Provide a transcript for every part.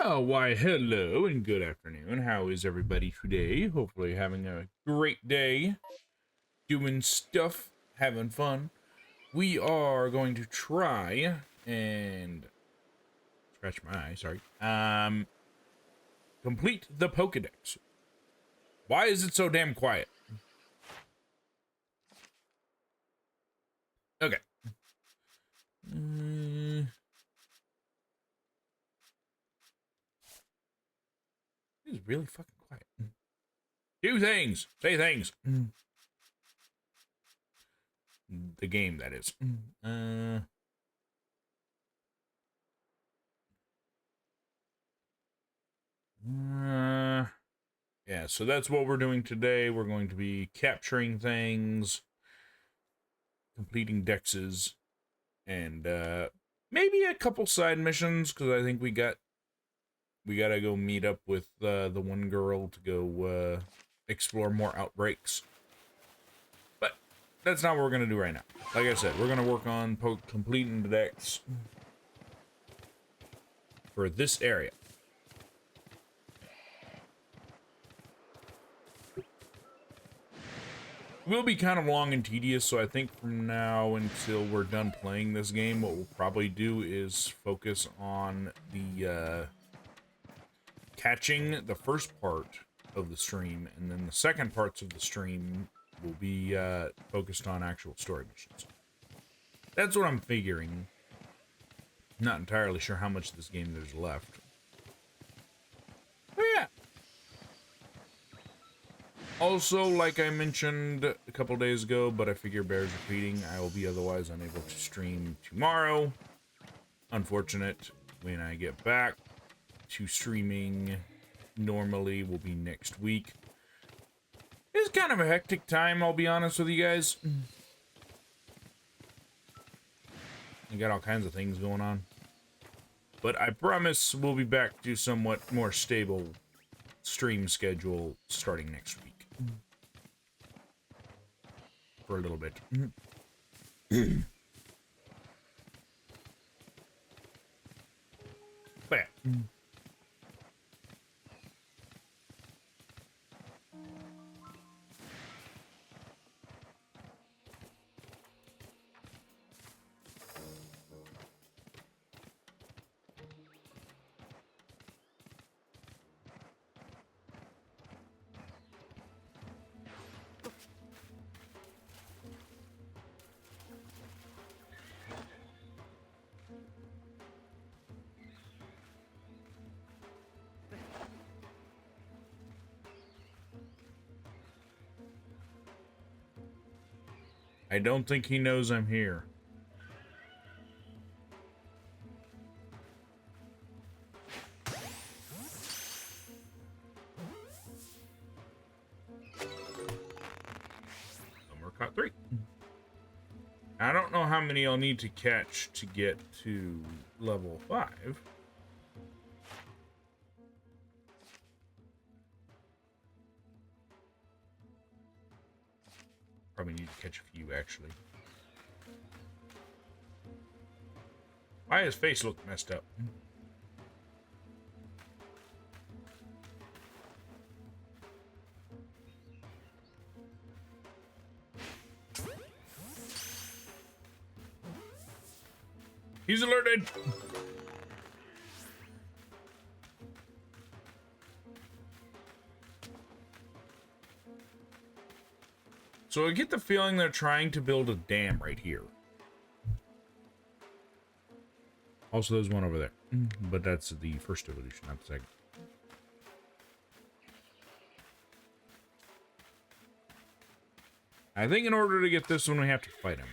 Oh, why, hello and good afternoon. How is everybody today? Hopefully having a great day, doing stuff, having fun. We are going to try and scratch my eye, sorry. Complete the Pokedex. Why is it so damn quiet? Okay. It's really fucking quiet. Do things. Say things. The game, that is. Yeah, so that's what we're doing today. We're going to be capturing things, completing dexes, and maybe a couple side missions, because I think we gotta go meet up with the one girl to go explore more outbreaks. But that's not what we're gonna do right now. Like I said, we're gonna work on completing the dex for this area. Will be kind of long and tedious, so I think from now until we're done playing this game, what we'll probably do is focus on the catching the first part of the stream, and then the second parts of the stream will be focused on actual story missions. That's what I'm figuring. Not entirely sure how much of this game there's left. But yeah. Also, like I mentioned a couple days ago, but I figure bears repeating, I will be otherwise unable to stream tomorrow. Unfortunate. When I get back to streaming, normally will be next week. It's kind of a hectic time, I'll be honest with you guys. I got all kinds of things going on. But I promise we'll be back to somewhat more stable stream schedule starting next week. For a little bit. But yeah. I don't think he knows I'm here. Summer caught 3. I don't know how many I'll need to catch to get to level 5. Probably need to catch a few, actually. Why his face look messed up? He's alerted! So I get the feeling they're trying to build a dam right here. Also, there's one over there. But that's the first evolution, not the second. I think in order to get this one, we have to fight him.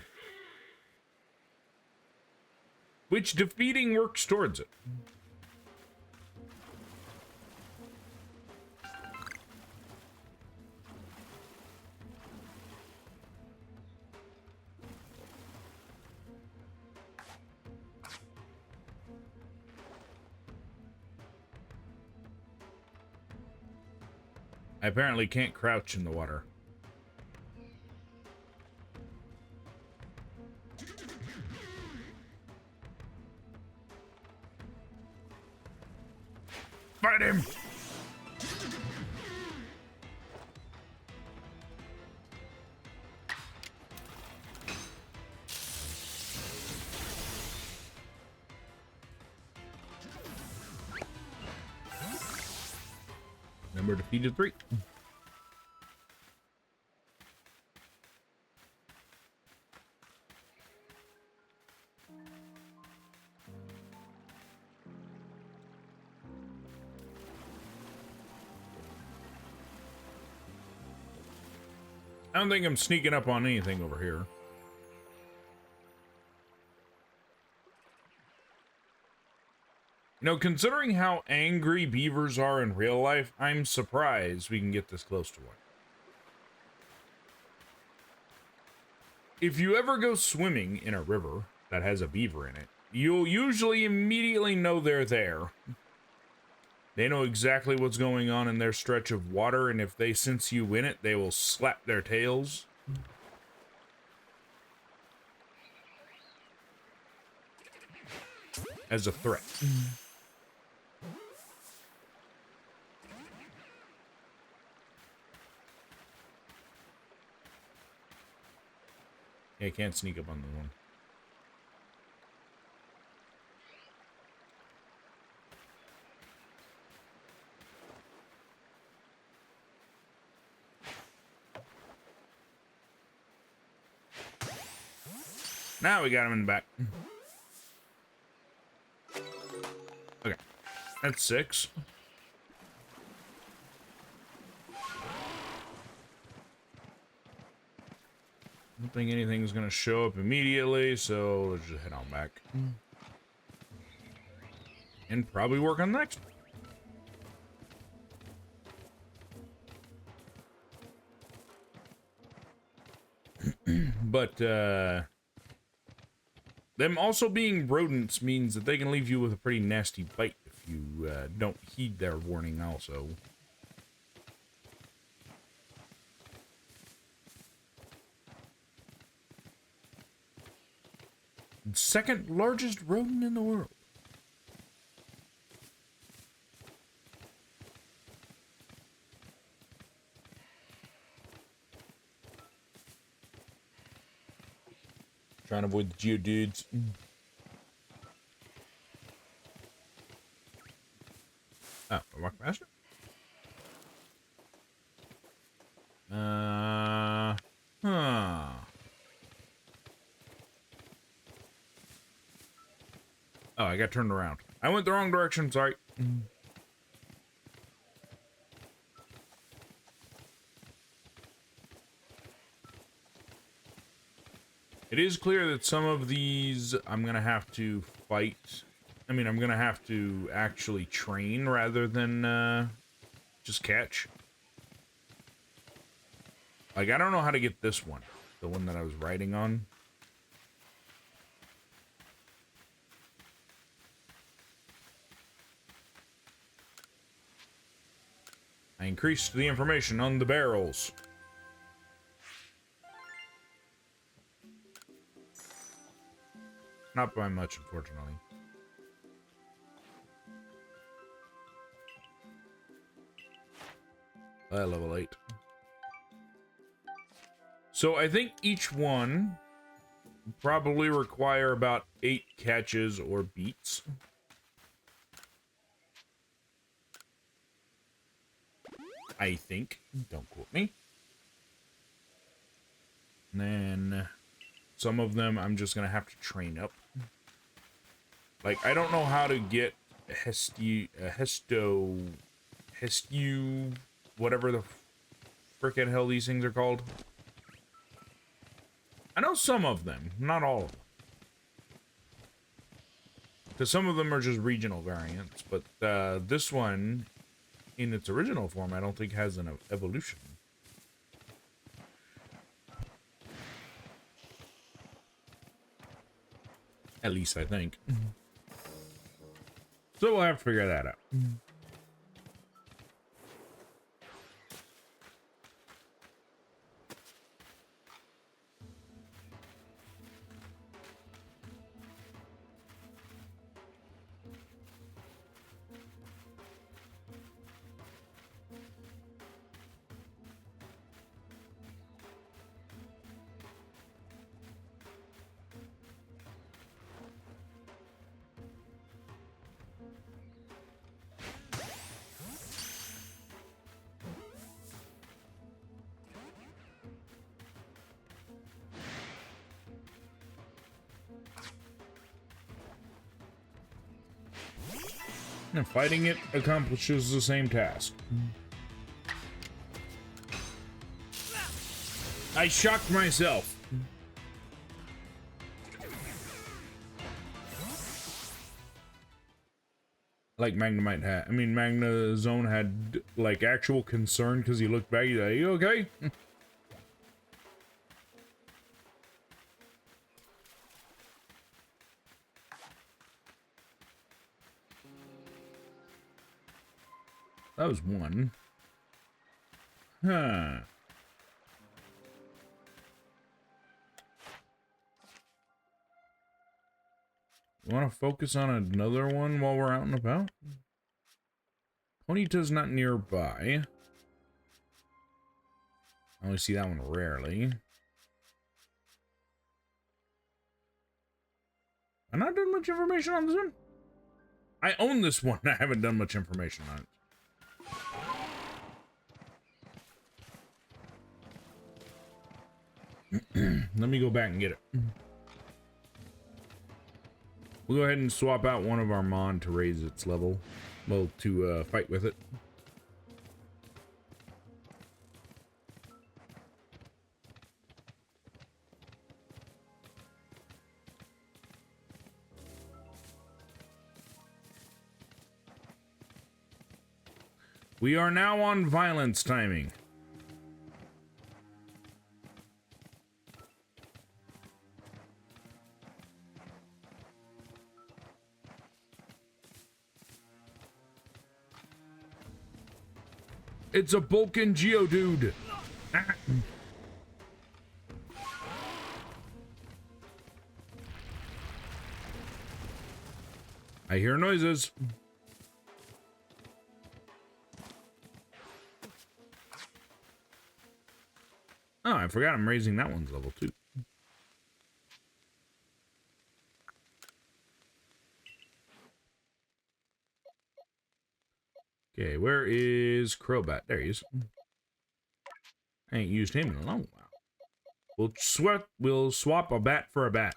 Which defeating works towards it. I apparently can't crouch in the water. at him! Number defeated 3. I don't think I'm sneaking up on anything over here. You know, considering how angry beavers are in real life, I'm surprised we can get this close to one. If you ever go swimming in a river that has a beaver in it, you'll usually immediately know they're there. They know exactly what's going on in their stretch of water, and if they sense you in it, they will slap their tails. As a threat. Yeah, I can't sneak up on the one. Now we got him in the back. Okay. That's 6. I don't think anything's gonna show up immediately, so let's just head on back. And probably work on the next one. But, them also being rodents means that they can leave you with a pretty nasty bite if you don't heed their warning also. Second largest rodent in the world. Trying to avoid the geodudes. Oh, I walk faster? Huh. Oh, I got turned around. I went the wrong direction, sorry. It is clear that some of these I'm gonna have to fight. I mean, I'm gonna have to actually train rather than just catch. Like, I don't know how to get this one. The one that I was riding on. I increased the information on the barrels. Not by much, unfortunately. Level 8. So I think each one probably require about 8 catches or beats. I think. Don't quote me. And then some of them I'm just going to have to train up. Like, I don't know how to get Hestu, whatever the frickin' hell these things are called. I know some of them, not all of them. Because some of them are just regional variants, but this one, in its original form, I don't think has an evolution. At least I think. So we'll have to figure that out. And fighting it accomplishes the same task. I shocked myself. Like Magnemite had. I mean, Magnezone had, like, actual concern because he looked back. He's like, you okay? That was one. Huh. Want to focus on another one while we're out and about? Ponyta's not nearby. I only see that one rarely. I've not done much information on this one. I own this one. I haven't done much information on it. Let me go back and get it. We'll go ahead and swap out one of our Mon to raise its level. Well, to fight with it. We are now on violence timing. It's a Bulkin Geodude. Ah. I hear noises. Oh, I forgot I'm raising that one's level too. Okay, where is Crobat? There he is. I ain't used him in a long while. We'll swap a bat for a bat.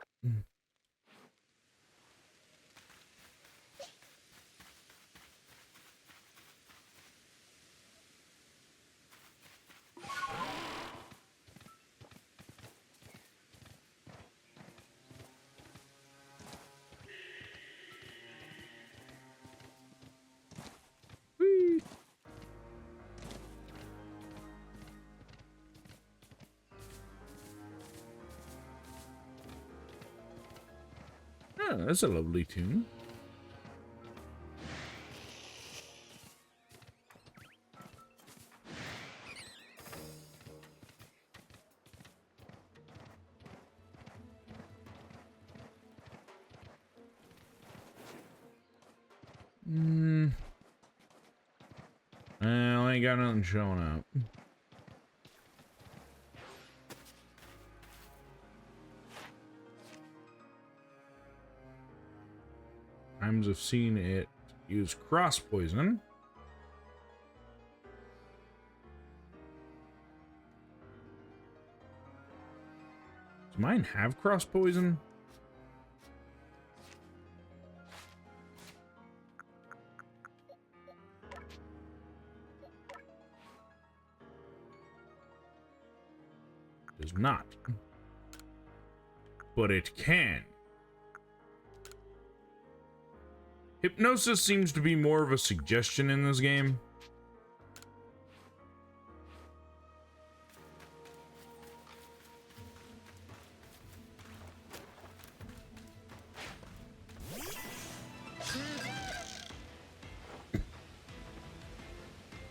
Whee! Oh, that's a lovely tune. Well, I ain't got nothing showing up. Times I've seen it use cross poison. Does mine have cross poison? Does not. But it can. Hypnosis seems to be more of a suggestion in this game.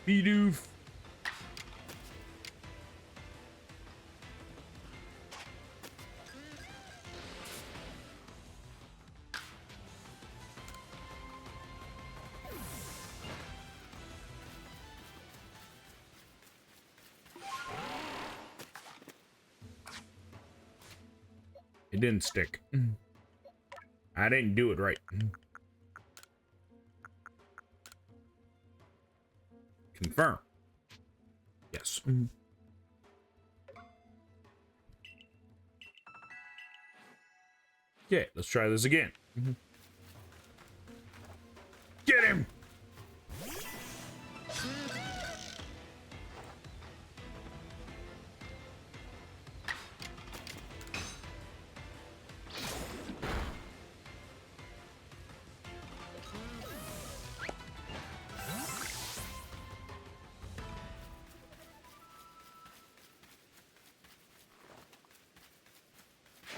Bidoof. It didn't stick. I didn't do it right. Confirm. Yes. Okay, let's try this again. Get him!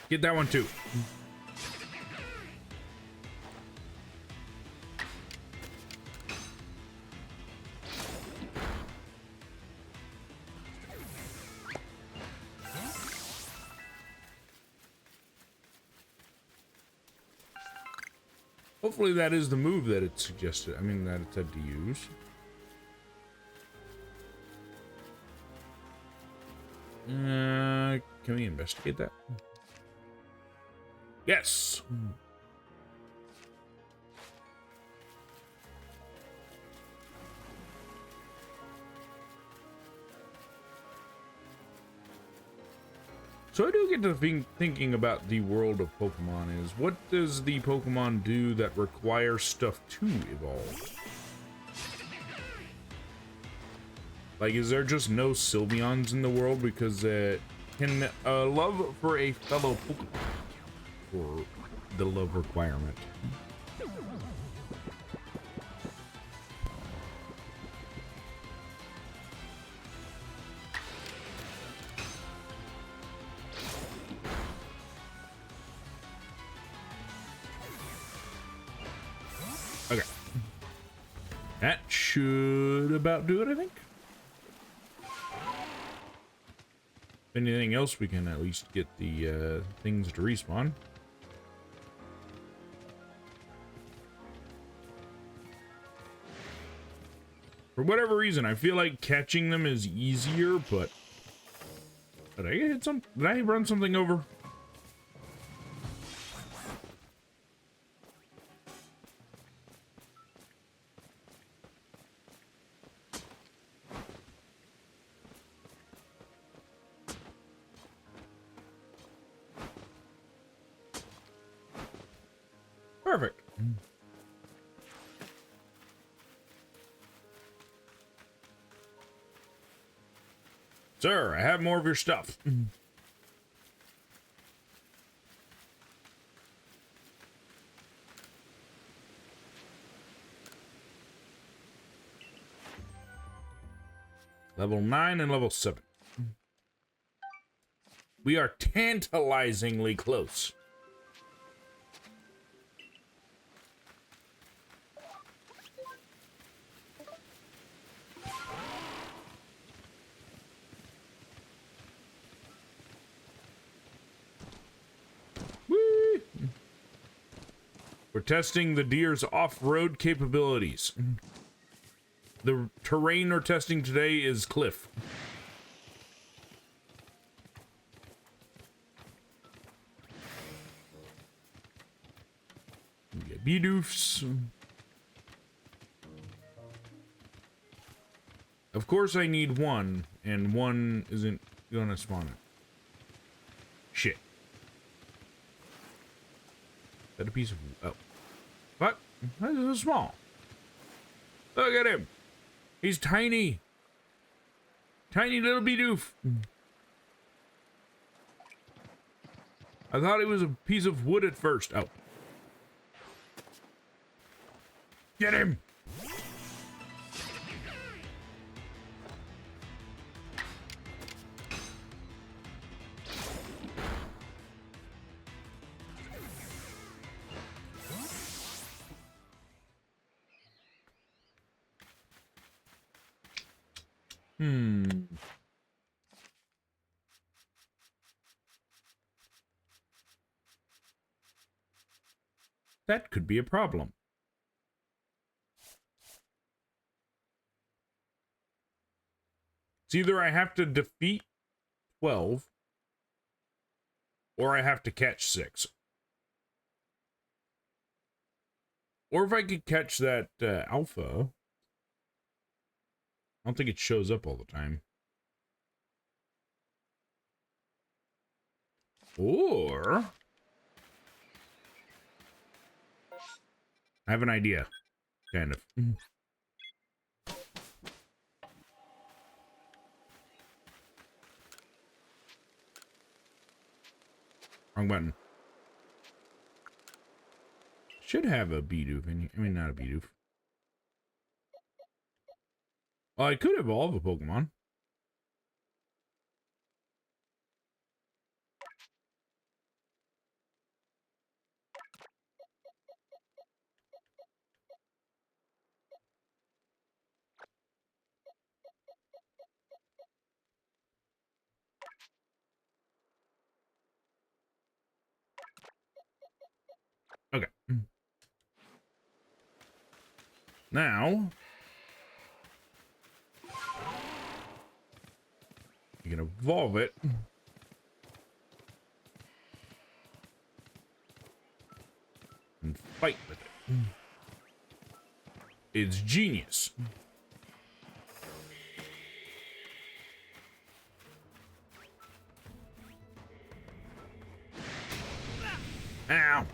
Get that one too. Hopefully that is the move that it suggested. I mean, that it said to use. Can we investigate that? Yes. So I do get to thinking about the world of Pokemon is, what does the Pokemon do that requires stuff to evolve? Like, is there just no Sylveons in the world? Because can love for a fellow Pokemon or the love requirement? Okay. That should about do it, I think. If anything else, we can at least get the things to respawn. For whatever reason, I feel like catching them is easier, but... Did I hit some? Did I run something over? Perfect. Sir, I have more of your stuff. Level 9 and level 7. We are tantalizingly close. Whee! We're testing the deer's off-road capabilities. The terrain we're testing today is cliff. Bidoofs. Of course I need one, and one isn't gonna spawn it. Shit. Is that a piece of... Oh. What? Why is it so small? Look at him. He's tiny. Tiny little Bidoof. I thought it was a piece of wood at first. Oh. Get him! That could be a problem. It's either I have to defeat 12, or I have to catch 6. Or if I could catch that alpha. I don't think it shows up all the time. Or... I have an idea. Kind of. Wrong button. Should have a Bidoof in here. I mean, not a Bidoof. Well, I could evolve a Pokemon. Now, you can evolve it. And fight with it. It's genius. Ow.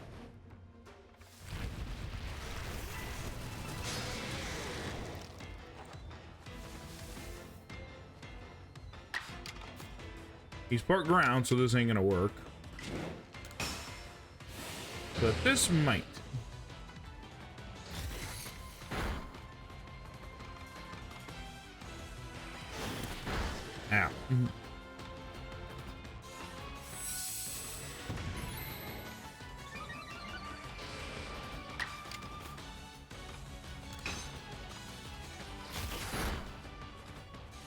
He's part ground, so this ain't gonna work. But this might. Ow.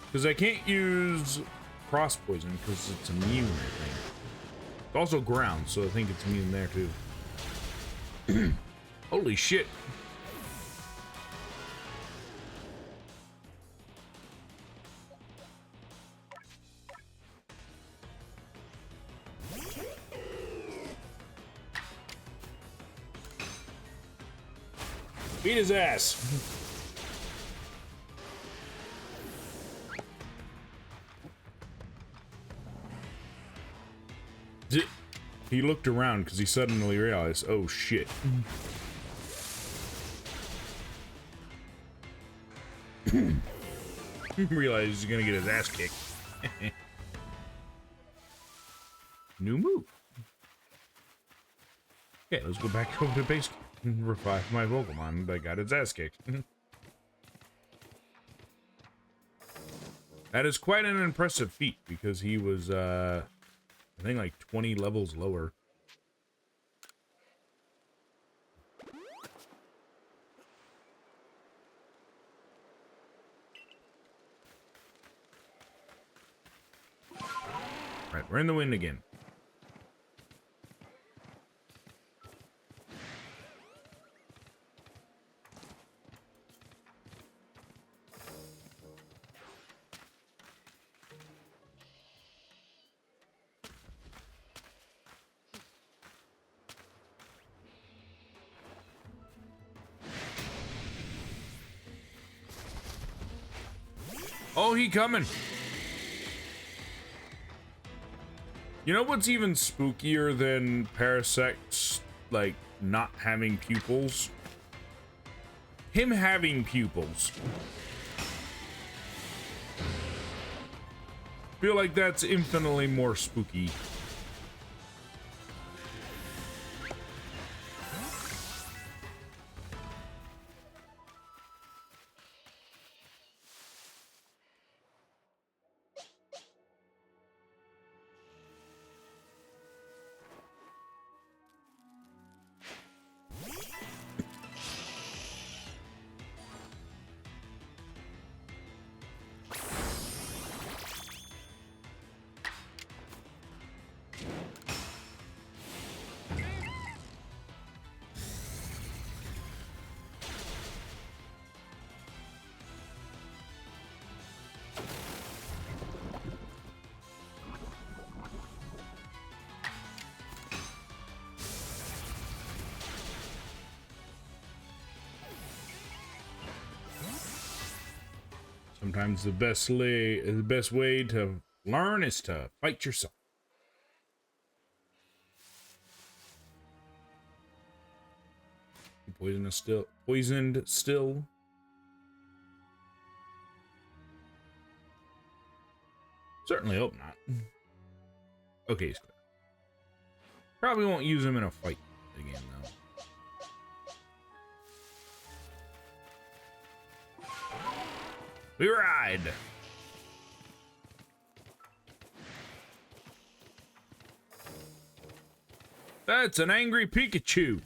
Because I can't use cross poison because it's immune, I think. It's also ground, so I think it's immune there too. Holy shit. Beat his ass. He looked around because he suddenly realized, oh shit. Realized he's gonna get his ass kicked. New move. Okay, let's go back over to base and revive my Pokemon that got its ass kicked. That is quite an impressive feat because he was, I think like 20 levels lower. Right, we're in the wind again. Oh, he coming. You know what's even spookier than Parasect's, like, not having pupils? Him having pupils. Feel like that's infinitely more spooky. Sometimes the best way to learn is to fight yourself. Poisoned still. Certainly hope not. Okay, he's clear. Probably won't use him in a fight again though. We ride. That's an angry Pikachu.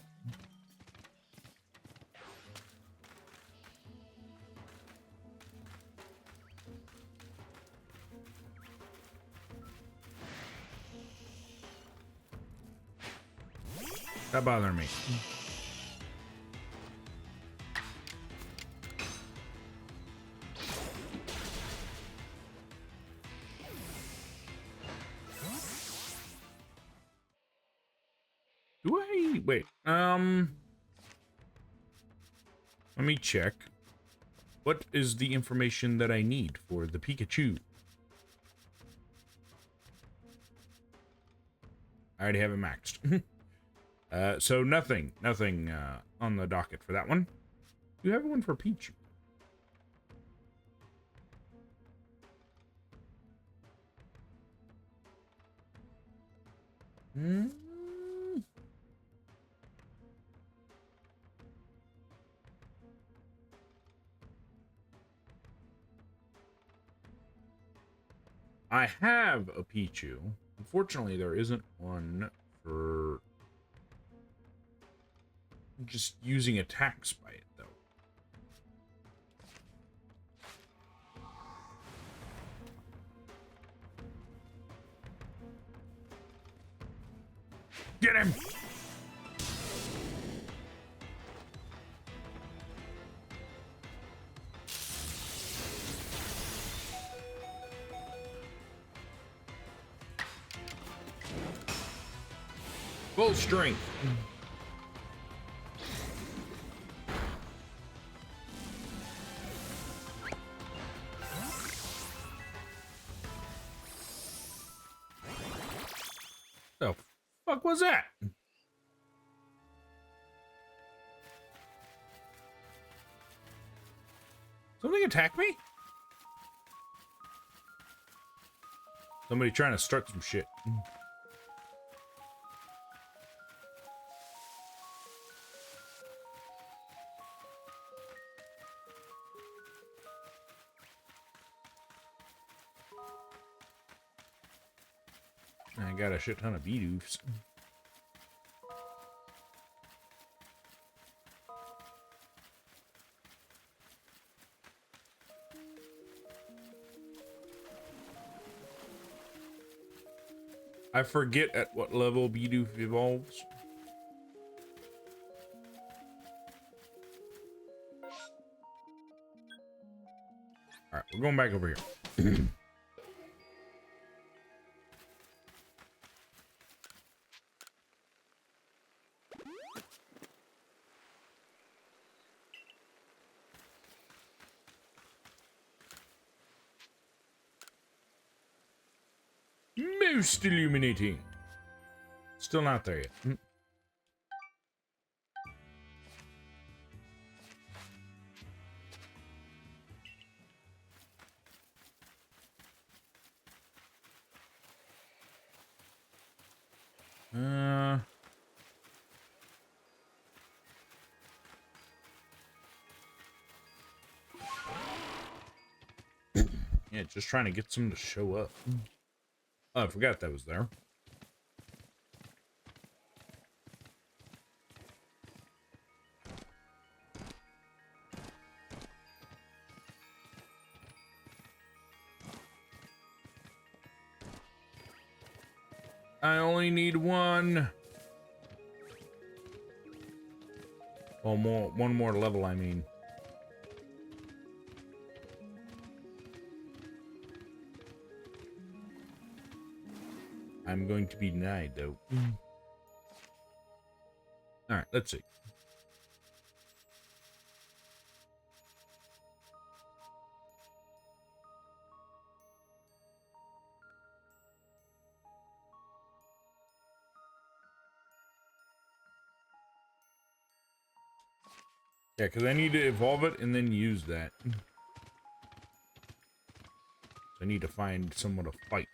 That bothering me. wait. Let me check. What is the information that I need for the Pikachu? I already have it maxed. So nothing on the docket for that one. Do you have one for Pichu? Hmm. I have a Pichu. Unfortunately, there isn't one for just using attacks by it, though. Get him! Full strength. The fuck was that? Something attacked me? Somebody trying to start some shit. I got a shit ton of Bidoofs. I forget at what level Bidoof evolves. Alright, we're going back over here. Most illuminating. Still not there yet. Yeah, just trying to get some to show up. Oh, I forgot that was there. I only need one. Well, one more level, I mean. I'm going to be denied, though. Alright, let's see. Yeah, because I need to evolve it and then use that. I need to find someone to fight.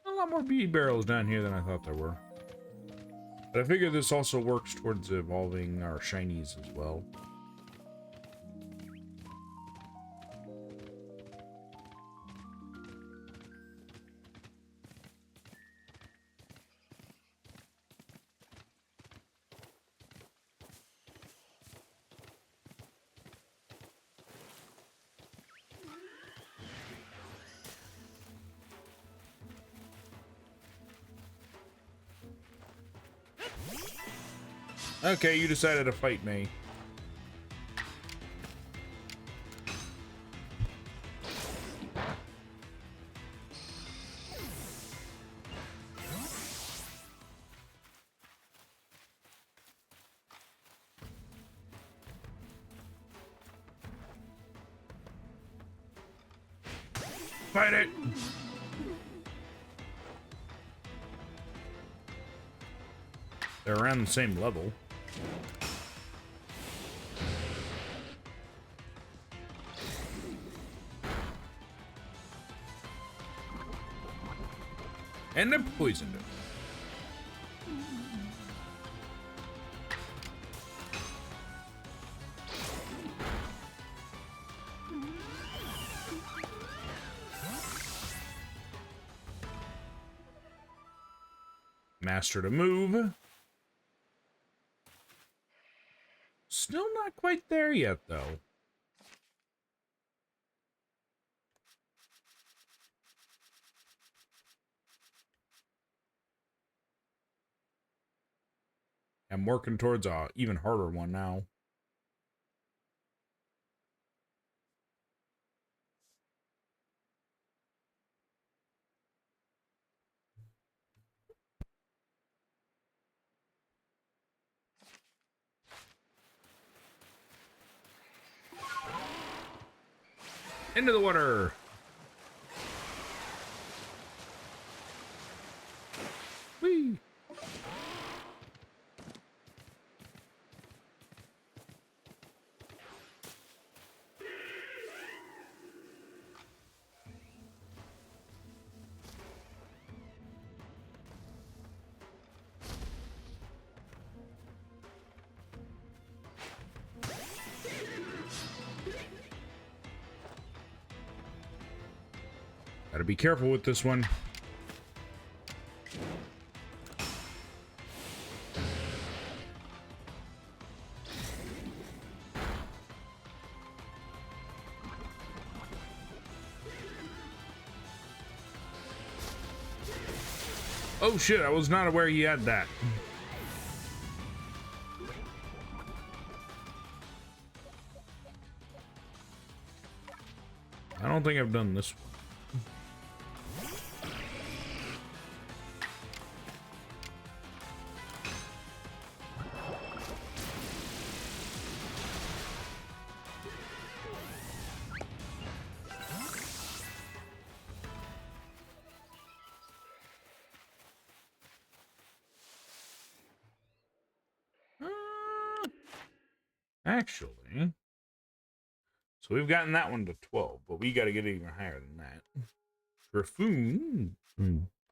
A lot more bee barrels down here than I thought there were. But I figure this also works towards evolving our shinies as well. Okay, you decided to fight me. Fight it! They're around the same level. And I poisoned it. Mastered a move. Still not quite there yet, though. I'm working towards a even harder one now. Into the water. Whee! Gotta be careful with this one. Oh shit, I was not aware he had that. I don't think I've done this one. Actually, so we've gotten that one to 12, but we got to get even higher than that. Griffoon,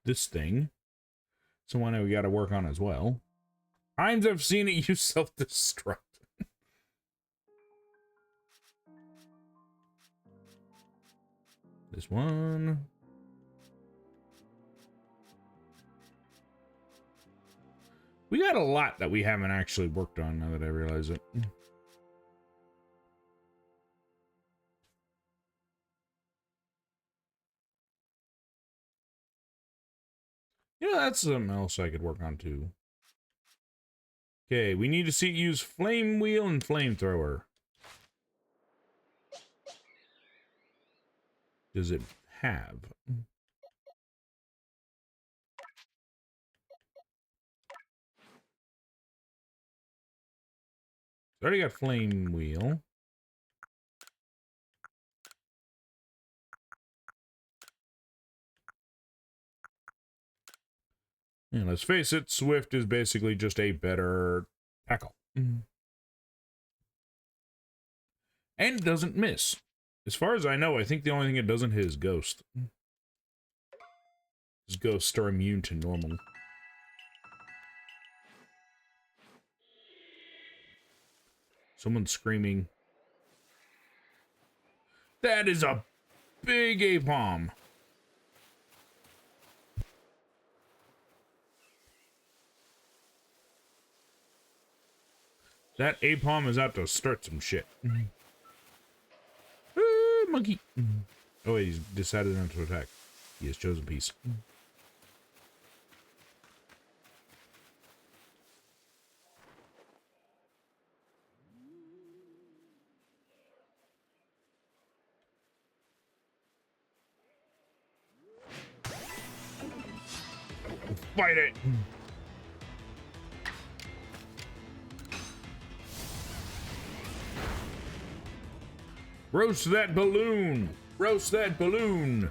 this thing, so one that we got to work on as well. Times I've seen it use self-destruct. This one. We got a lot that we haven't actually worked on now that I realize it. Yeah, that's something else I could work on too. Okay, we need to see it use flame wheel and flamethrower. Does it have? It's already got flame wheel. And let's face it, Swift is basically just a better tackle. And doesn't miss. As far as I know, I think the only thing it doesn't hit is Ghost. Because Ghosts are immune to normal. Someone's screaming. That is a big A-bomb. That A-bomb is out to start some shit. Monkey. Oh wait, he's decided not to attack. He has chosen peace. Fight it! Roast that balloon! Roast that balloon!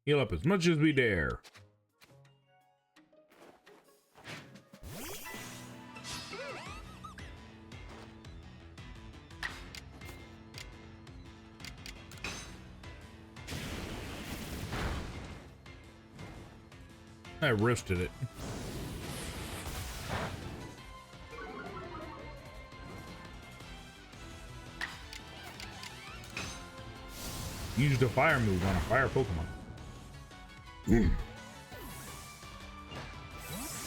Heal up as much as we dare. I roasted it. Used a fire move on a fire Pokemon.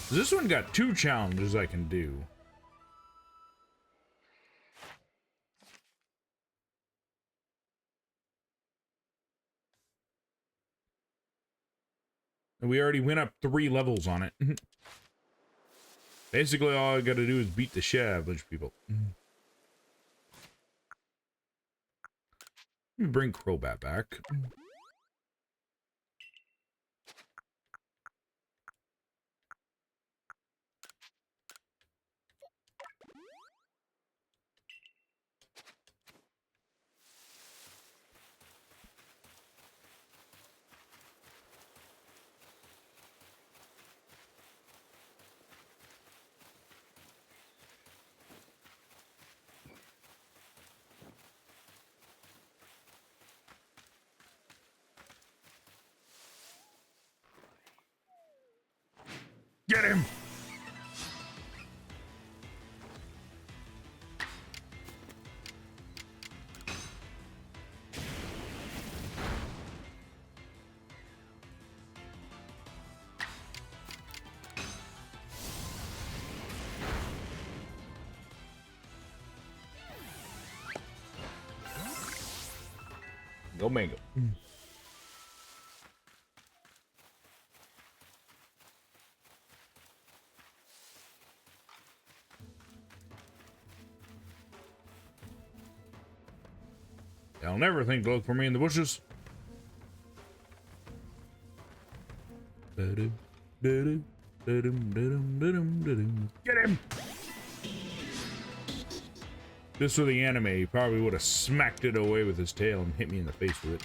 This one got 2 challenges I can do. And we already went up 3 levels on it. Basically, all I gotta do is beat the shit out of a bunch of people. Let me bring Crobat back. Get him! Go mango. They'll never think to look for me in the bushes. Get him! This was the anime, he probably would have smacked it away with his tail and hit me in the face with it.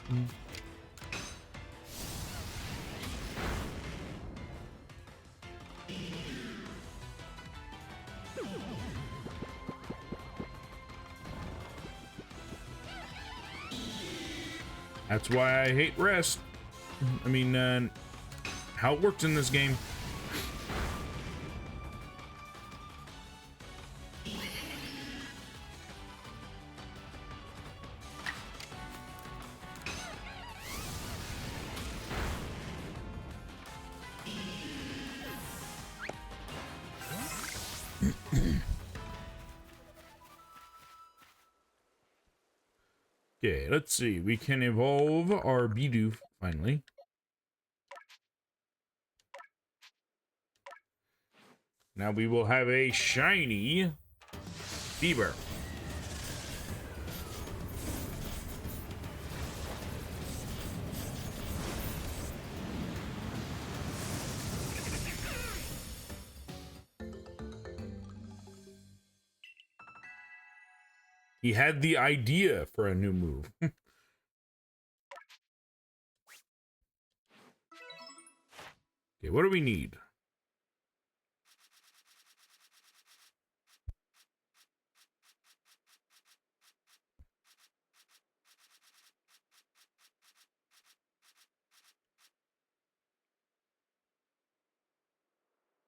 That's why I hate rest. I mean, how it works in this game. Okay, let's see. We can evolve our Bidoof finally. Now we will have a shiny Bieber. He had the idea for a new move. Okay, what do we need?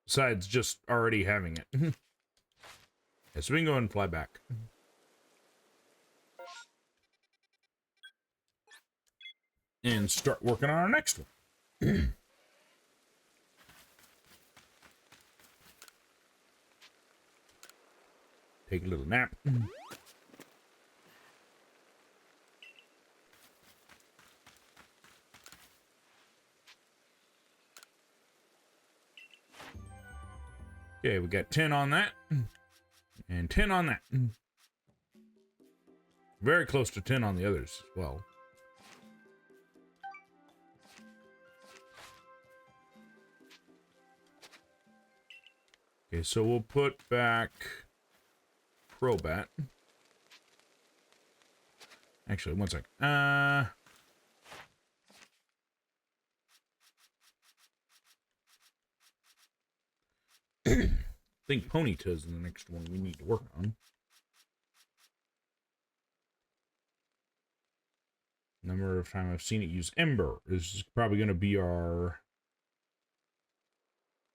Besides just already having it. Yeah, so we can go and fly back. And start working on our next one. Take a little nap. Okay, we got 10 on that. And 10 on that. Very close to 10 on the others as well. Okay, so we'll put back Crobat. Actually, one sec. I think Ponyta is the next one we need to work on. Number of time I've seen it use Ember is probably going to be our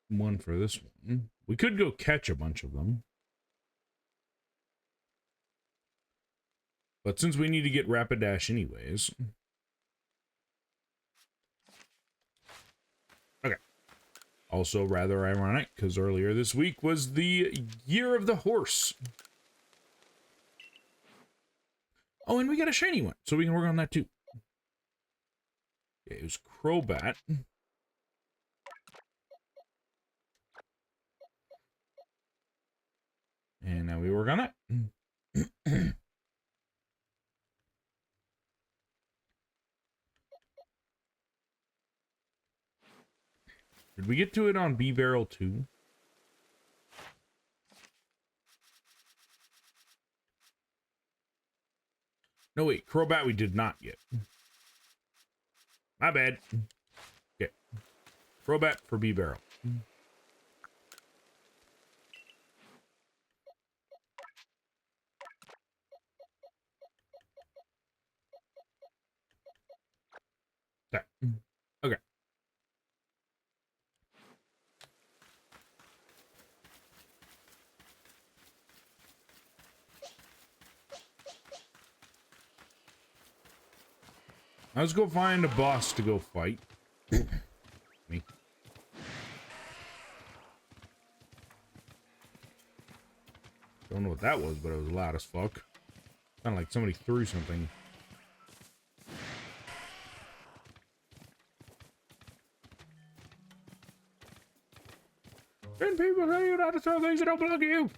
one for this one. We could go catch a bunch of them. But since we need to get Rapidash anyways. Okay. Also rather ironic, because earlier this week was the Year of the Horse. Oh, and we got a shiny one, so we can work on that too. Okay, it was Crobat. And now we work on it. Did we get to it on B-Barrel too? No, wait. Crobat we did not get. My bad. Okay. Crobat for B-Barrel. There. Okay. Let's go find a boss to go fight. Me. Don't know what that was, but it was loud as fuck. Sounded like somebody threw something. Then people tell you not to throw things that don't belong to you.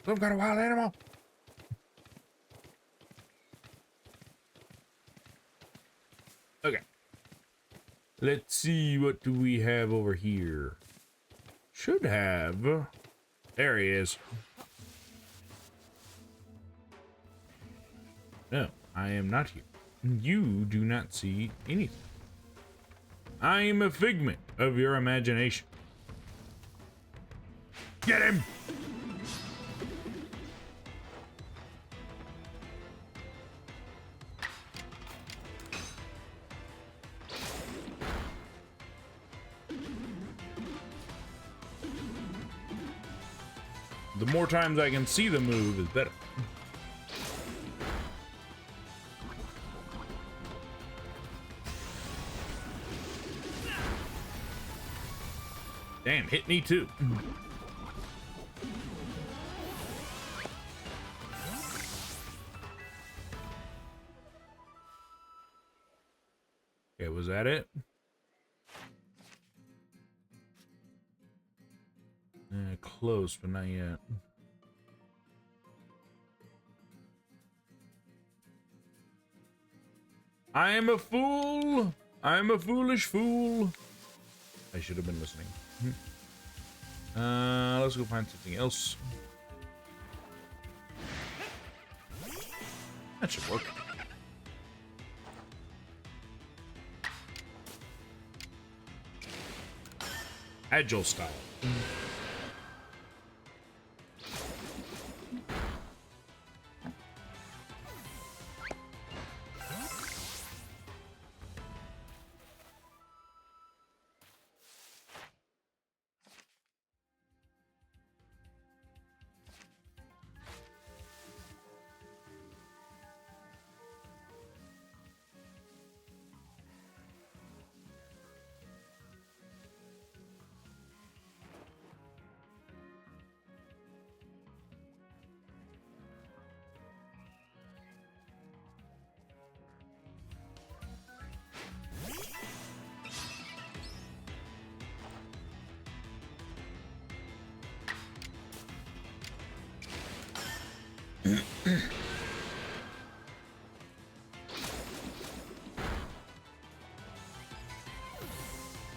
Some kind of wild animal. Okay. Let's see, what do we have over here? Should have. There he is. No, I am not here. You do not see anything. I am a figment of your imagination. Get him! The more times I can see the move is better. Damn, hit me too. Okay, was that it? Close, but not yet. I am a fool. I am a foolish fool. I should have been listening. Let's go find something else. That should work. Agile style.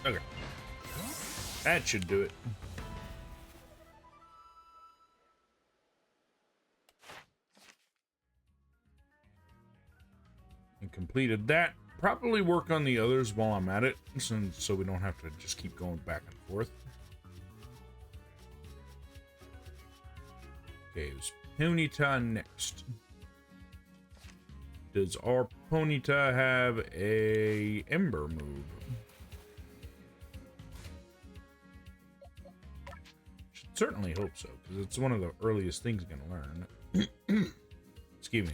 Okay. That should do it. And completed that. probably work on the others while I'm at it, so we don't have to just keep going back and forth. Okay, it's Ponyta next. Does our Ponyta have a Ember move? Should certainly hope so, because it's one of the earliest things I'm gonna learn. Excuse me.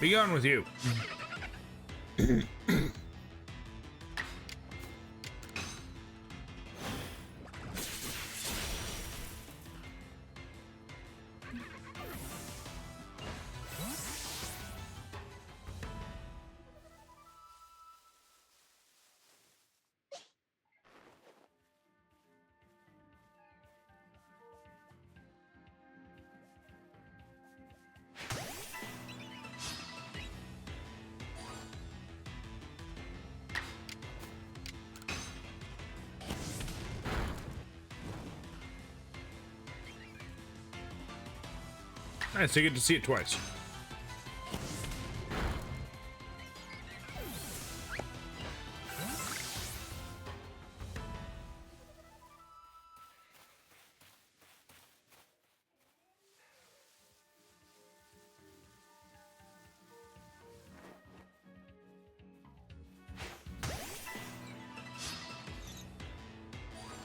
Be gone with you. Nice, I get to see it twice.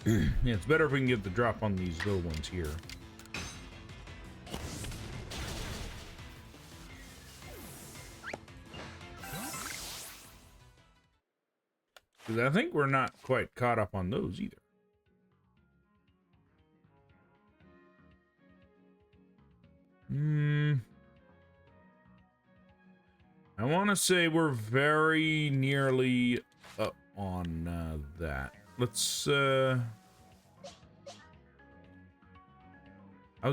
Yeah, it's better if we can get the drop on these little ones here. Because I think we're not quite caught up on those either. I want to say we're very nearly up on that. Let's, how's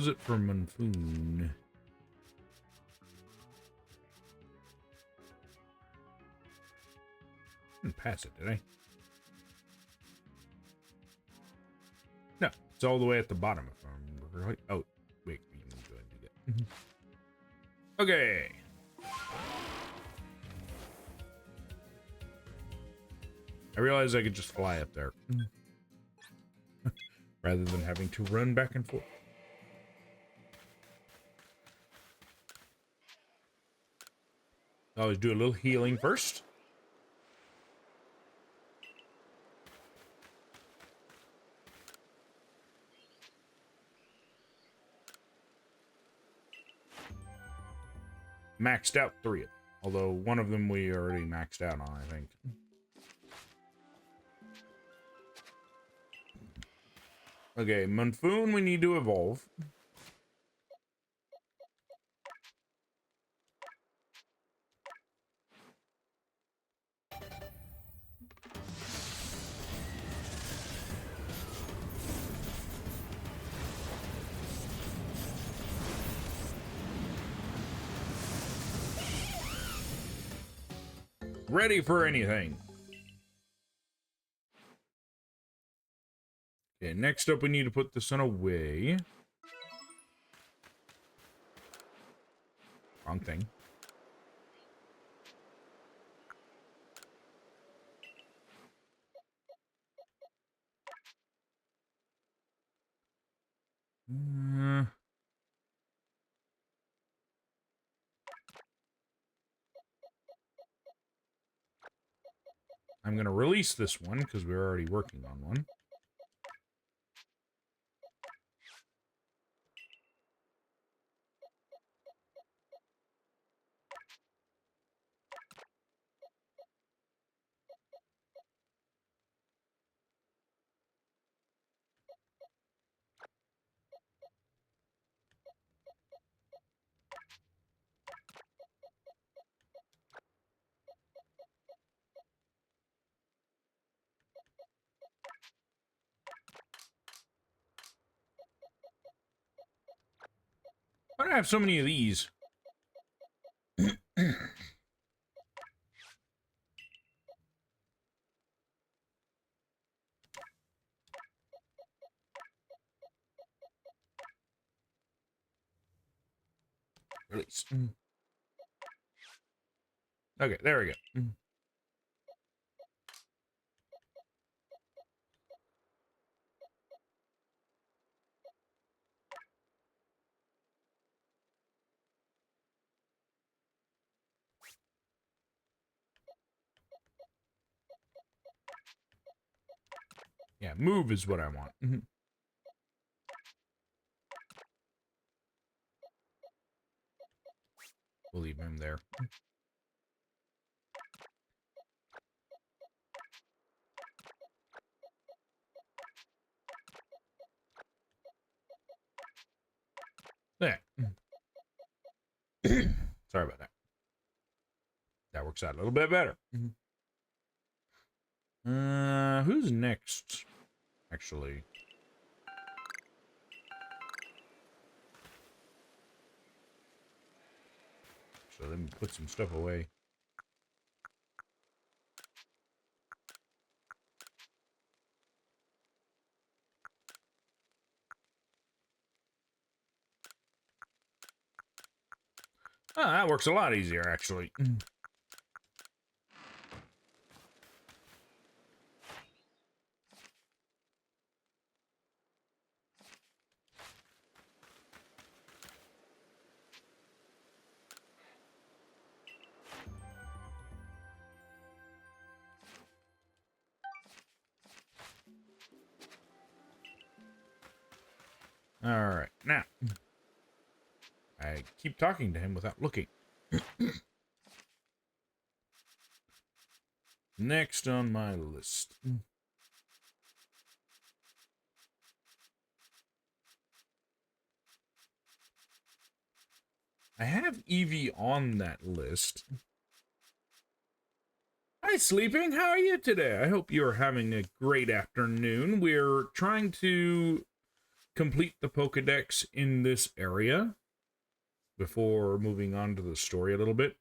it for Monfoon? Didn't pass it, did I? No, it's all the way at the bottom. If I'm right. Oh, wait, we can go ahead and do that. Okay. I realized I could just fly up there rather than having to run back and forth. Always do a little healing first. Maxed out 3 of them. Although one of them we already maxed out on, I think. Okay, Monfoon we need to evolve. Ready for anything. Okay, next up we need to put this one away. Wrong thing. I'm going to release this one because we're already working on one. do I have so many of these? Release. Okay, there we go. Yeah, move is what I want. We'll leave him there. There. Sorry about that. That works out a little bit better. Who's next? Actually. So let me put some stuff away. Oh, that works a lot easier, actually. Alright, now. I keep talking to him without looking. Next on my list. I have Eevee on that list. Hi, Sleeping. How are you today? I hope you're having a great afternoon. We're trying to complete the Pokedex in this area before moving on to the story a little bit.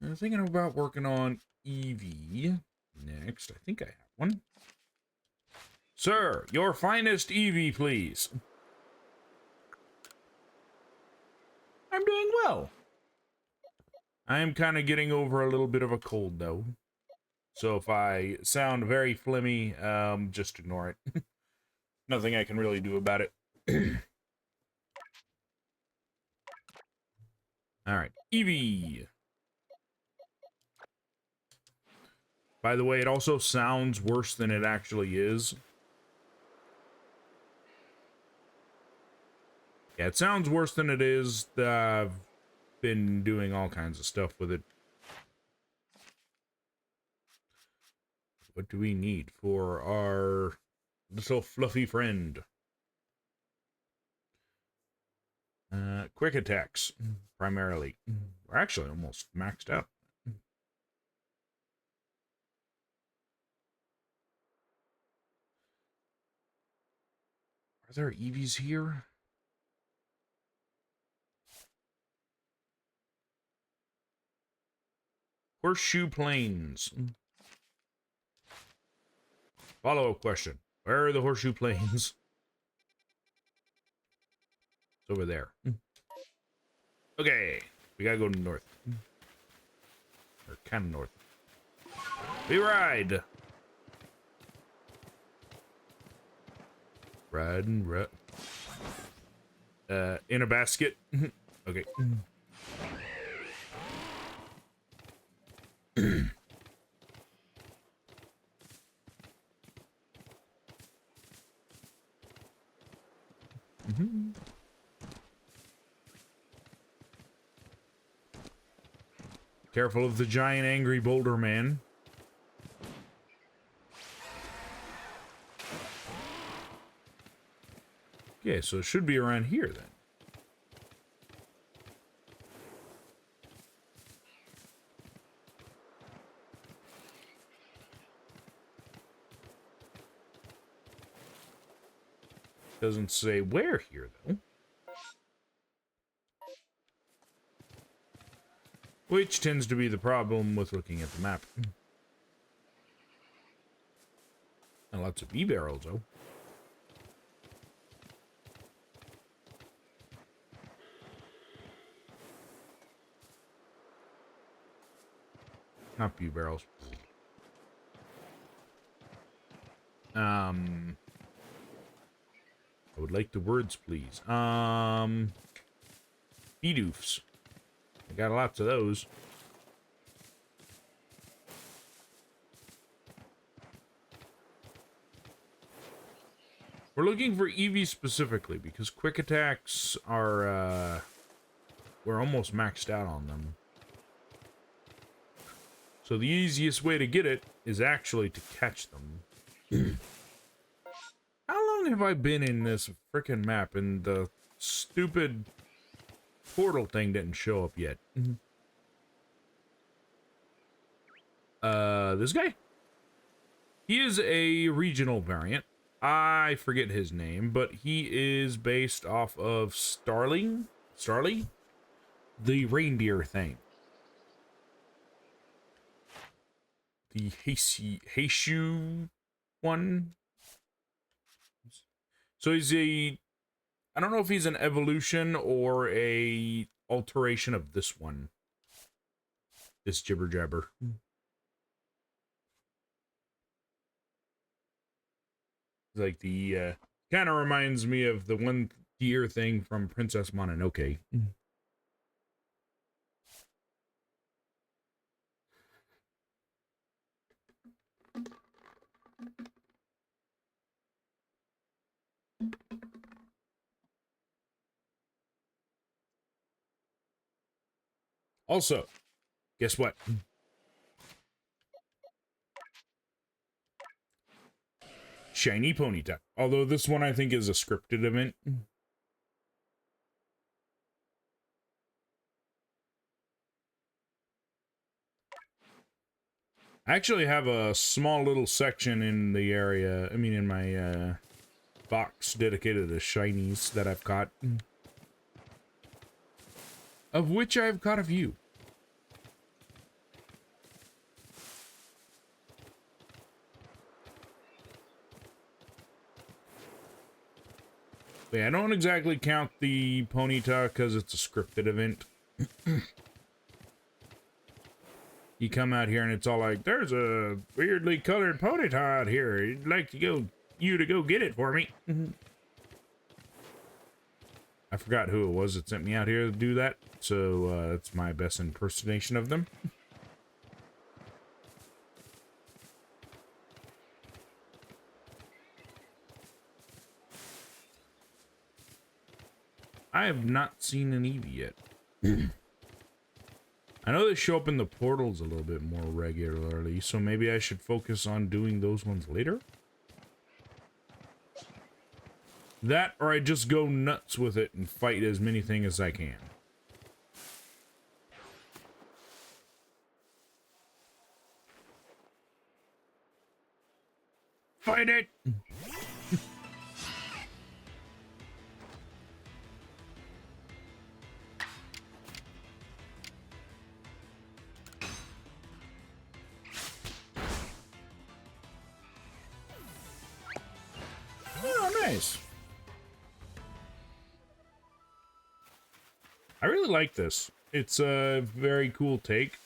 I'm thinking about working on Eevee next. I think I have one. Sir, your finest Eevee, please. I'm doing well. I am kind of getting over a little bit of a cold, though. So if I sound very phlegmy, just ignore it. Nothing I can really do about it. All right, Eevee. By the way, it also sounds worse than it actually is. Yeah, it sounds worse than it is. I've been doing all kinds of stuff with it. What do we need for our little fluffy friend? Quick attacks, primarily. We're actually almost maxed out. Are there Eevees here? Horseshoe Plains. Follow-up question. Where are the Horseshoe Plains? It's over there. Okay. We gotta go north. Or kind of north. We ride! Ride and ride. In a basket. Okay. Careful of the giant angry boulder man. Okay, so it should be around here then. Doesn't say where here, though. Which tends to be the problem with looking at the map. And lots of E-barrels, though. Not B-barrels. I would like the words, please. Bedoofs. I got lots of those. We're looking for EV specifically because quick attacks are, we're almost maxed out on them. So the easiest way to get it is actually to catch them. How long have I been in this frickin' map and the stupid portal thing didn't show up yet? This guy? He is a regional variant. I forget his name, but he is based off of Starly, the reindeer thing. The Heishu one. So he's a, I don't know if he's an evolution or a alteration of this one. This jibber jabber. Like the, kind of reminds me of the one deer thing from Princess Mononoke. Also, guess what? Shiny Ponyta. Although this one I think is a scripted event. I actually have a small little section in the area, I mean in my box dedicated to shinies that I've caught. Of which I've caught a few. But yeah, I don't exactly count the Ponyta because it's a scripted event. You come out here and it's all like, there's a weirdly colored Ponyta out here. I'd like to go get it for me. I forgot who it was that sent me out here to do that, so that's my best impersonation of them. I have not seen an Eevee yet. I know they show up in the portals a little bit more regularly, so maybe I should focus on doing those ones later? That, or I just go nuts with it and fight as many things as I can. Fight it! Oh, nice. I really like this. It's a very cool take.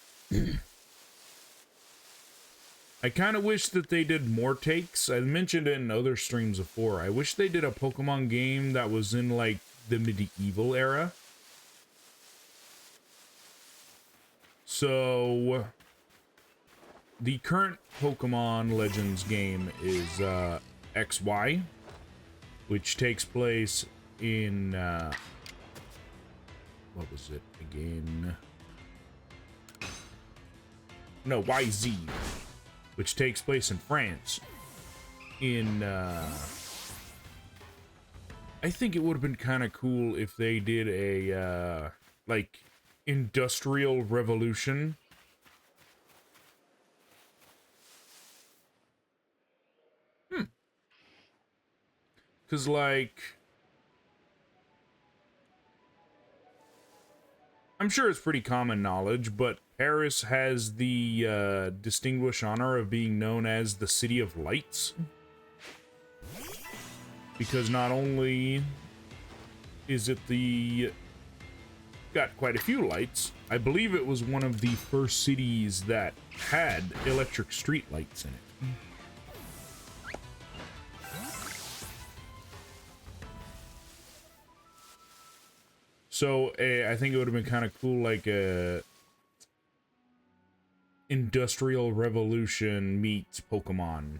I kind of wish that they did more takes. I mentioned it in other streams before. I wish they did a Pokemon game that was in, like, the medieval era. So, the current Pokemon Legends game is XY, which takes place in, what was it again? No, YZ, which takes place in France. I think it would have been kind of cool if they did a, like, Industrial Revolution. Because, like, I'm sure it's pretty common knowledge, but Paris has the distinguished honor of being known as the City of Lights. Because not only is it got quite a few lights, I believe it was one of the first cities that had electric street lights in it. So I think it would have been kind of cool, like a Industrial Revolution meets Pokemon.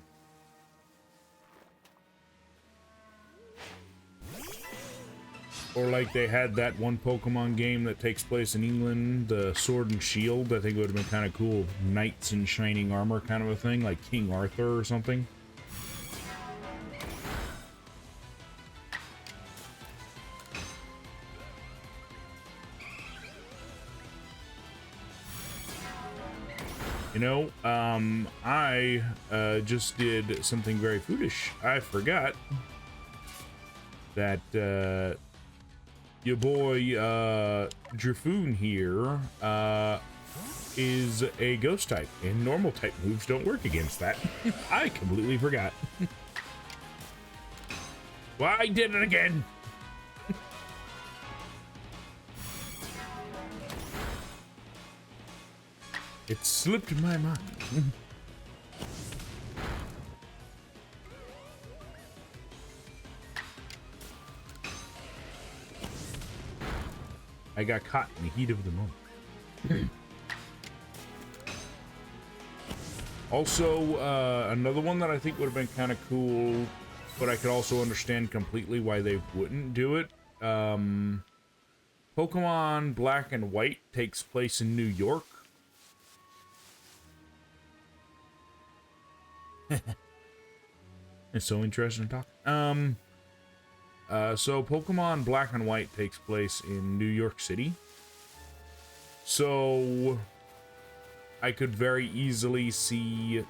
Or like they had that one Pokemon game that takes place in England, the Sword and Shield. I think it would have been kind of cool. Knights in shining armor kind of a thing, like King Arthur or something. You know, I just did something very foolish. I forgot that your boy Drafoon here is a ghost type, and normal type moves don't work against that. I completely forgot. Well, I did it again. It slipped my mind. I got caught in the heat of the moment. Also, another one that I think would have been kind of cool, but I could also understand completely why they wouldn't do it. Pokemon Black and White takes place in New York. It's so interesting to talk. So Pokemon Black and White takes place in New York City. So I could very easily see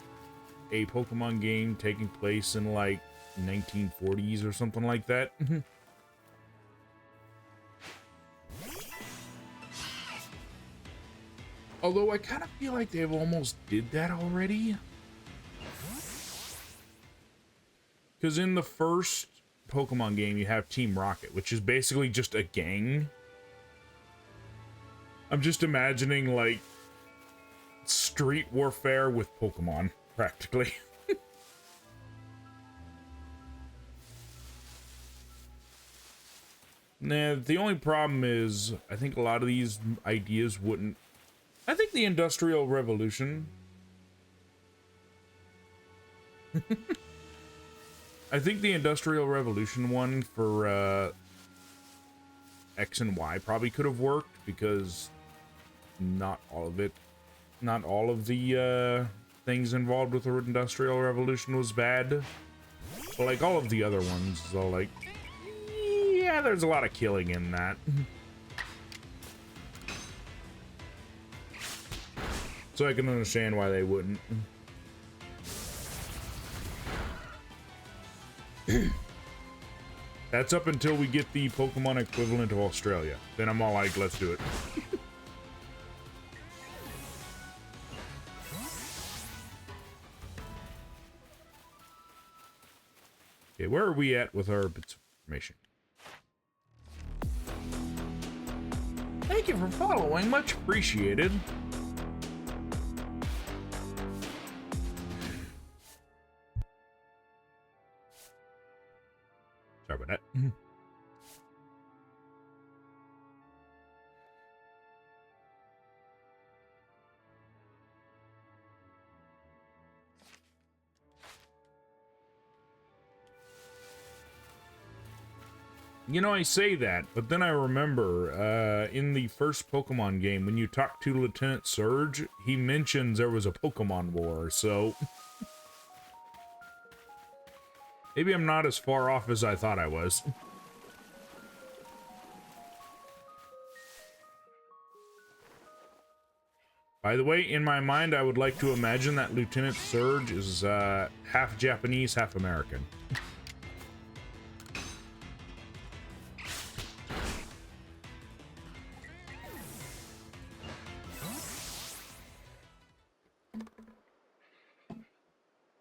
a Pokemon game taking place in like 1940s or something like that. Although I kind of feel like they've almost did that already. Because in the first Pokemon game, you have Team Rocket, which is basically just a gang. I'm just imagining, like, street warfare with Pokemon, practically. Nah, the only problem is, I think a lot of these ideas wouldn't... I think the Industrial Revolution... I think the Industrial Revolution one for X and Y probably could have worked, because not all of the things involved with the Industrial Revolution was bad. But like all of the other ones, so like, yeah, there's a lot of killing in that. So I can understand why they wouldn't. That's up until we get the Pokemon equivalent of Australia. Then I'm all like, let's do it. Okay, where are we at with our bits of information? Thank you for following, much appreciated. Sorry about that. You know, I say that, but then I remember in the first Pokemon game, when you talk to Lieutenant Surge, he mentions there was a Pokemon War, so... Maybe I'm not as far off as I thought I was. By the way, in my mind, I would like to imagine that Lieutenant Surge is half Japanese, half American.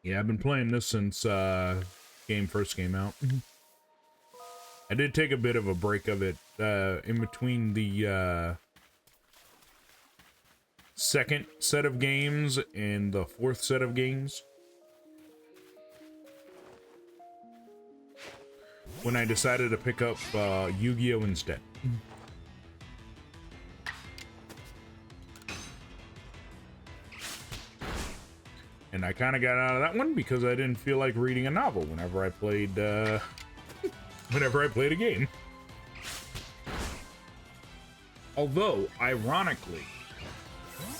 Yeah, I've been playing this since game first came out. I did take a bit of a break of it in between the second set of games and the fourth set of games, when I decided to pick up Yu-Gi-Oh! Instead. And I kind of got out of that one because I didn't feel like reading a novel whenever I played whenever I played a game. Although, ironically,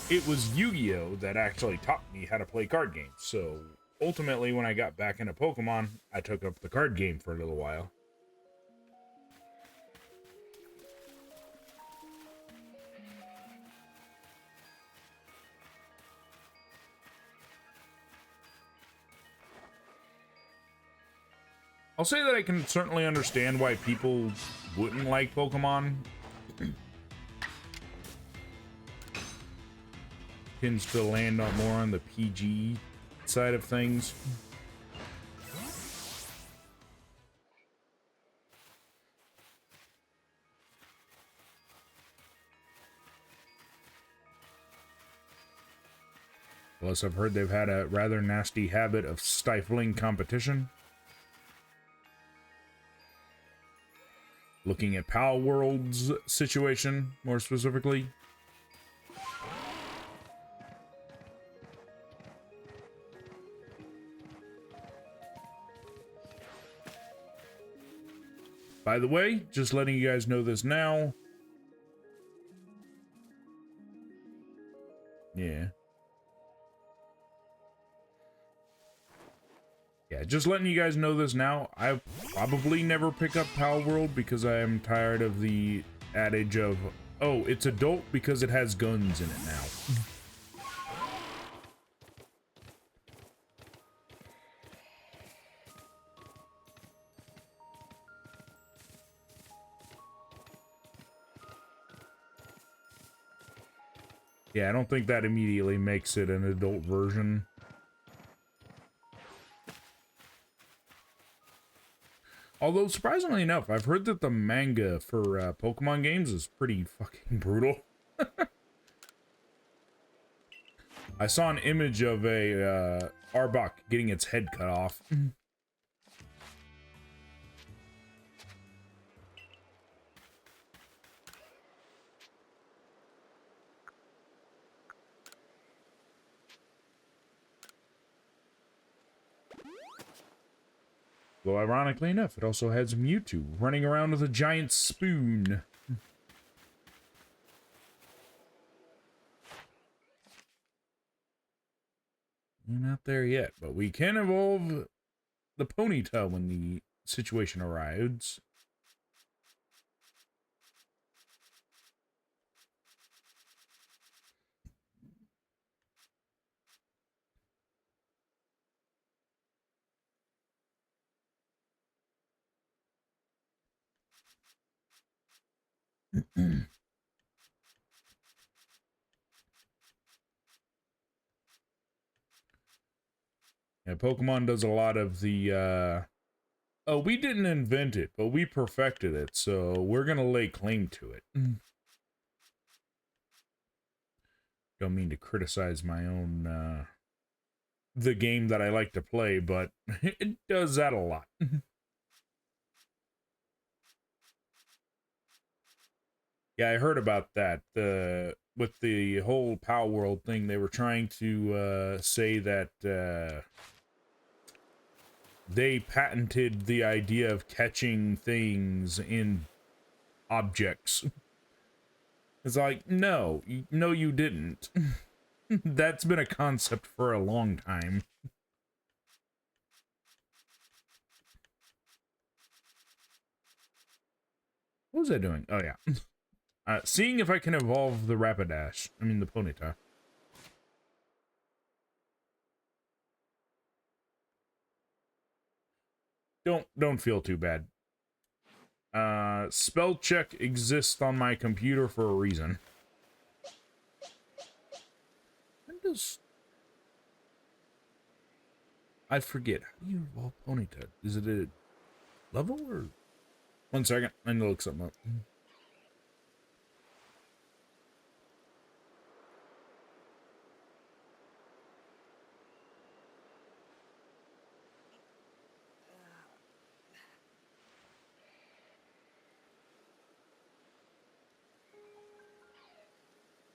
it was Yu-Gi-Oh! That actually taught me how to play card games. So, ultimately, when I got back into Pokemon, I took up the card game for a little while. I'll say that I can certainly understand why people wouldn't like Pokemon. Tends to land on more on the PG side of things. Plus, I've heard they've had a rather nasty habit of stifling competition. Looking at Pal World's situation, more specifically. By the way, just letting you guys know this now. Yeah. Yeah, just letting you guys know this now. I probably never pick up Pal World because I am tired of the adage of, oh, it's adult because it has guns in it now. Yeah, I don't think that immediately makes it an adult version. Although, surprisingly enough, I've heard that the manga for Pokemon games is pretty fucking brutal. I saw an image of a Arbok getting its head cut off. Though, ironically enough, it also has Mewtwo running around with a giant spoon. We're not there yet, but we can evolve the Ponyta when the situation arrives. Yeah, Pokemon does a lot of the, oh, we didn't invent it, but we perfected it, so we're gonna lay claim to it. Don't mean to criticize my own, the game that I like to play, but it does that a lot. Yeah, I heard about that. With the whole Power World thing, they were trying to say that they patented the idea of catching things in objects. It's like, no, no, you didn't. That's been a concept for a long time. What was I doing? Oh, yeah. Seeing if I can evolve the Rapidash. I mean, the Ponyta. Don't feel too bad. Spell check exists on my computer for a reason. When does... I forget. How do you evolve Ponyta? Is it a level or? 1 second. I need to look something up.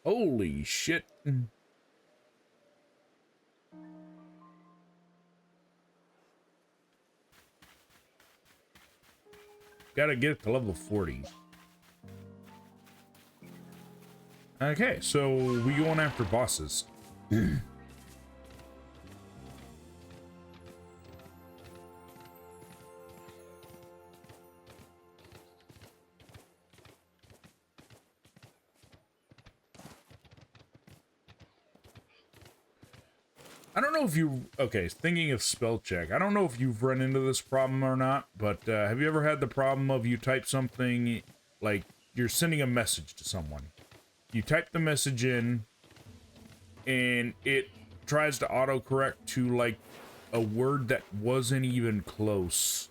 Holy shit. Gotta get to level 40. Okay, so we going after bosses. I don't know if you... Okay, thinking of spell check. I don't know if you've run into this problem or not, but have you ever had the problem of you type something, like, you're sending a message to someone. You type the message in, and it tries to autocorrect to, like, a word that wasn't even close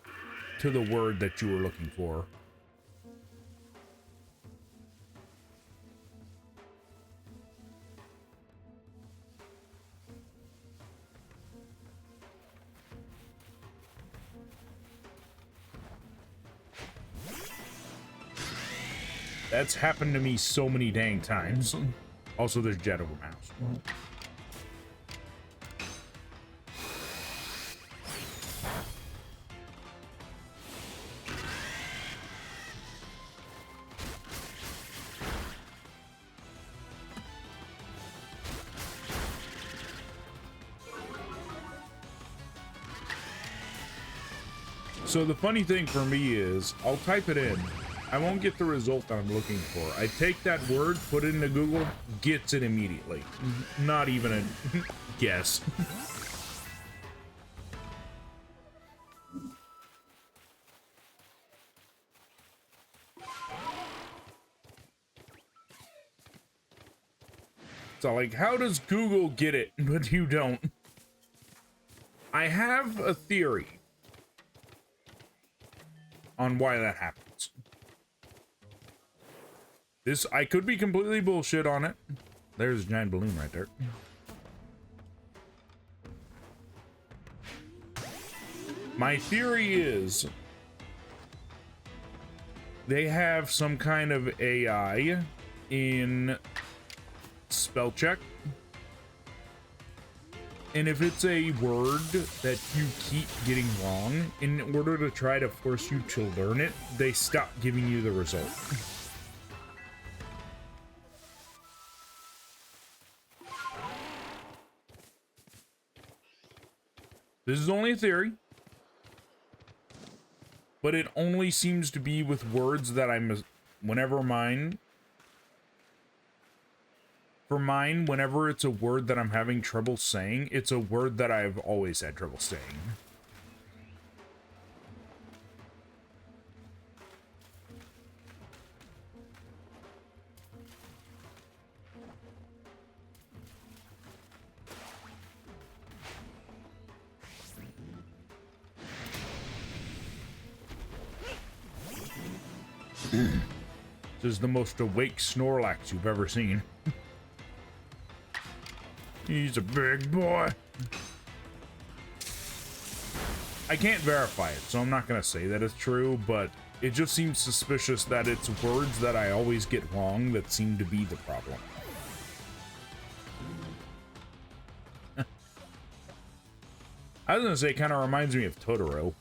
to the word that you were looking for. That's happened to me so many dang times. Also, there's Jet over mouse. So the funny thing for me is, I'll type it in. I won't get the result that I'm looking for. I take that word, put it into Google, gets it immediately. Not even a guess. So, like, how does Google get it, but you don't? I have a theory on why that happens. This, I could be completely bullshit on it. There's a giant balloon right there. My theory is they have some kind of AI in spell check. And if it's a word that you keep getting wrong, in order to try to force you to learn it, they stop giving you the result. This is only a theory, but it only seems to be with words that I'm, whenever it's a word that I'm having trouble saying, it's a word that I've always had trouble saying. This is the most awake Snorlax you've ever seen. He's a big boy. I can't verify it, so I'm not going to say that it's true, but it just seems suspicious that it's words that I always get wrong that seem to be the problem. I was going to say, it kind of reminds me of Totoro.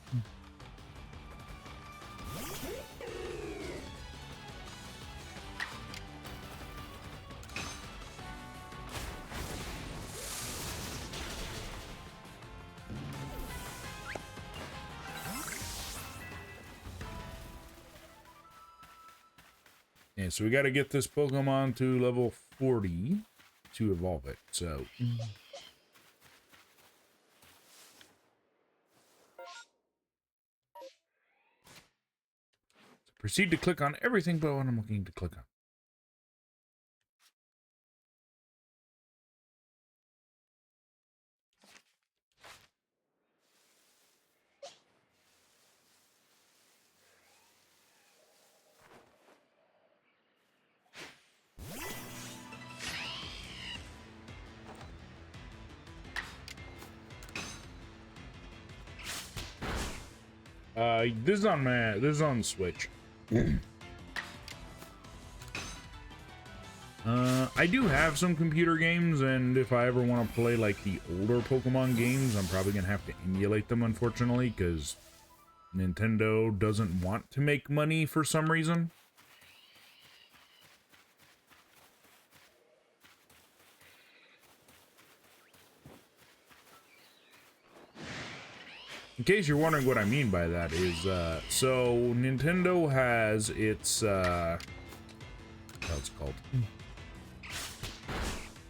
Yeah, so we got to get this Pokemon to level 40 to evolve it, so... Proceed to click on everything but what I'm looking to click on. This is on the Switch. I do have some computer games, and if I ever want to play like the older Pokemon games, I'm probably gonna have to emulate them, unfortunately, because Nintendo doesn't want to make money for some reason. In case you're wondering what I mean by that is, so Nintendo has its, what's it called?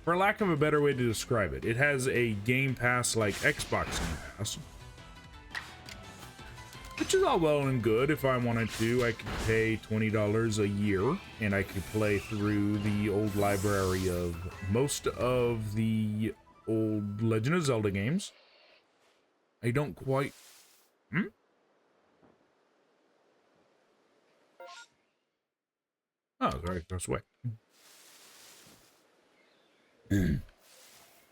For lack of a better way to describe it, it has a Game Pass like Xbox Game Pass. Which is all well and good. If I wanted to, I could pay $20 a year, and I could play through the old library of most of the old Legend of Zelda games. I don't quite... Oh, right, that's way.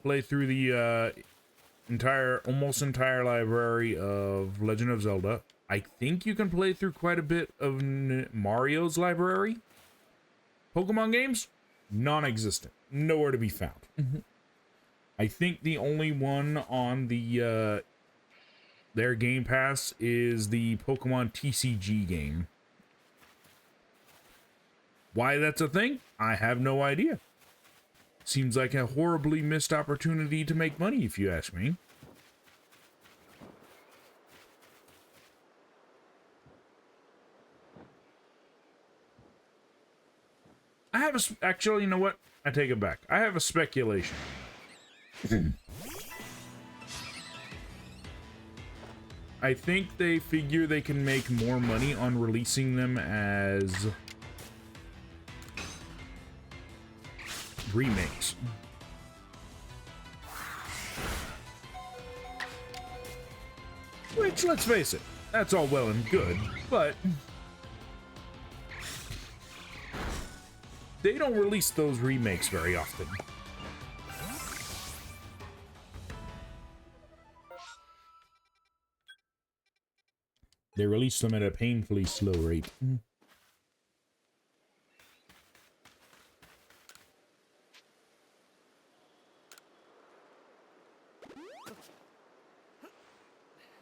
Play through the almost entire library of Legend of Zelda. I think you can play through quite a bit of Mario's library. Pokemon games? Non-existent. Nowhere to be found. I think the only one on the their Game Pass is the Pokemon TCG game. Why that's a thing? I have no idea. Seems like a horribly missed opportunity to make money, if you ask me. I have a... Actually, you know what? I take it back. I have a speculation. I think they figure they can make more money on releasing them as remakes. Which, let's face it, that's all well and good, but they don't release those remakes very often. They release them at a painfully slow rate.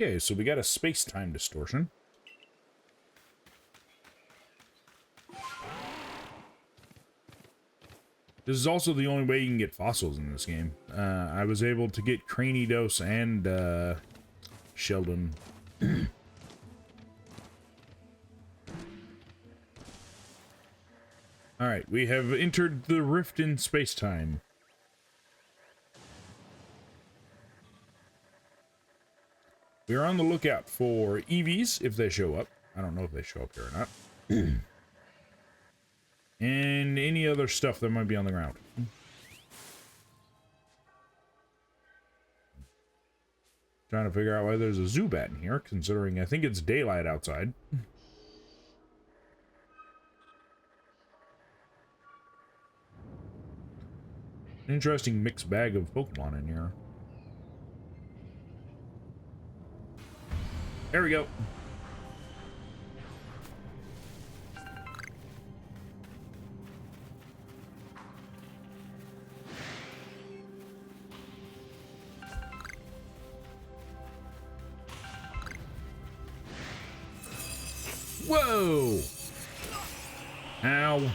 Okay, so we got a space-time distortion. This is also the only way you can get fossils in this game. I was able to get Cranidos and Sheldon. Alright, we have entered the rift in space-time. We are on the lookout for EVs, if they show up. I don't know if they show up here or not. And any other stuff that might be on the ground. Trying to figure out why there's a Zubat in here, considering I think it's daylight outside. Interesting mixed bag of Pokemon in here. There we go. Whoa! Ow.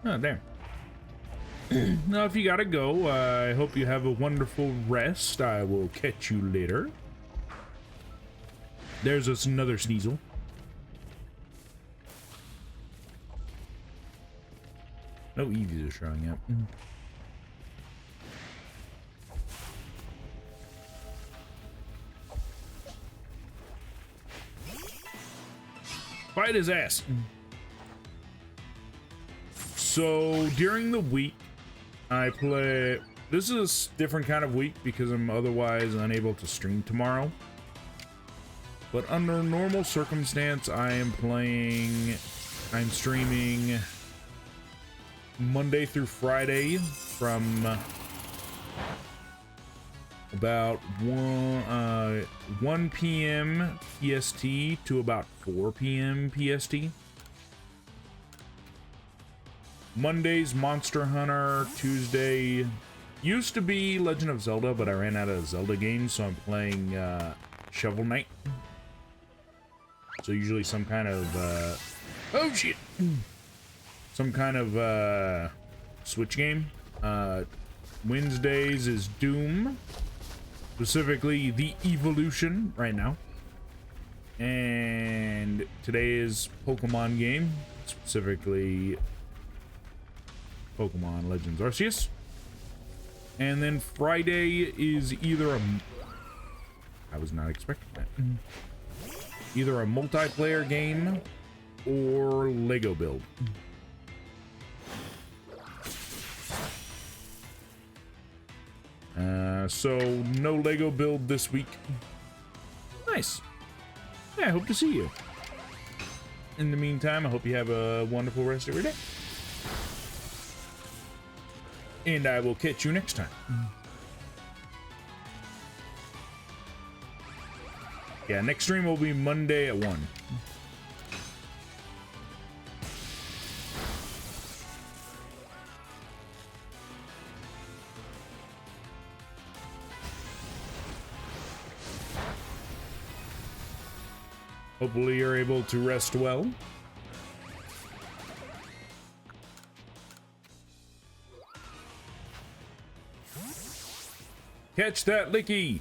Oh, damn. Now, if you gotta go, I hope you have a wonderful rest. I will catch you later. There's us another Sneasel. No Eevees are showing up. Fight his ass. So during the week, I play. This is a different kind of week because I'm otherwise unable to stream tomorrow. But under normal circumstance, I'm streaming Monday through Friday from about 1 p.m. PST to about 4 p.m. PST. Monday's Monster Hunter. Tuesday used to be Legend of Zelda, but I ran out of Zelda games, so I'm playing Shovel Knight. So usually some kind of oh shit, some kind of Switch game. Wednesdays is Doom, specifically the Evolution right now, and today is Pokemon game, specifically Pokemon Legends Arceus. And then Friday is either a... I was not expecting that. Either a multiplayer game or Lego build. So no Lego build this week. Nice. Yeah, I hope to see you. In the meantime, I hope you have a wonderful rest of your day. And I will catch you next time. Yeah, next stream will be Monday at 1. Hopefully you're able to rest well. Catch that licky!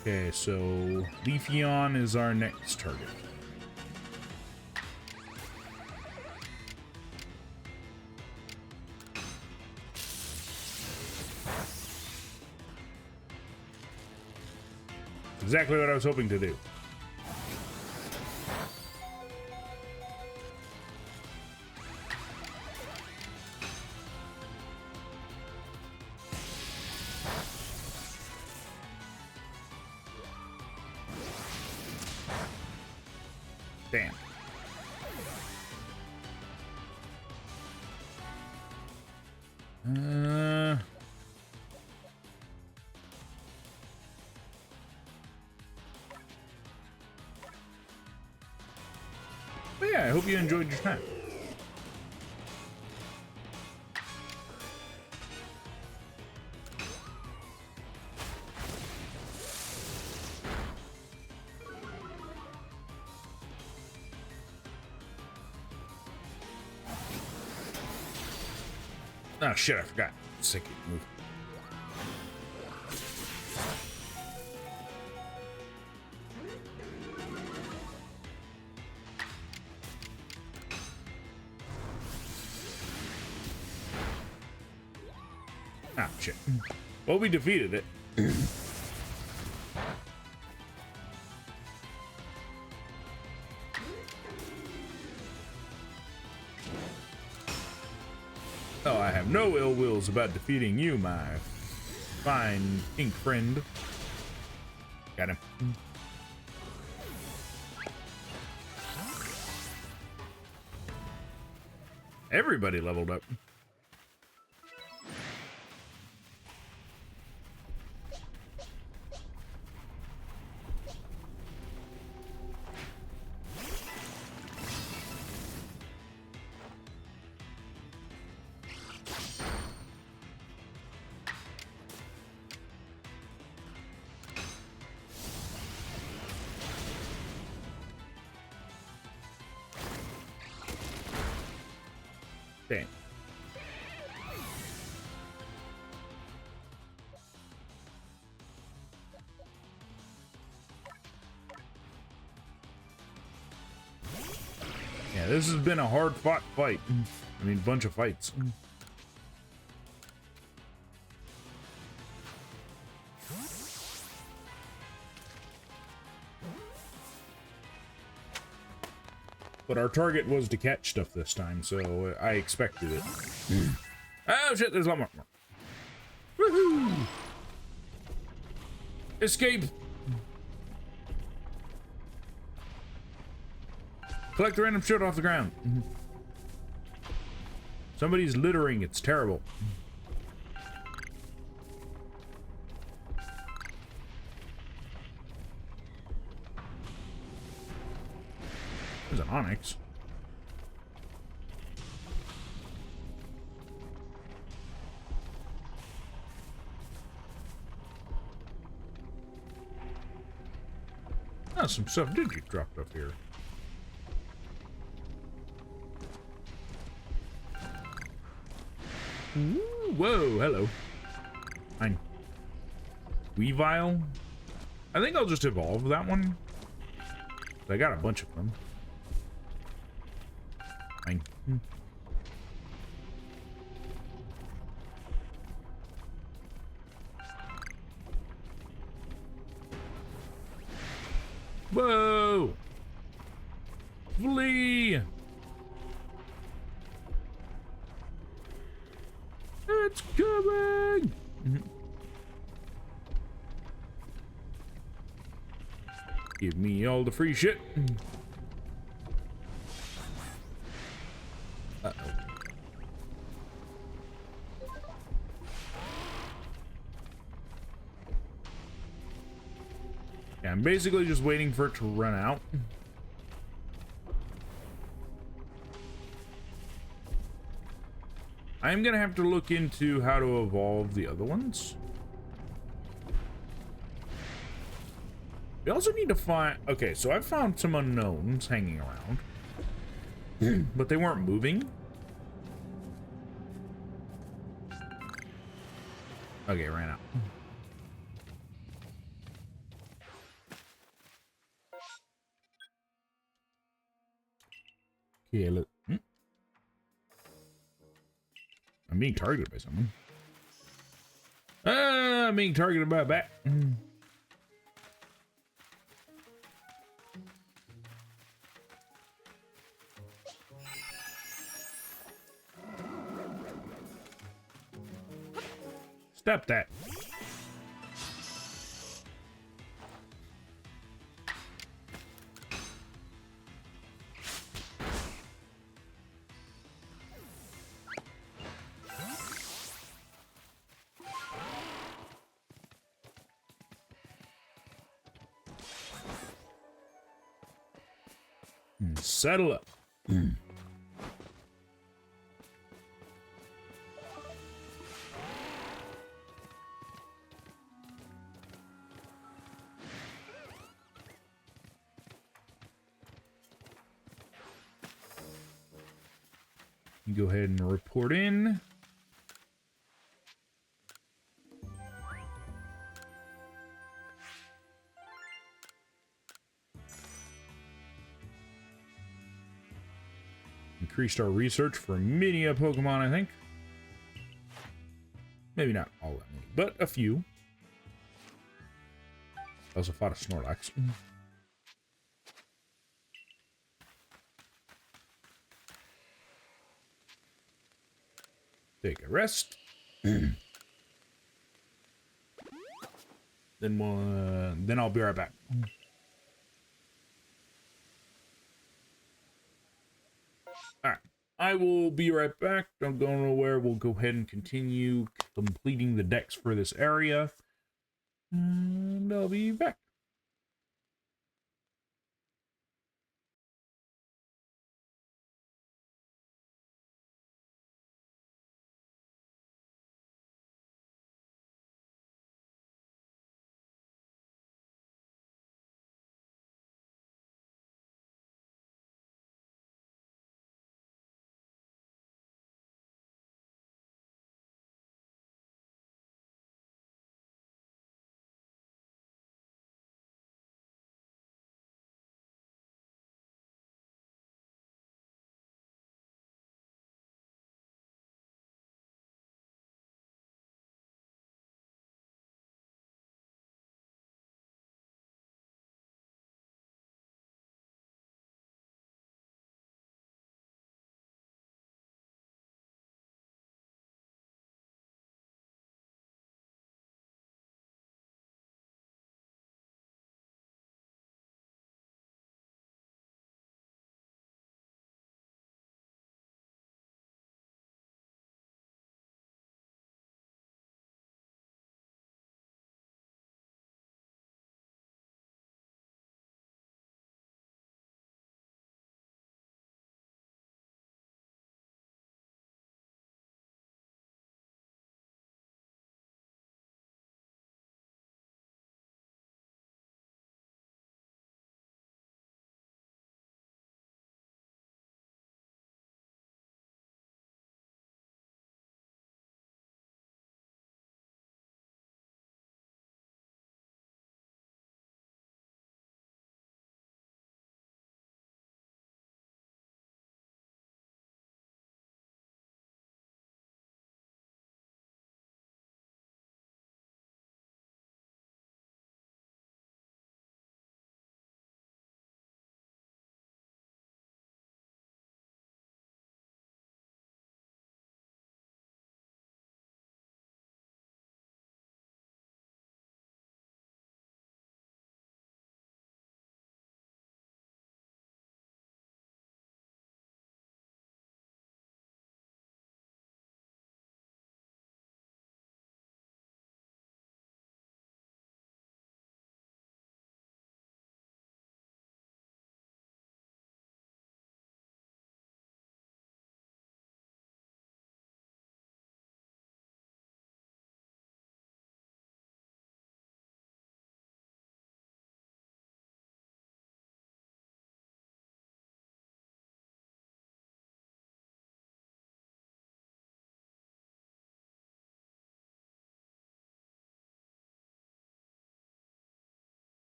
Okay, so Leafeon is our next target. Exactly what I was hoping to do. Damn. But yeah, I hope you enjoyed your time. Oh shit, I forgot. Sick move. Ah, shit. Well, we defeated it. Oh, I have no ill wills about defeating you, my fine pink friend. Got him. Everybody leveled up. Dang. Yeah, Yeah, this has been a hard-fought fight. I mean, bunch of fights. But our target was to catch stuff this time, so I expected it. Oh shit, there's a lot more. Woohoo! Escape! Collect the random shit off the ground. Somebody's littering, it's terrible. There's an onyx. Oh, some stuff did get dropped up here. Ooh, whoa, hello. Fine. Weavile? I think I'll just evolve that one. I got a bunch of them. Fine. Whoa! Flee! It's coming! Give me all the free shit. Uh-oh. Yeah, I'm basically just waiting for it to run out. I'm gonna have to look into how to evolve the other ones. We also need to find... Okay, so I found some unknowns hanging around. But they weren't moving. Okay, it ran out. Okay, look. I'm being targeted by someone. I'm being targeted by a bat. Stop that. Settle up. You go ahead and report in. Increased our research for many a Pokemon, I think. Maybe not all that many, but a few. Also fought a Snorlax. Take a rest. Then I'll be right back. Alright. I will be right back. Don't go nowhere. We'll go ahead and continue completing the decks for this area. And I'll be back.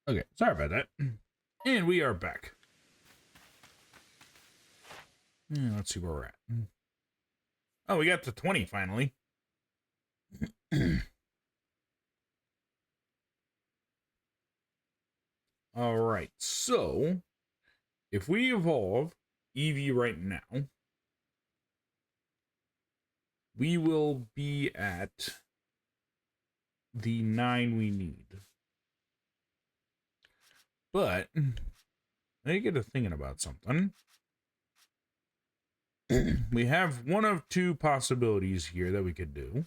Okay, sorry about that. And we are back. Let's see where we're at. Oh, we got to 20 finally. All right, so if we evolve Eevee right now, we will be at the 9 we need. But I get to thinking about something. We have one of two possibilities here that we could do.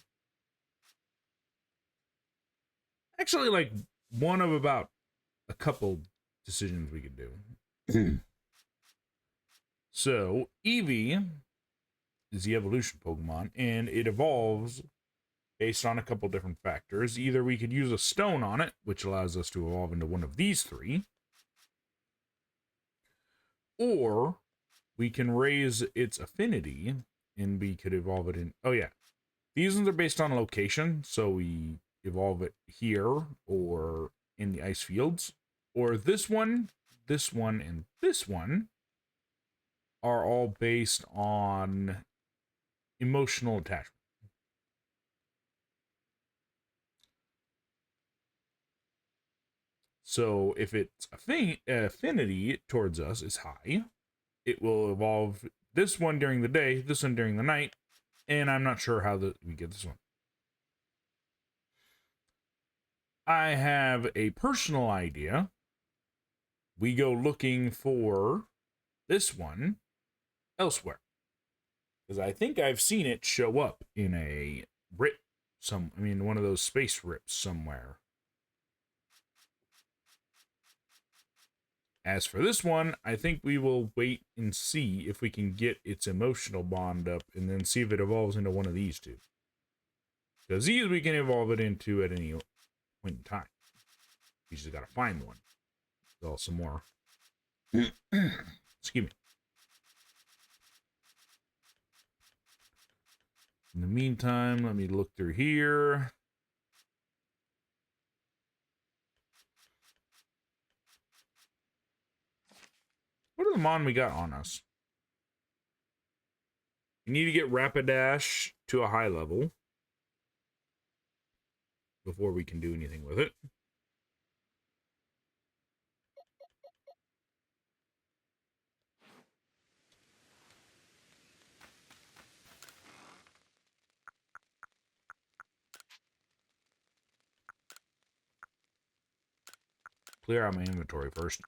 Actually, like one of about a couple decisions we could do. So, Eevee is the evolution Pokemon, and it evolves based on a couple different factors. Either we could use a stone on it, which allows us to evolve into one of these three, or we can raise its affinity, and we could evolve it in... Oh, yeah. These ones are based on location, so we evolve it here or in the ice fields. Or this one, and this one are all based on emotional attachment. So if its affinity towards us is high, it will evolve this one during the day, this one during the night, and I'm not sure how we get this one. I have a personal idea. We go looking for this one elsewhere. Because I think I've seen it show up in a rip one of those space rips somewhere. As for this one, I think we will wait and see if we can get its emotional bond up and then see if it evolves into one of these two. Because these we can evolve it into at any point in time. We just gotta find one. Well, some more. Excuse me. In the meantime, let me look through here. What are the mon we got on us? You need to get Rapidash to a high level before we can do anything with it. Clear out my inventory first.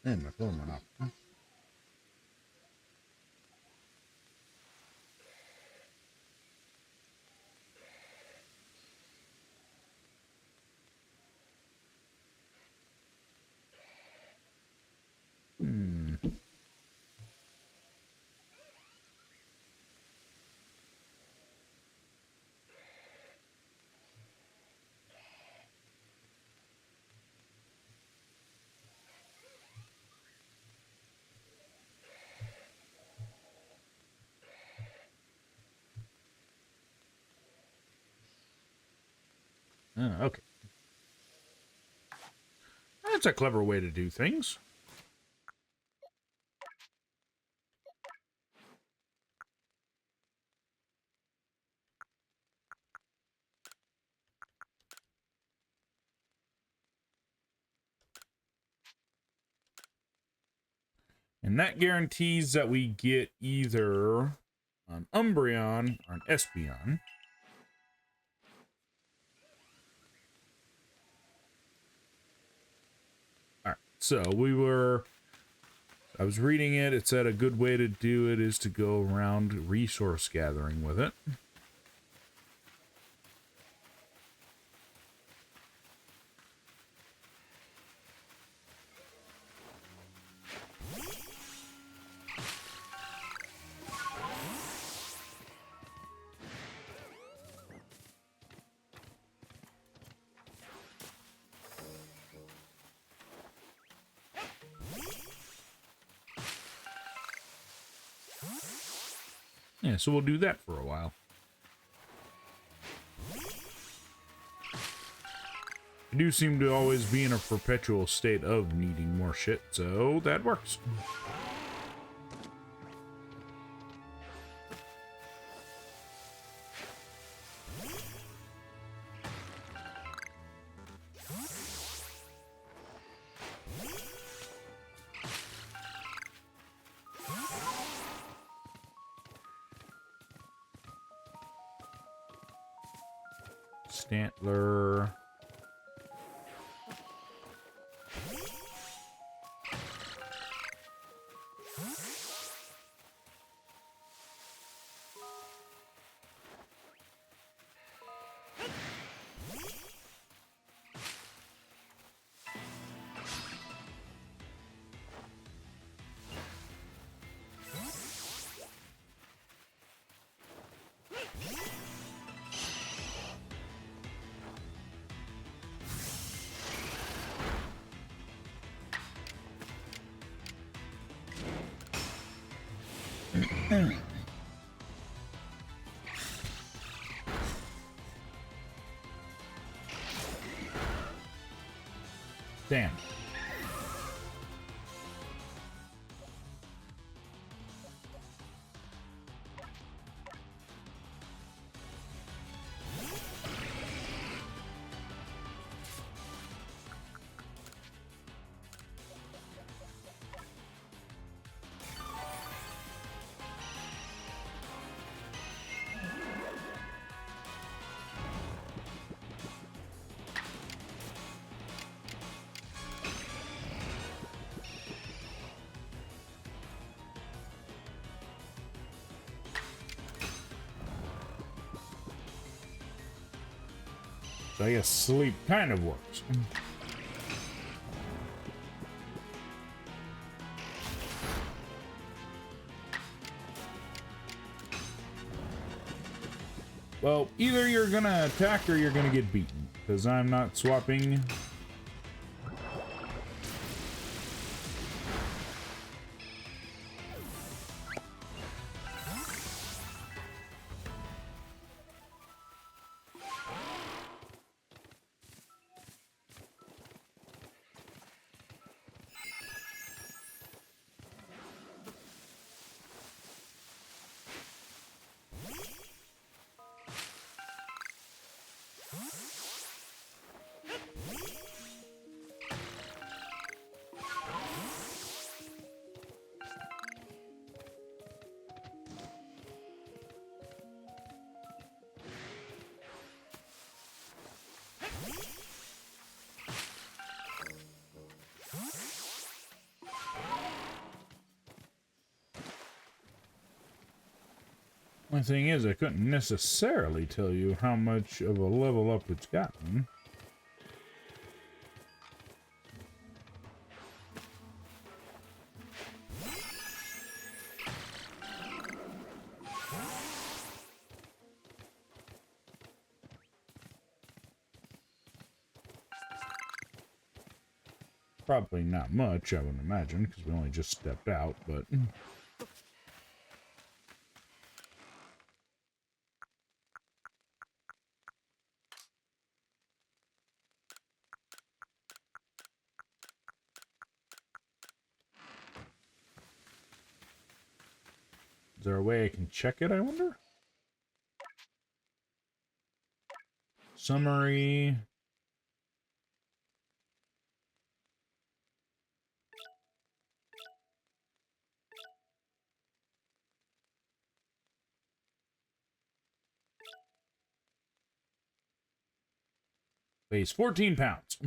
And my phone went off. Okay. That's a clever way to do things. And that guarantees that we get either an Umbreon or an Espeon. Alright, so I was reading it. It said a good way to do it is to go around resource gathering with it. Yeah, so we'll do that for a while. I do seem to always be in a perpetual state of needing more shit, so that works. Stantler. Damn. So I guess sleep kind of works. Well, either you're gonna attack or you're gonna get beaten, because I'm not swapping. The thing is, I couldn't necessarily tell you how much of a level up it's gotten. Probably not much, I would imagine, because we only just stepped out, but... Is there a way I can check it, I wonder? Summary... Weighs 14 pounds.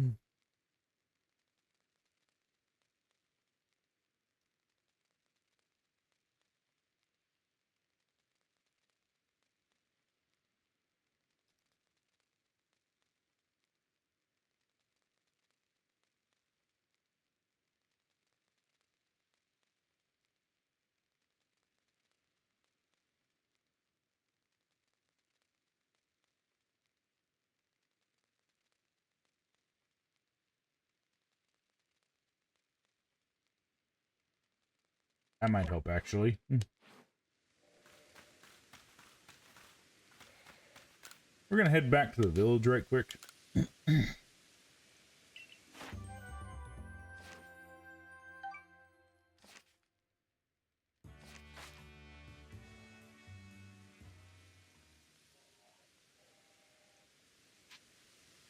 That might help, actually. We're going to head back to the village right quick. To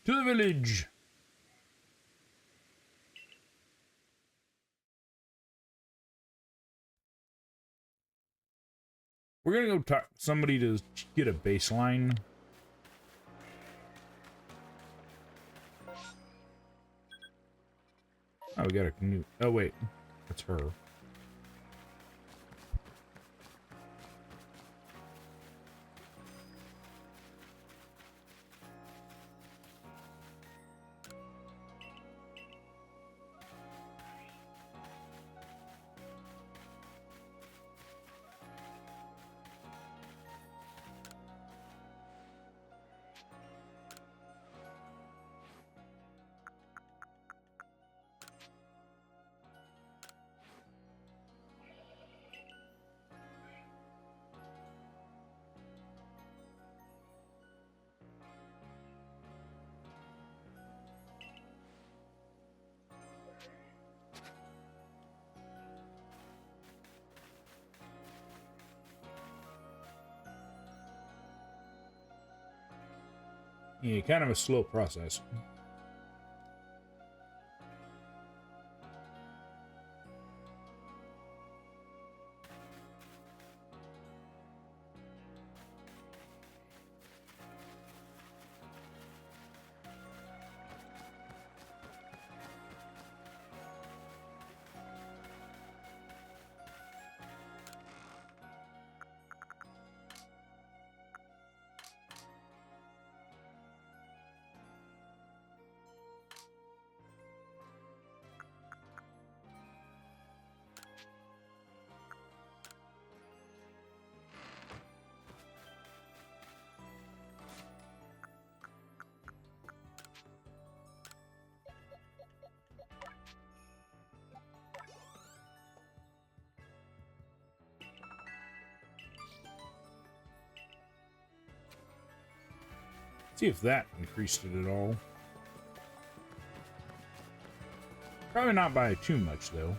the village! We're going to go talk to somebody to get a baseline. Oh, we got a new... Oh, wait. That's her. Yeah, kind of a slow process. See if that increased it at all. Probably not by too much, though.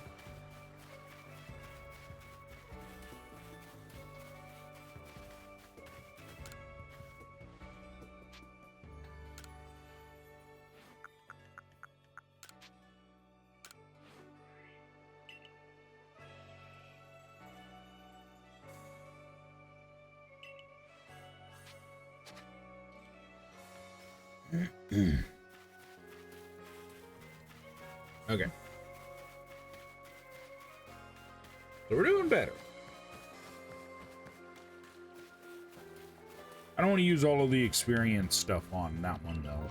Okay. So we're doing better. I don't want to use all of the experience stuff on that one, though.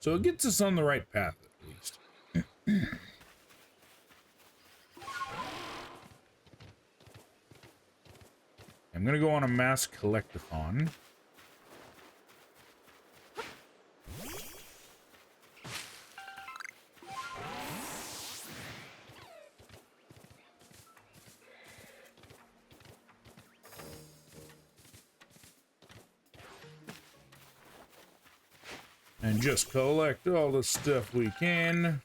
So it gets us on the right path, at least. I'm going to go on a mass collectathon. And just collect all the stuff we can.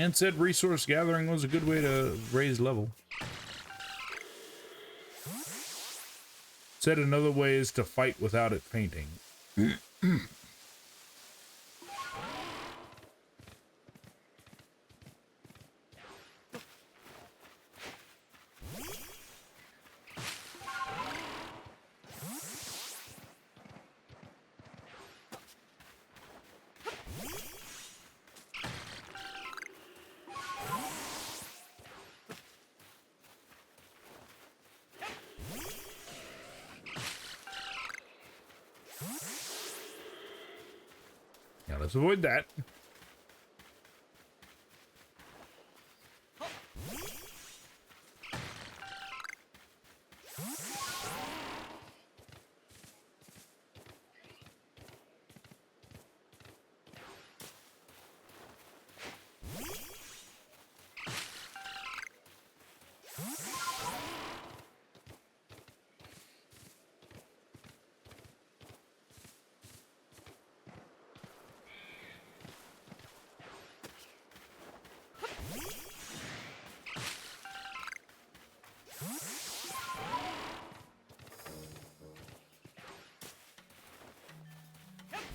And said resource gathering was a good way to raise level. Said another way is to fight without it fainting. Now let's avoid that.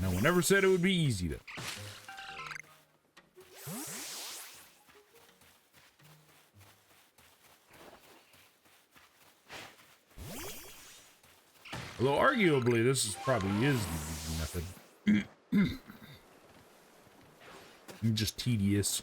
No one ever said it would be easy though. Although arguably this is probably is the easy method. Just tedious.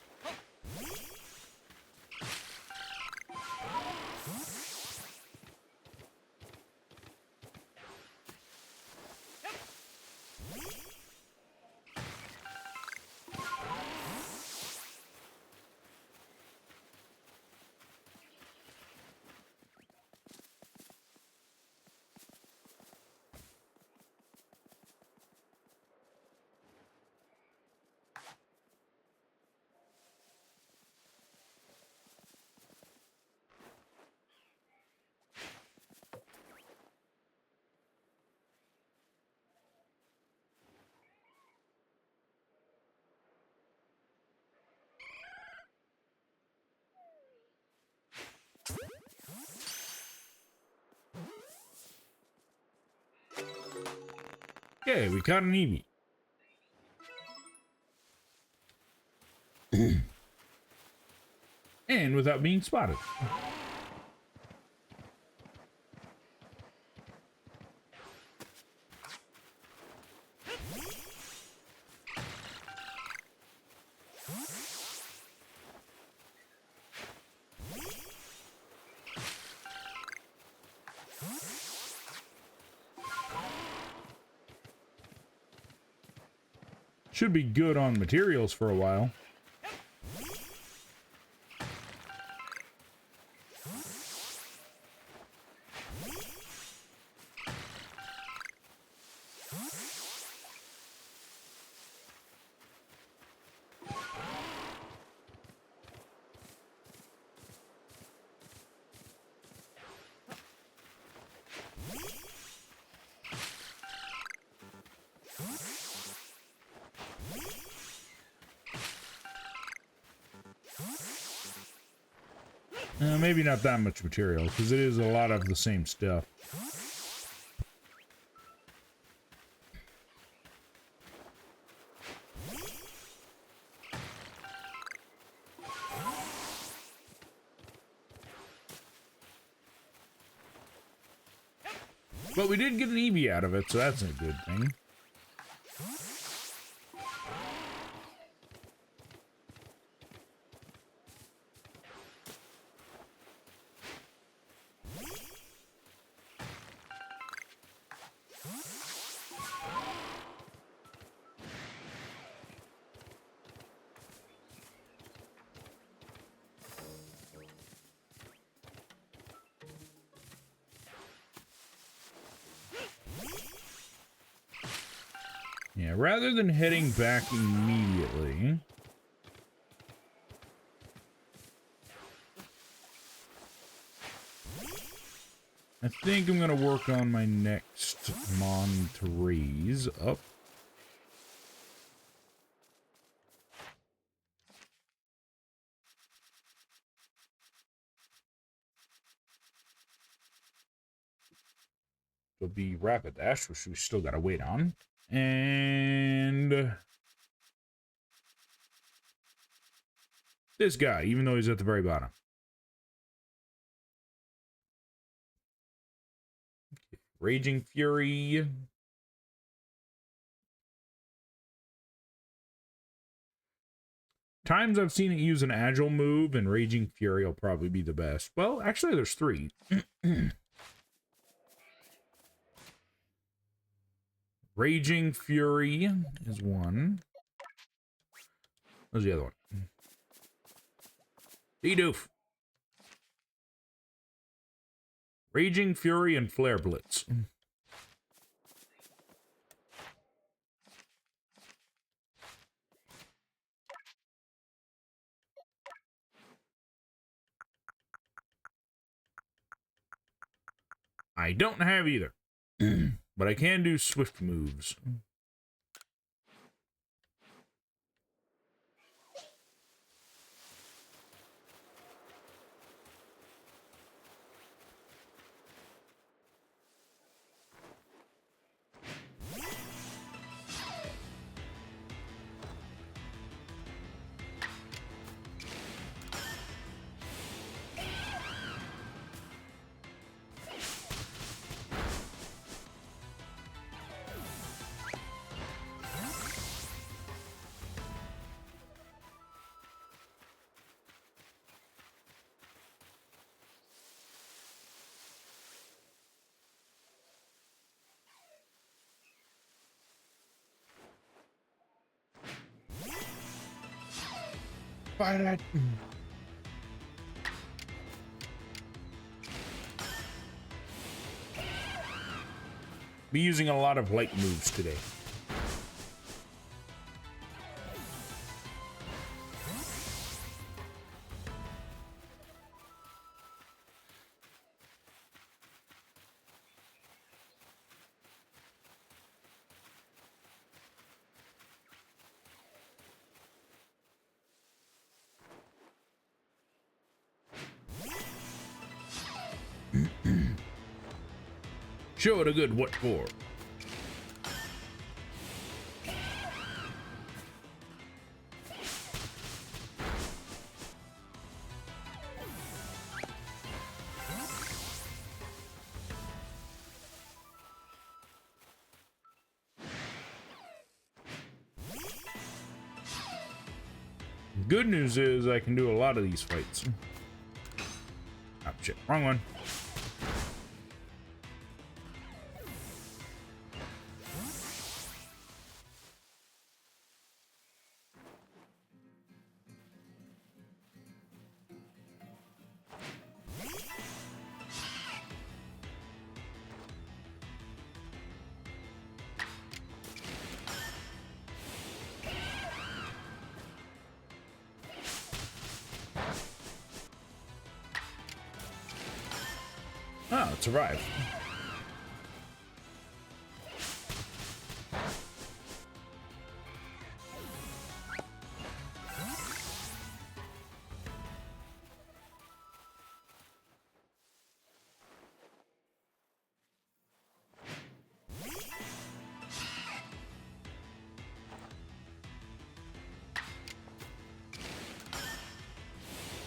Okay, we caught an Eevee. And without being spotted. Should be good on materials for a while. Maybe not that much material, because it is a lot of the same stuff. But we did get an Eevee out of it, so that's a good thing. Yeah, rather than heading back immediately, I think I'm gonna work on my next Mon to raise up. would be Rapid Dash, which we still gotta wait on. And this guy, even though he's at the very bottom. Raging Fury. Times I've seen it use an agile move, and Raging Fury will probably be the best. Well, actually, there's 3. Raging Fury is 1. Where's the other one? Doof. Raging Fury and Flare Blitz. I don't have either. But I can do swift moves. Fight it. Be using a lot of light moves today. Show it a good what for. Good news is I can do a lot of these fights. Oh shit, wrong one. Oh, it survived.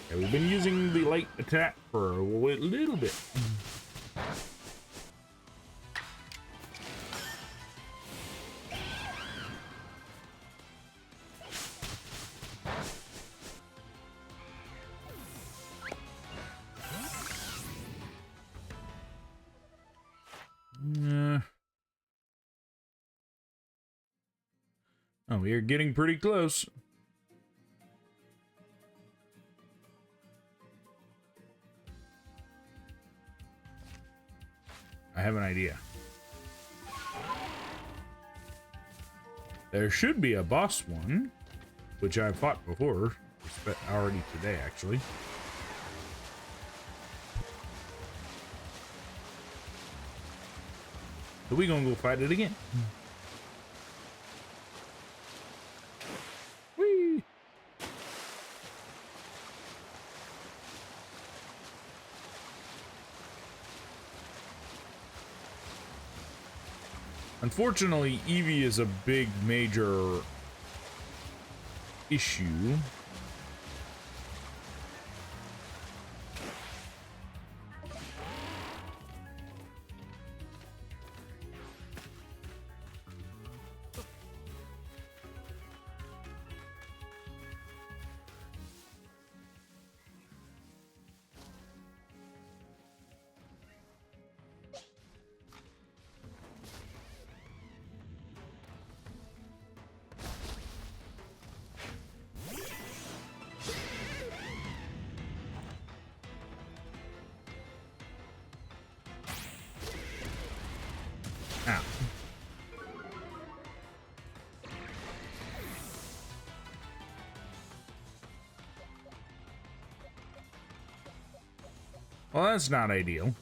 Yeah, we've been using the light attack for a little bit. Oh, we are getting pretty close. I have an idea. There should be a boss one, which I've fought before, already today, actually. So we gonna go fight it again. Whee! Unfortunately, Eevee is a big, major issue. Ow. Well, that's not ideal.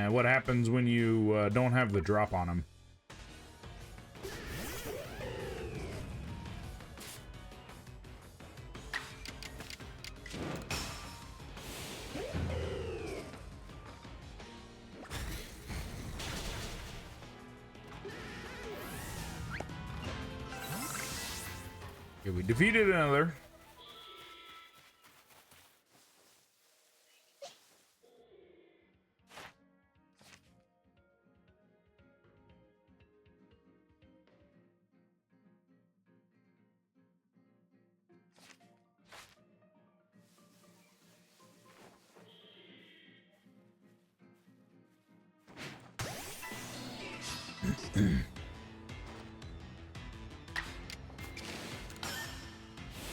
What happens when you don't have the drop on him? Okay, we defeated another.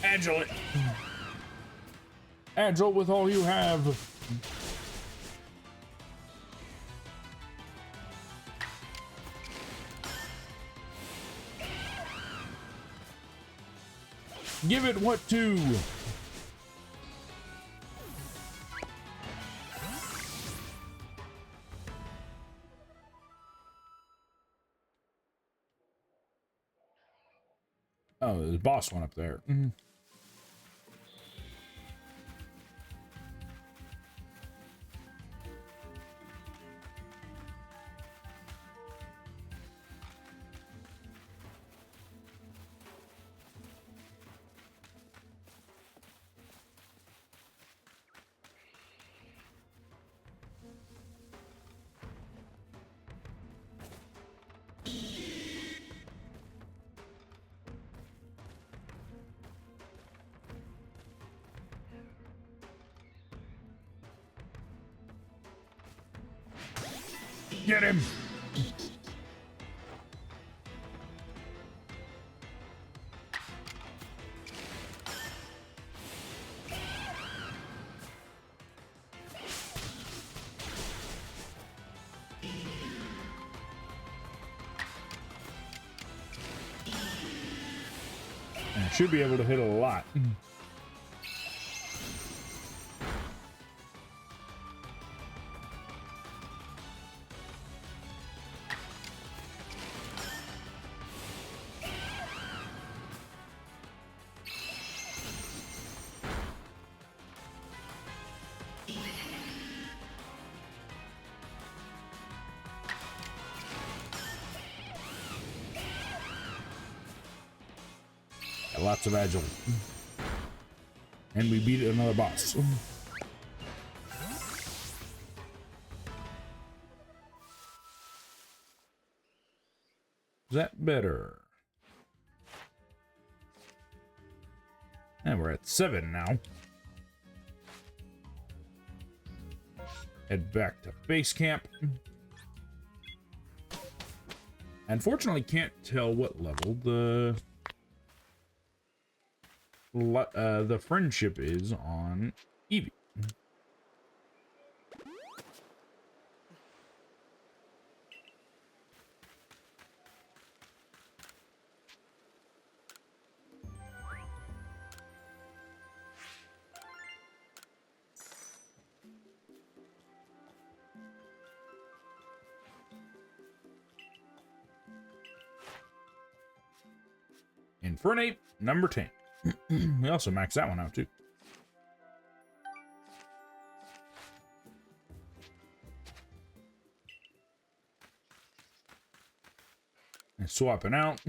Agile it. Agile with all you have. Give it what to. Oh, there's a boss one up there. Get him! I should be able to hit a lot. Lots of agile. And we beat another boss. Is that better? And we're at 7 now. Head back to base camp. Unfortunately, can't tell what level the friendship is on Eevee. Infernape, number 10. We also maxed that one out, too. And swapping out.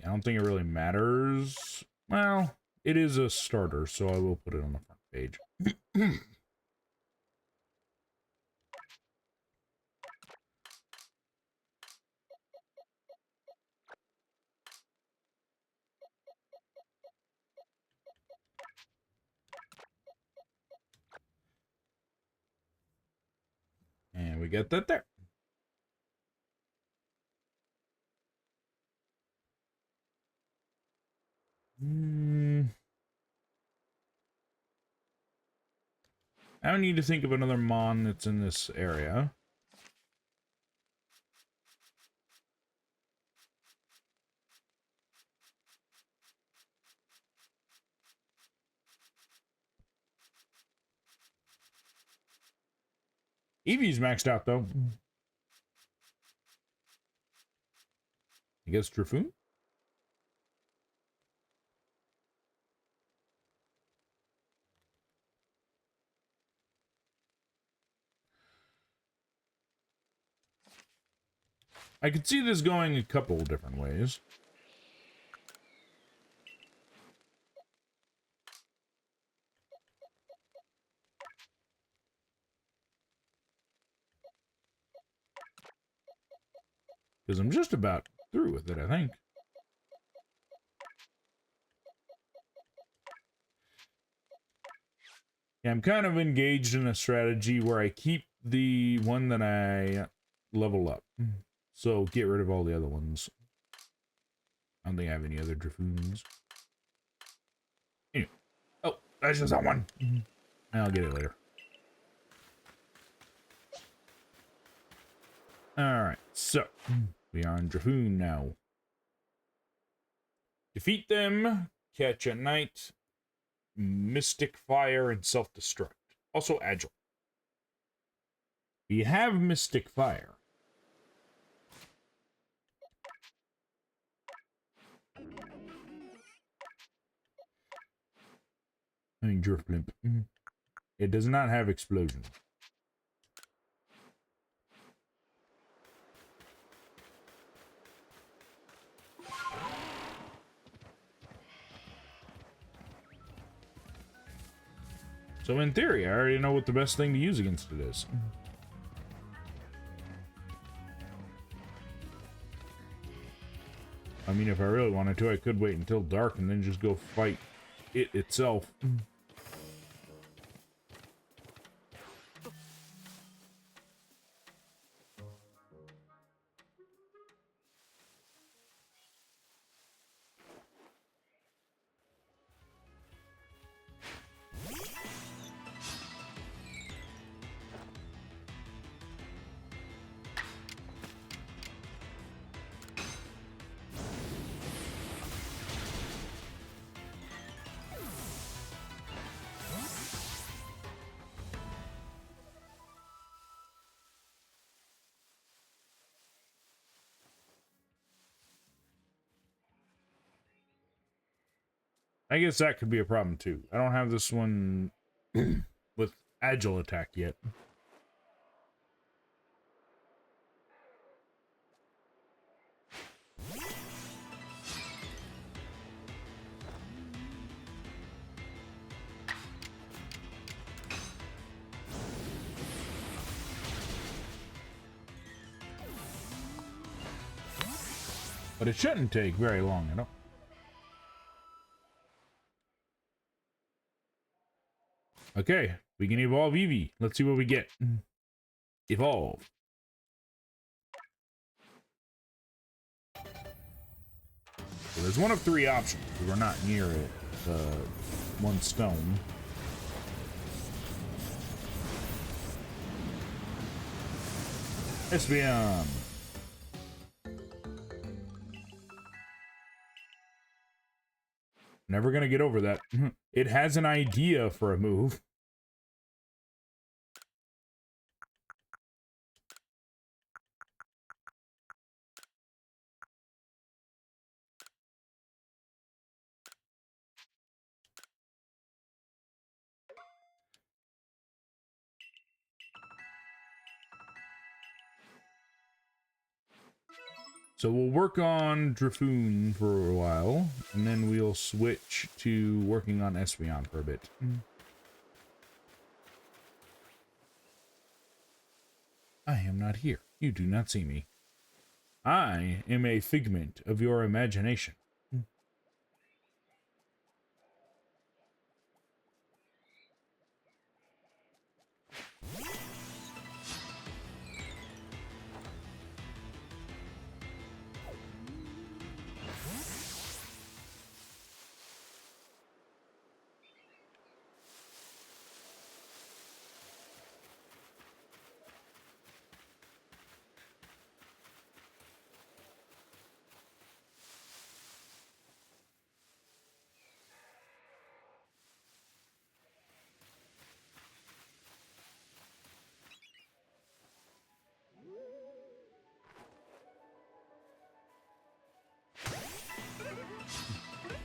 I don't think it really matters. Well, it is a starter, so I will put it on the front page. And we get that there. I don't need to think of another Mon that's in this area. Eevee's maxed out, though. I guess Drafoon? I could see this going a couple different ways. Because I'm just about through with it, I think. Yeah, I'm kind of engaged in a strategy where I keep the one that I level up. So get rid of all the other ones. I don't think I have any other Drafoons. Anyway. Oh, that's just that one. I'll get it later. Alright, so we are on Drafoon now. Defeat them, catch a knight, Mystic Fire, and Self-Destruct. Also Agile. We have Mystic Fire. I mean, Drifblimp. It does not have Explosion. So in theory, I already know what the best thing to use against it is. I mean, if I really wanted to, I could wait until dark and then just go fight it itself. I guess that could be a problem too. I don't have this one with agile attack yet. But it shouldn't take very long, you know. Okay, we can evolve Eevee. Let's see what we get. Evolve. So there's one of three options. We're not near it. One stone. SBM. Never gonna get over that. It has an idea for a move. So we'll work on Drafoon for a while, and then we'll switch to working on Espeon for a bit. I am not here. You do not see me. I am a figment of your imagination.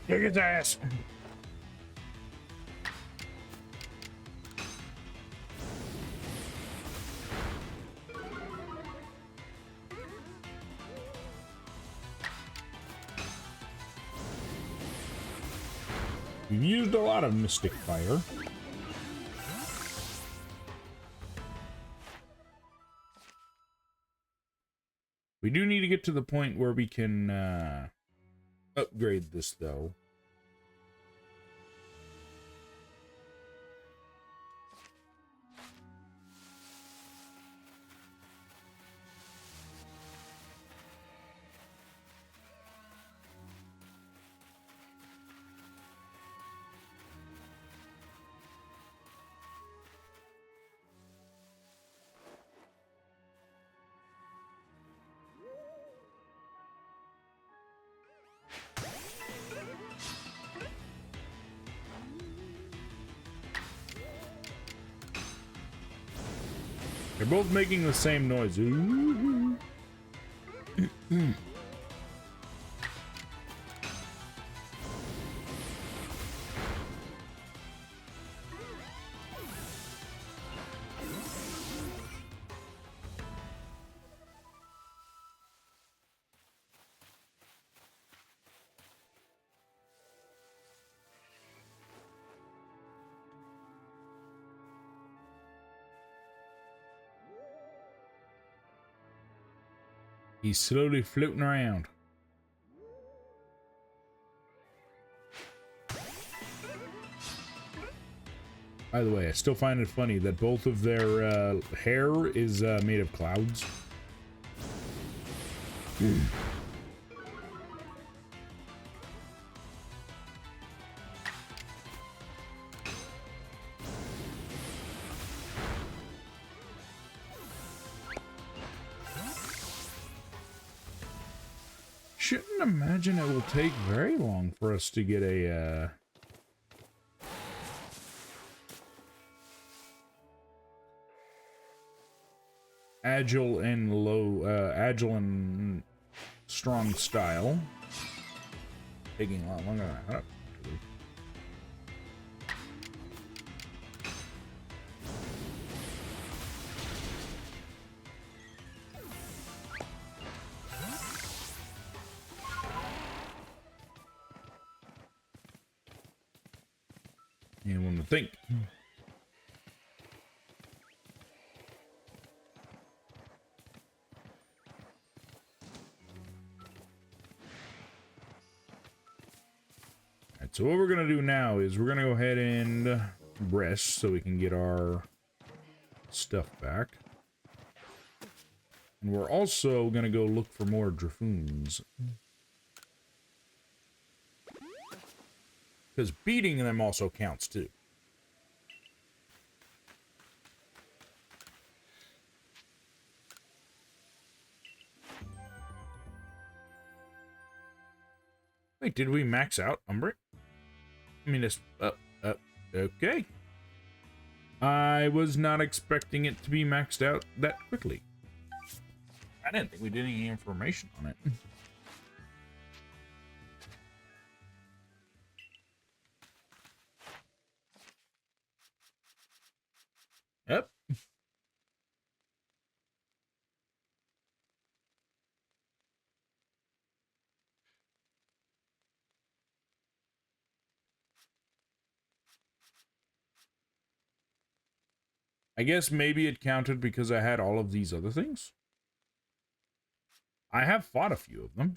Kick his ass! We've used a lot of Mystic Fire. We do need to get to the point where we can upgrade this, though. They're both making the same noise. Ooh. He's slowly floating around. By the way, I still find it funny that both of their hair is made of clouds. Shouldn't imagine it will take very long for us to get a agile and strong style. Taking a lot longer than I thought. Anyone would think. Alright, so what we're gonna do now is we're gonna go ahead and rest so we can get our stuff back. And we're also gonna go look for more Drafoons. Because beating them also counts, too. Wait, did we max out Umbreon? I mean, it's okay. I was not expecting it to be maxed out that quickly. I didn't think we did any information on it. Yep. I guess maybe it counted because I had all of these other things. I have fought a few of them.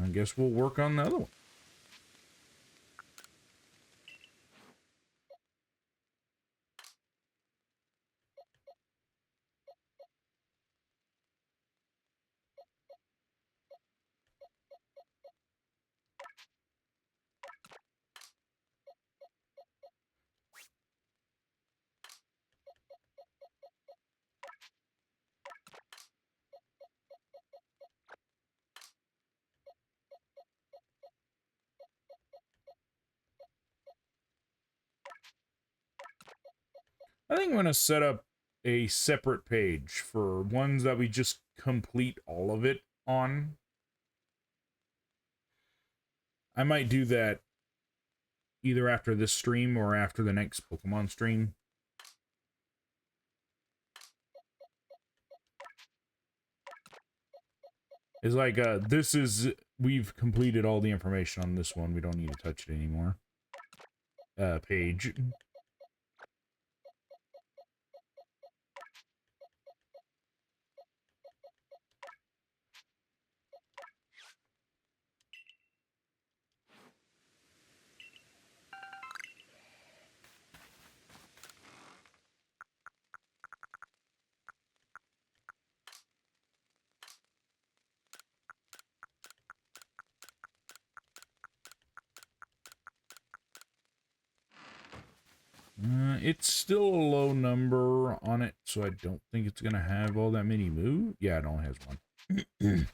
I guess we'll work on the other one. I think I'm going to set up a separate page for ones that we just complete all of it on. I might do that either after this stream or after the next Pokemon stream. It's like, we've completed all the information on this one. We don't need to touch it anymore. Page. It's still a low number on it, so I don't think it's gonna have all that many moves. Yeah, it only has one.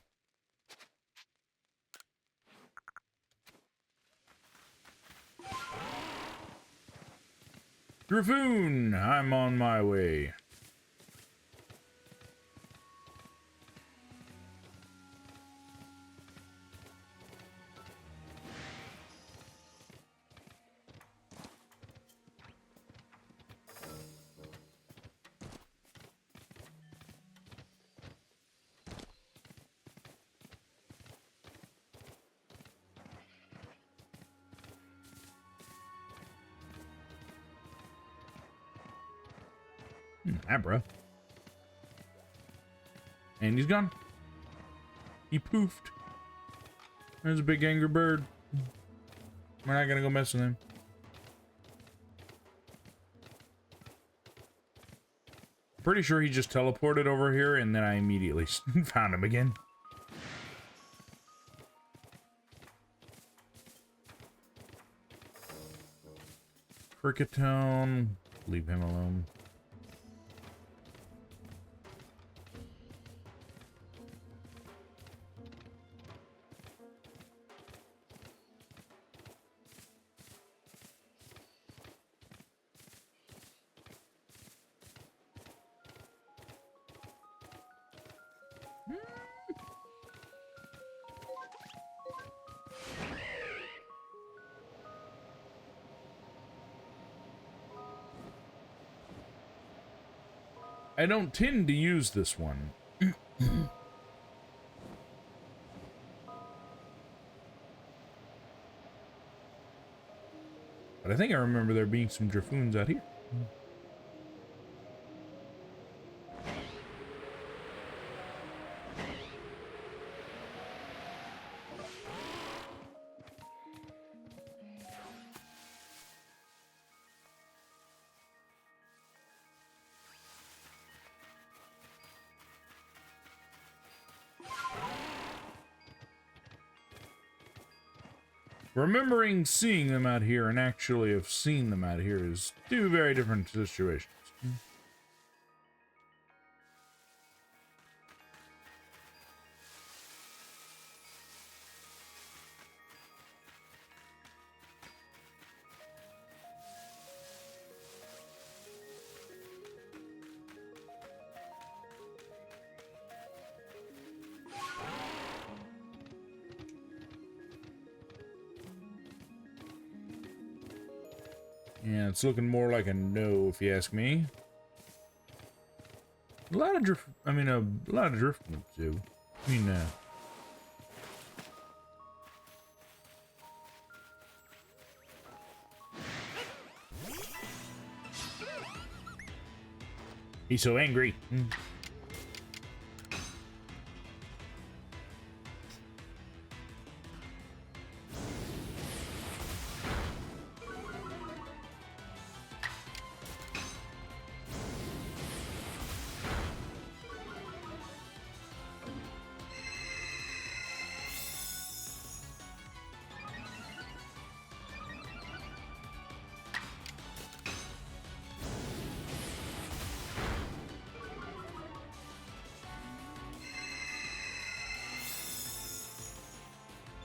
Griffoon, I'm on my way. Abra. And he's gone. He poofed. There's a big angry bird. We're not gonna go mess with him. Pretty sure he just teleported over here and then I immediately found him again. Cricket Town. Leave him alone. I don't tend to use this one. But I think I remember there being some Driffoons out here. Remembering seeing them out here and actually have seen them out here is two very different situations. Yeah, it's looking more like a no, if you ask me. A lot of drift. I mean, a lot of driftwood too. I mean, he's so angry.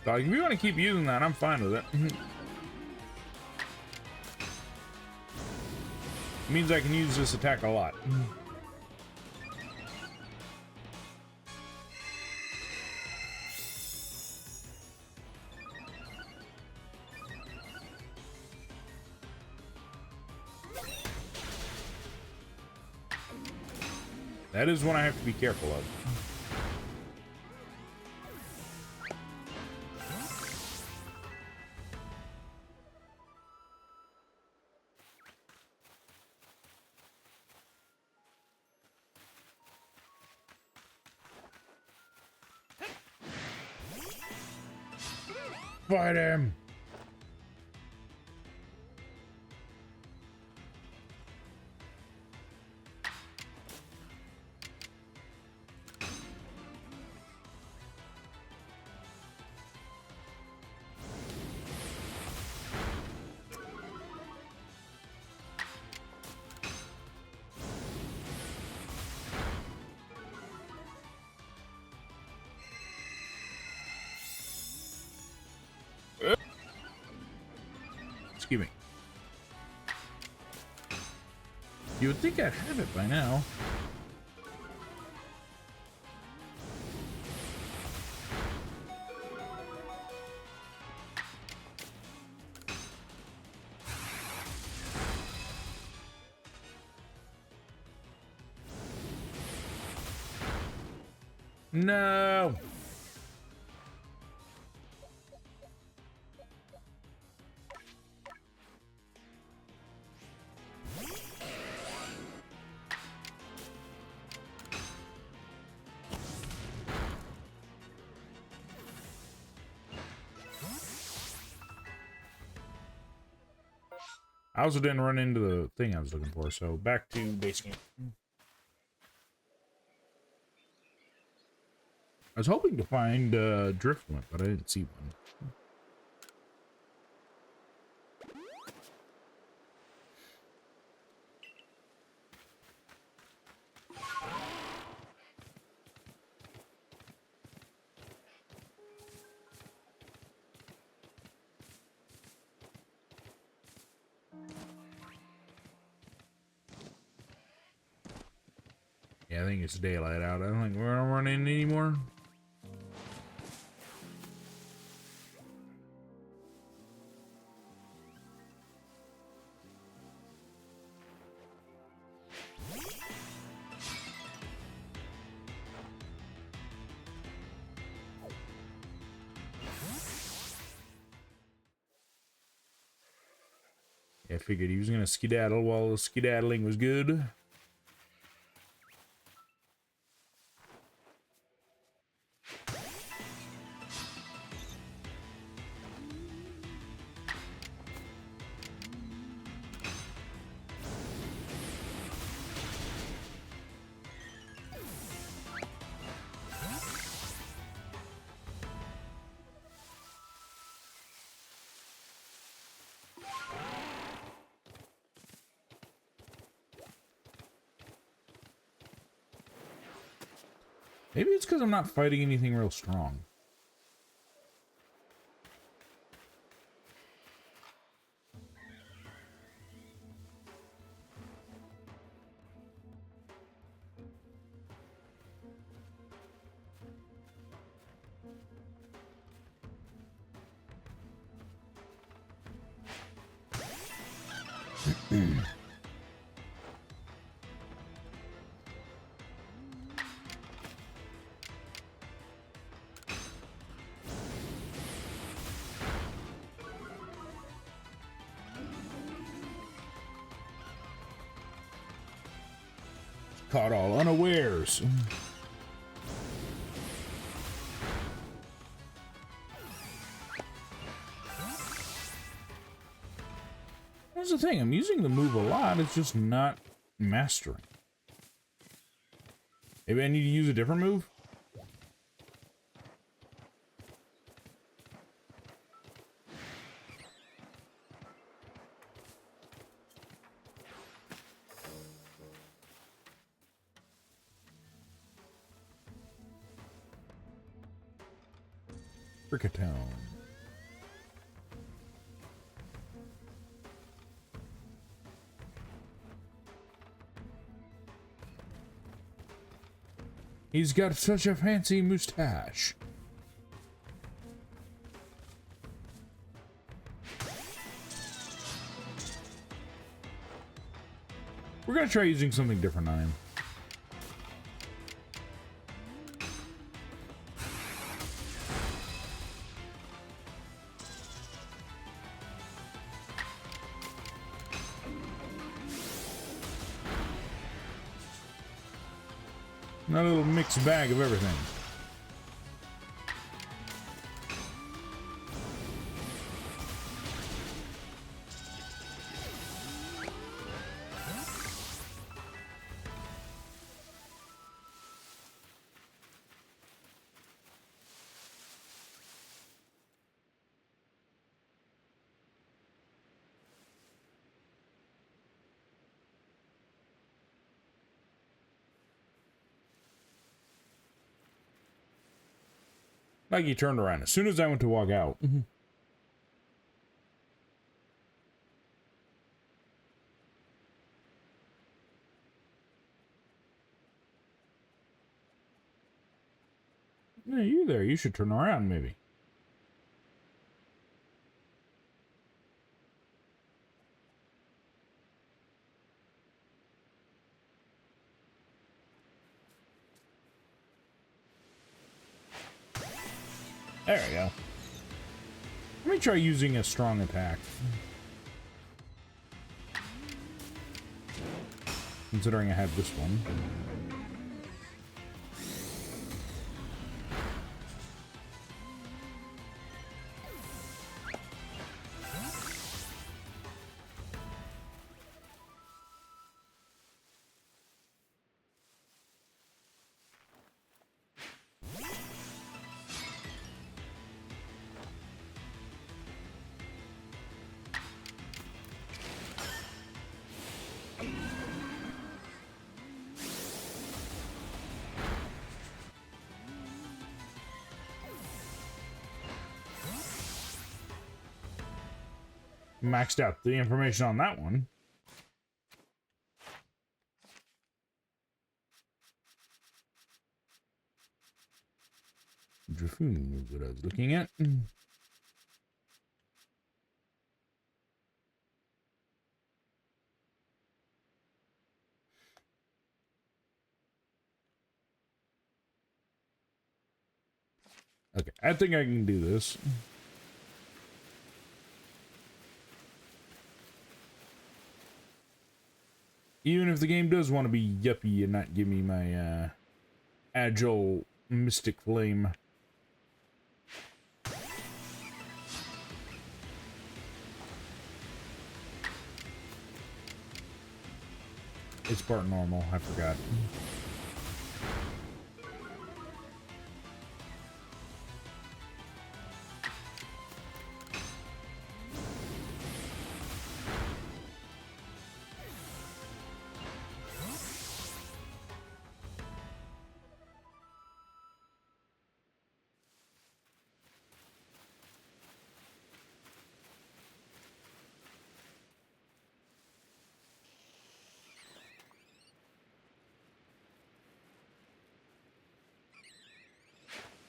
Like, if you want to keep using that, I'm fine with it. It means I can use this attack a lot. That is one I have to be careful of. Fight him! Excuse me. You would think I'd have it by now. No. I also didn't run into the thing I was looking for, so back to base camp. I was hoping to find driftwood, but I didn't see one. Yeah, I think it's daylight out. I don't think we're gonna run in anymore. Yeah, I figured he was gonna skedaddle while the skedaddling was good. Maybe it's because I'm not fighting anything real strong. Caught all unawares. That's the thing, I'm using the move a lot, it's just not mastering. Maybe I need to use a different move? Brickatown. He's got such a fancy mustache. We're gonna try using something different on him. Not a little mixed bag of everything. Like he turned around as soon as I went to walk out. Yeah, you there. You should turn around, maybe. There we go. Let me try using a strong attack. Considering I have this one. Maxed out the information on that one. Drifun was what I was looking at. Okay, I think I can do this. Even if the game does want to be yuppie and not give me my agile mystic flame. It's part normal, I forgot.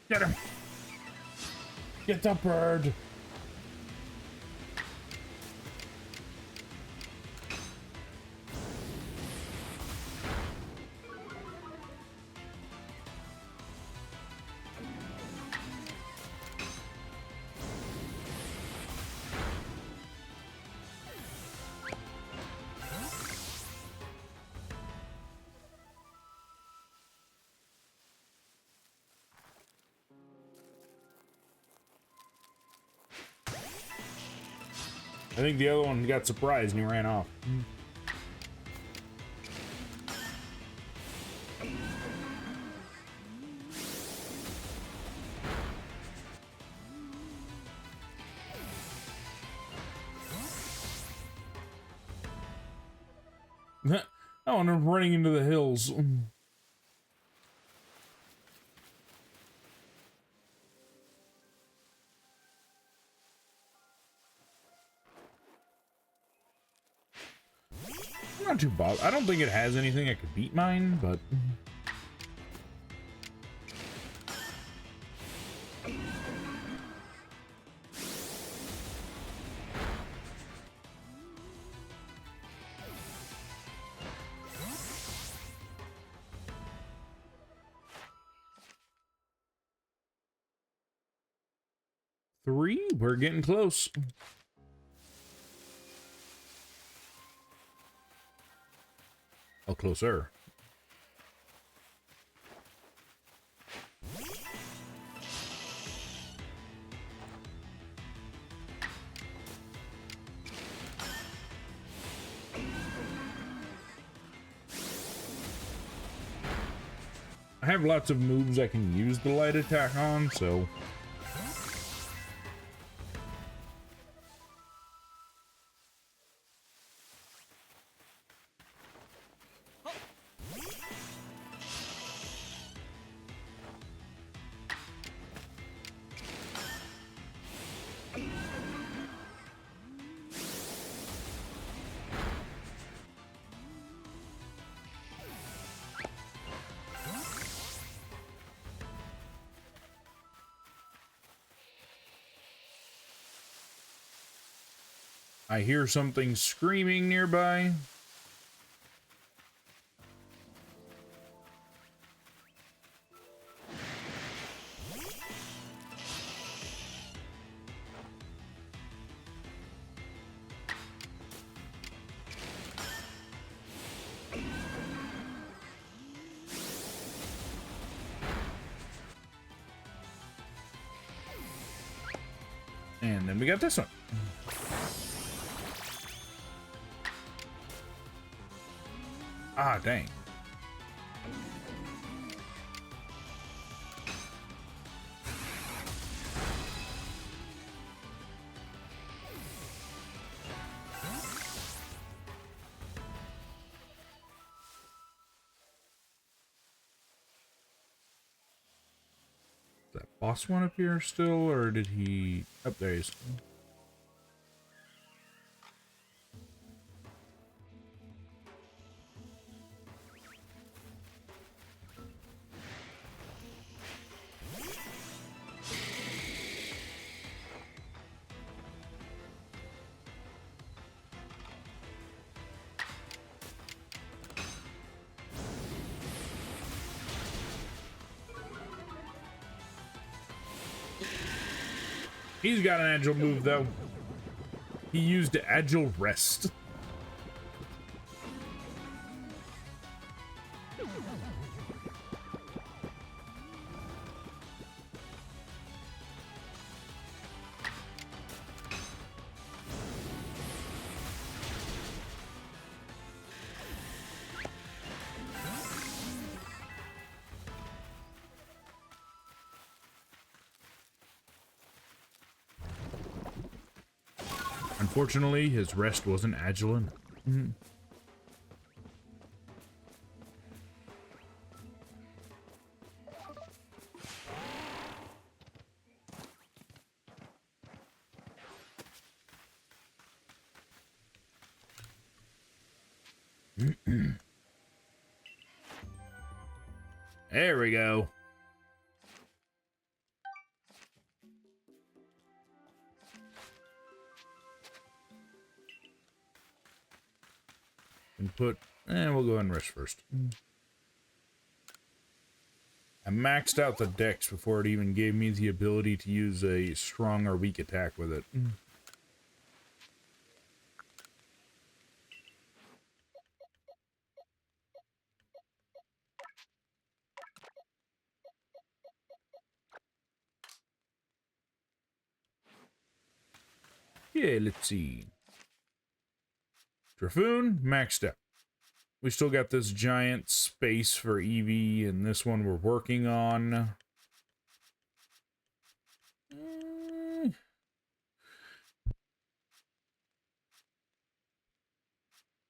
Get him! Get the bird! I think the other one got surprised and he ran off. Oh, and I'm running into the hills. I'm not too bothered. I don't think it has anything that could beat mine, but... Three? We're getting close. Oh, closer. I have lots of moves I can use the light attack on, so... I hear something screaming nearby. And then we got this one. Ah, dang. Is that boss one up here still, or did he... Up there he is. He's got an agile move, though. He used agile rest. Unfortunately, his rest wasn't agile enough. There we go. And we'll go ahead and rest first. I maxed out the dex before it even gave me the ability to use a strong or weak attack with it. Yeah, let's see. Drafoon, maxed out. We still got this giant space for Eevee, and this one we're working on.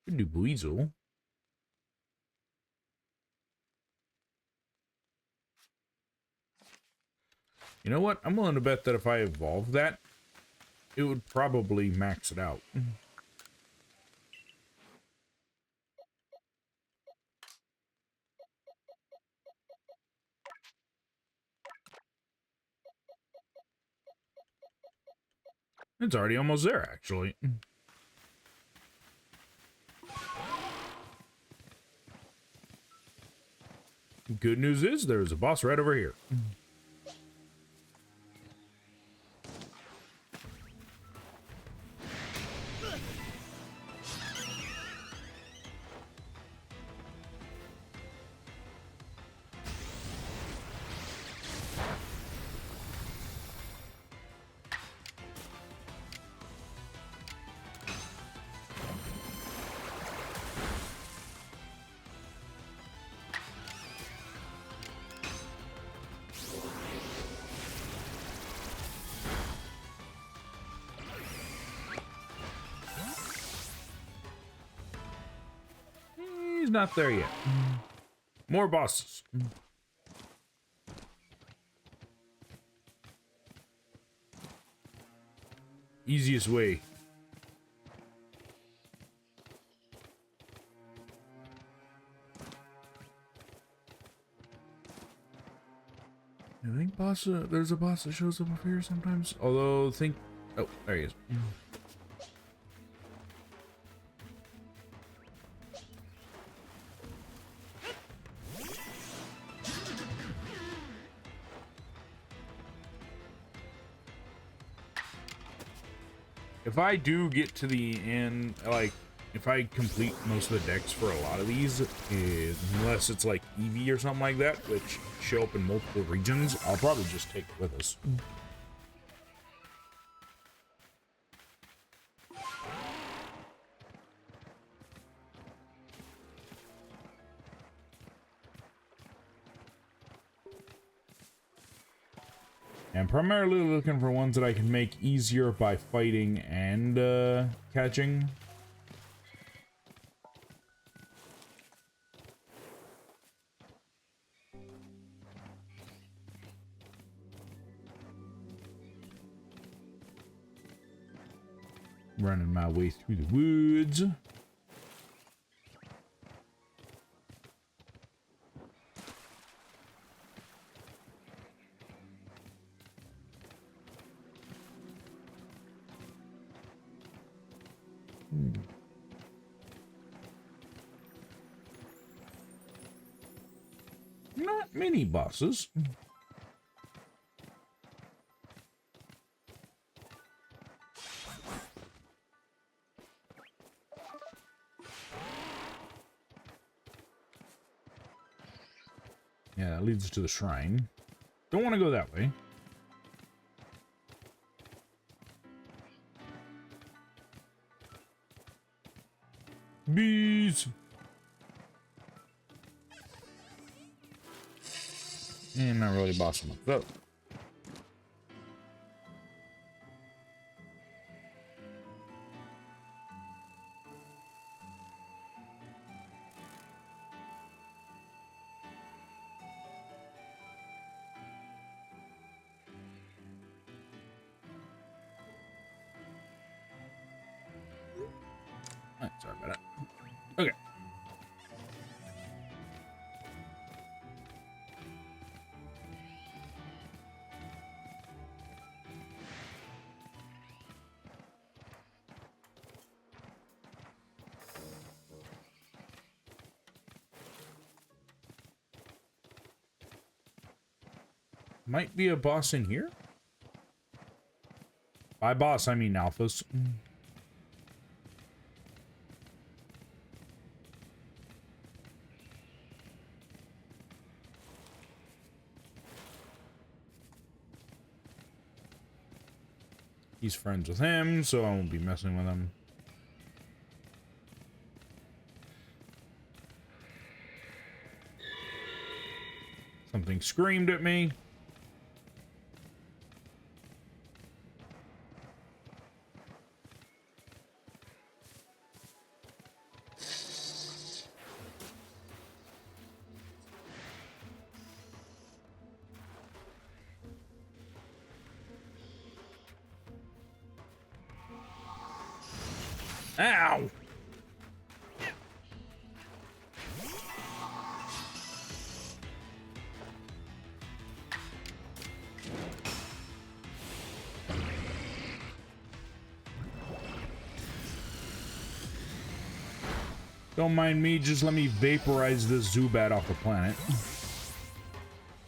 Could do Buizel. You know what? I'm willing to bet that if I evolve that, it would probably max it out. It's already almost there, actually. Good news is there's a boss right over here. He's not there yet. More bosses. Easiest way. I think there's a boss that shows up over here sometimes. Although, oh, there he is. If I do get to the end, like, if I complete most of the decks for a lot of these, unless it's like Eevee or something like that, which show up in multiple regions, I'll probably just take it with us. I'm primarily looking for ones that I can make easier by fighting and catching. Running my way through the woods. Not many bosses. Yeah, that leads to the shrine. Don't want to go that way. Bees! And not really bossing up though. Sorry about that. Okay. Might be a boss in here? By boss, I mean alphas. He's friends with him, so I won't be messing with him. Something screamed at me. Ow! Don't mind me, just let me vaporize this Zubat off the planet.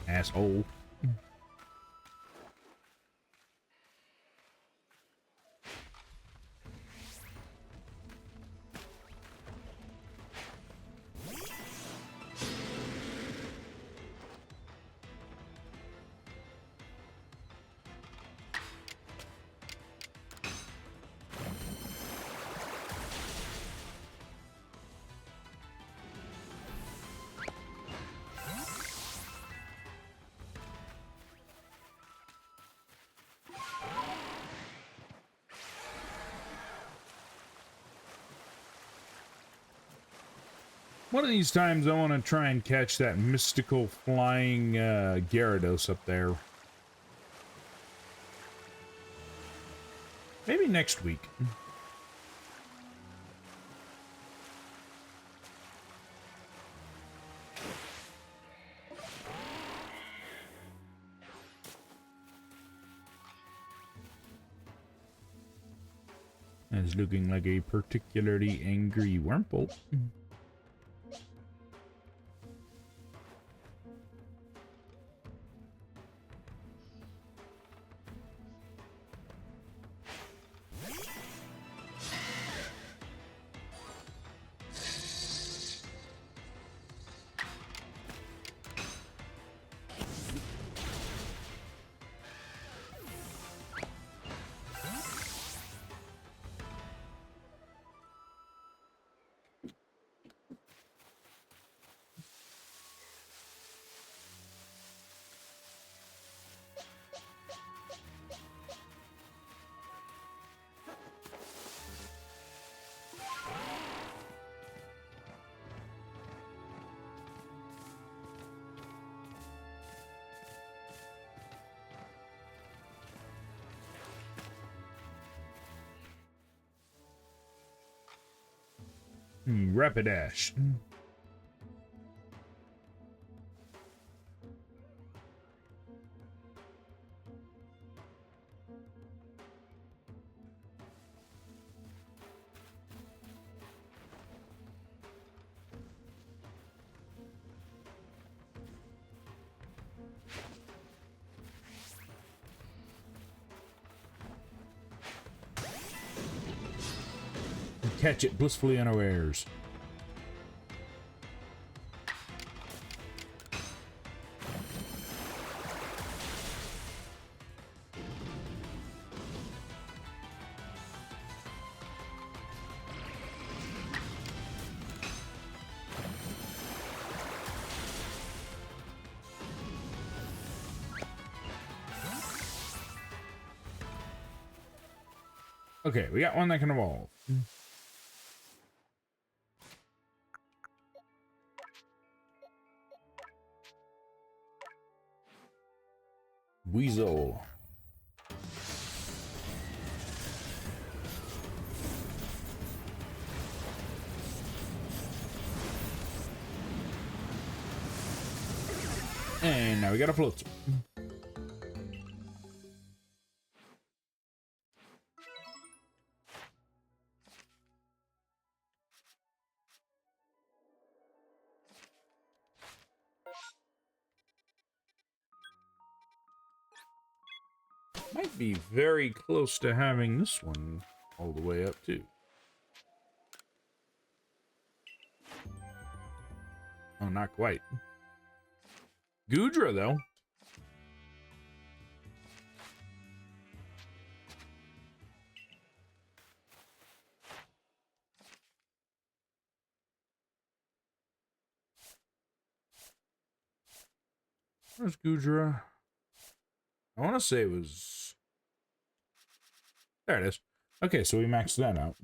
Asshole. One of these times I want to try and catch that mystical flying Gyarados up there. Maybe next week. It's looking like a particularly angry Wurmple. Rapidash. Catch it blissfully unawares. Okay, we got one that can evolve. Weasel. And now we got a float. Might be very close to having this one all the way up too. Oh, not quite. Gudra, though. Where's Gudra? I want to say it was... There it is. Okay, so we maxed that out.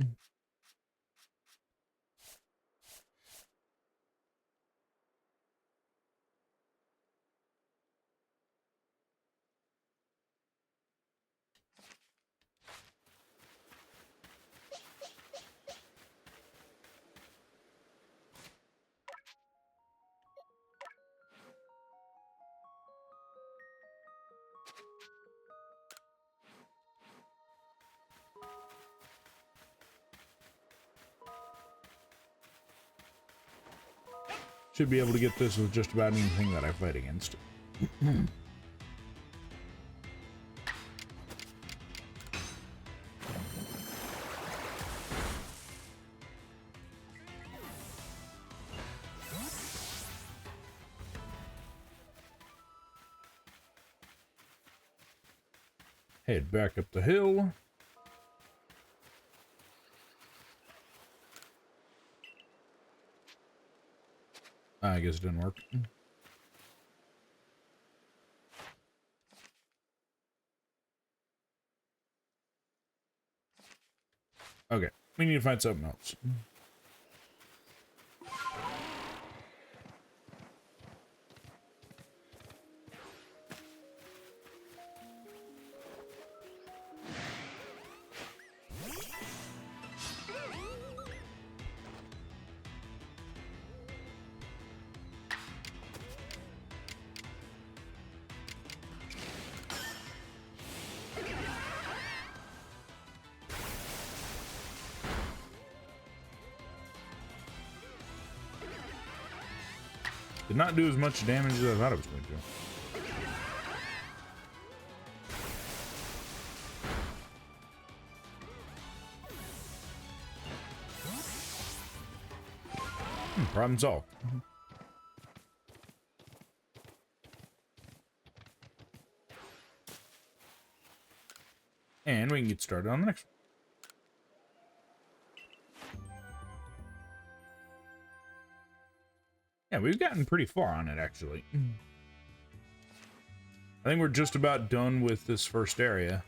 Should be able to get this with just about anything that I fight against. Head back up the hill. I guess it didn't work. Okay, we need to find something else. Did not do as much damage as I thought it was going to. Problem solved. And we can get started on the next one. Yeah, we've gotten pretty far on it, actually. I think we're just about done with this first area.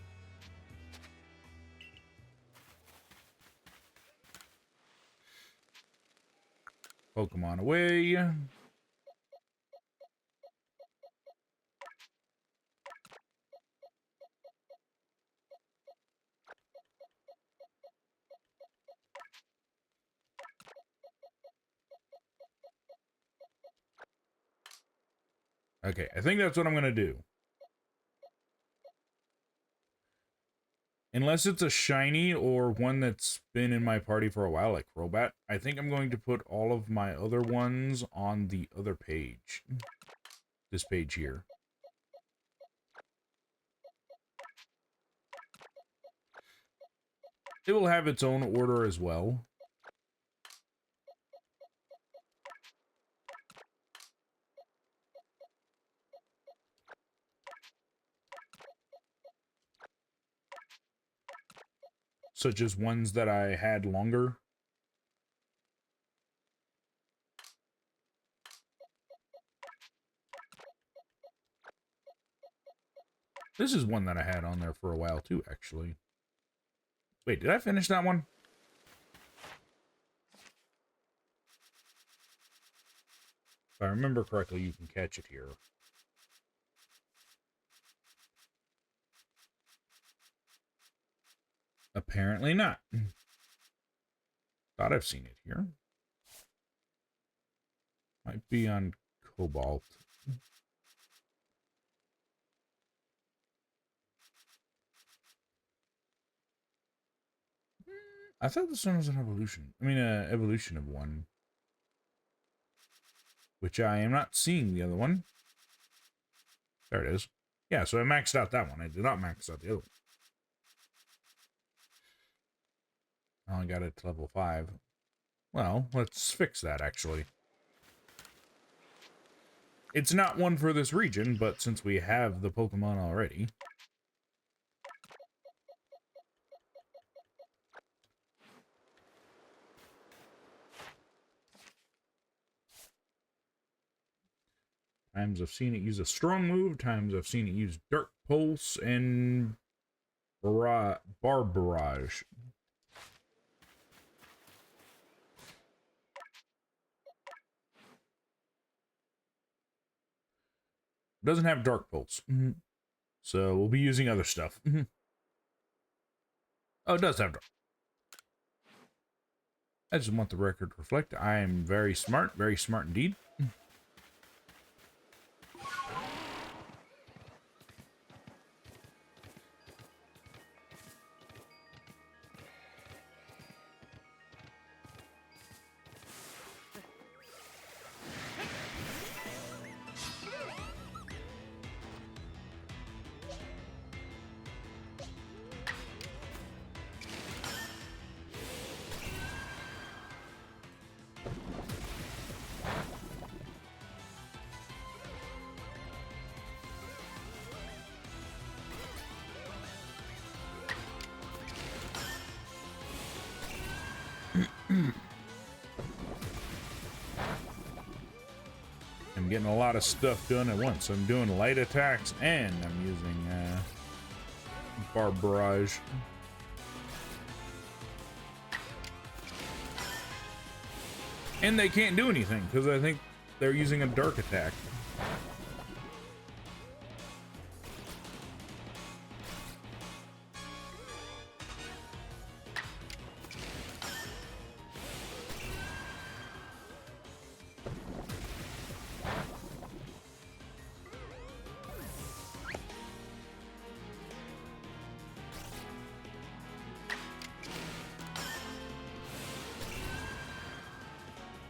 Pokemon away. Okay, I think that's what I'm going to do. Unless it's a shiny or one that's been in my party for a while, like Crobat, I think I'm going to put all of my other ones on the other page. This page here. It will have its own order as well. Such as ones that I had longer. This is one that I had on there for a while too, actually. Wait, did I finish that one? If I remember correctly, you can catch it here. Apparently not. Thought I've seen it here. Might be on Cobalt. I thought this one was an evolution. I mean, an evolution of one. Which I am not seeing the other one. There it is. Yeah, so I maxed out that one. I did not max out the other one. I only got it to level 5. Well, let's fix that, actually. It's not one for this region, but since we have the Pokemon already... Times I've seen it use a strong move. Times I've seen it use Dark Pulse and Bar Barrage. Doesn't have Dark Pulse. So we'll be using other stuff. Oh, it does have Dark. I just want the record to reflect. I am very smart indeed. I'm getting a lot of stuff done at once. I'm doing light attacks and I'm using Bar Barrage. And they can't do anything because I think they're using a dark attack.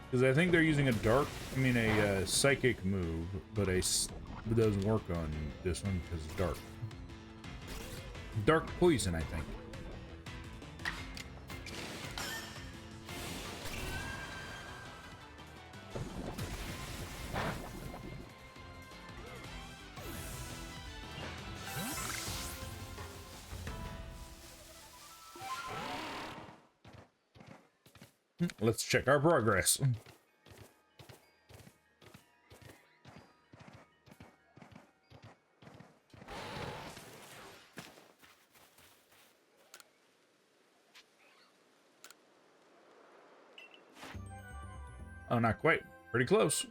Because I think they're using a psychic move, but it doesn't work on this one because it's dark. Dark poison, I think. Let's check our progress. Oh, not quite. Pretty close.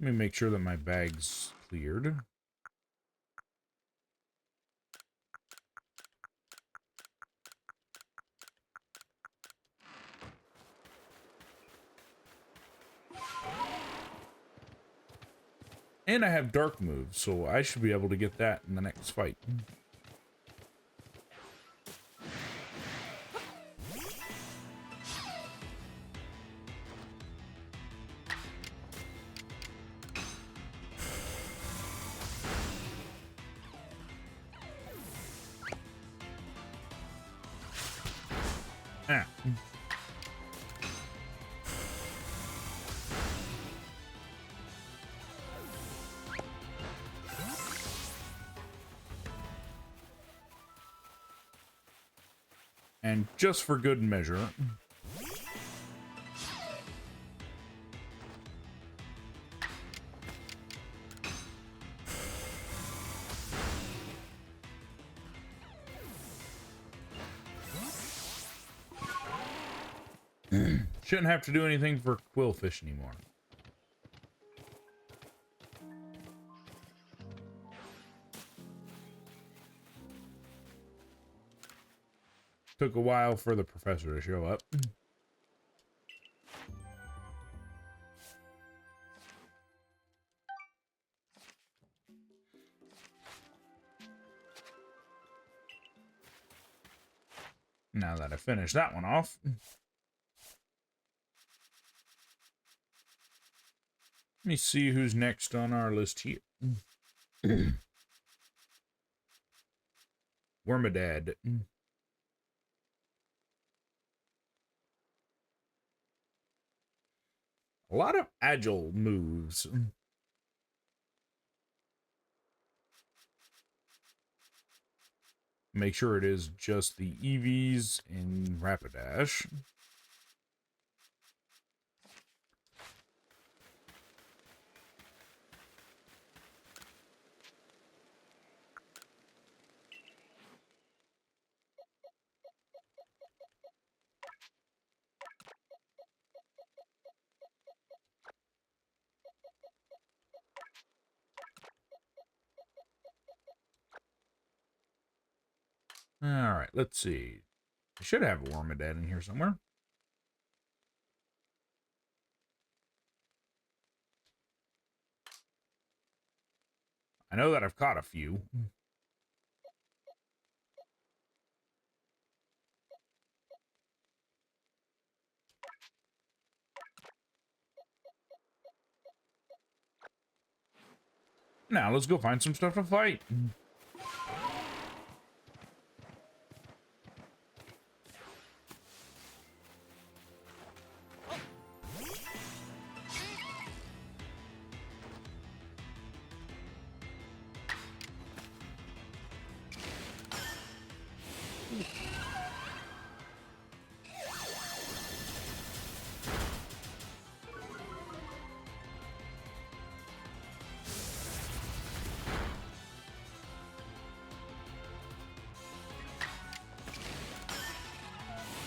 Let me make sure that my bag's cleared. And I have dark moves, so I should be able to get that in the next fight. Ah. And just for good measure, shouldn't have to do anything for Quillfish anymore. Took a while for the professor to show up. Now that I finished that one off. Let me see who's next on our list here. Wormadad. A lot of agile moves. Make sure it is just the EVs in Rapidash. Alright, let's see. I should have a Wormadad in here somewhere. I know that I've caught a few. Now, let's go find some stuff to fight.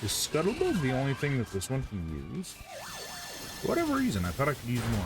Is Scuttlebug the only thing that this one can use? For whatever reason, I thought I could use more.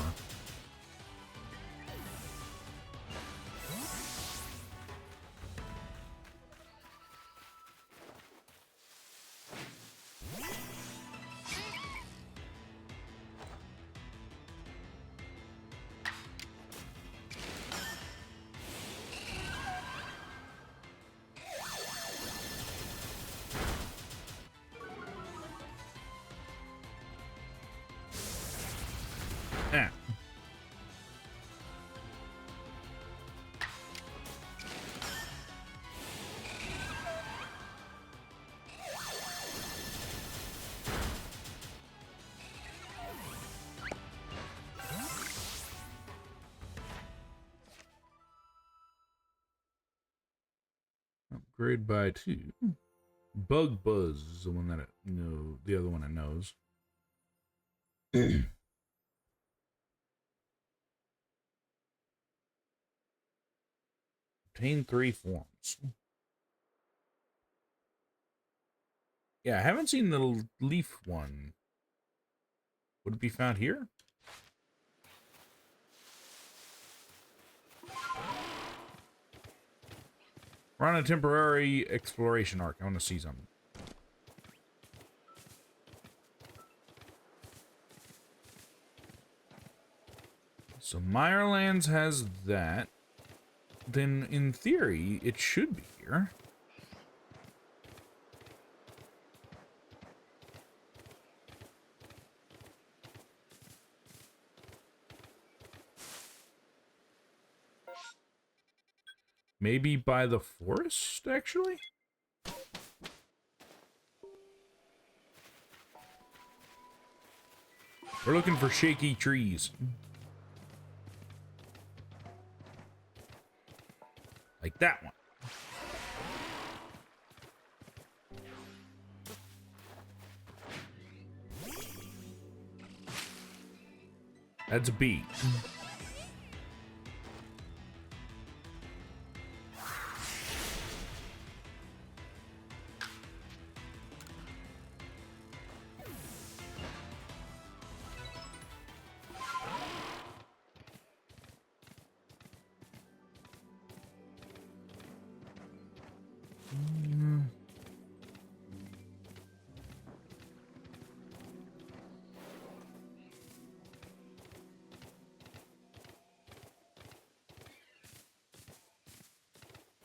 Yeah. Upgrade by 2. Bug Buzz is the one that it know. The other one it knows. Obtain 3 forms. Yeah, I haven't seen the leaf one. Would it be found here? We're on a temporary exploration arc. I want to see something. So Mirelands has that. Then, in theory, it should be here. Maybe by the forest, actually? We're looking for shaky trees. Like that one. That's a bee.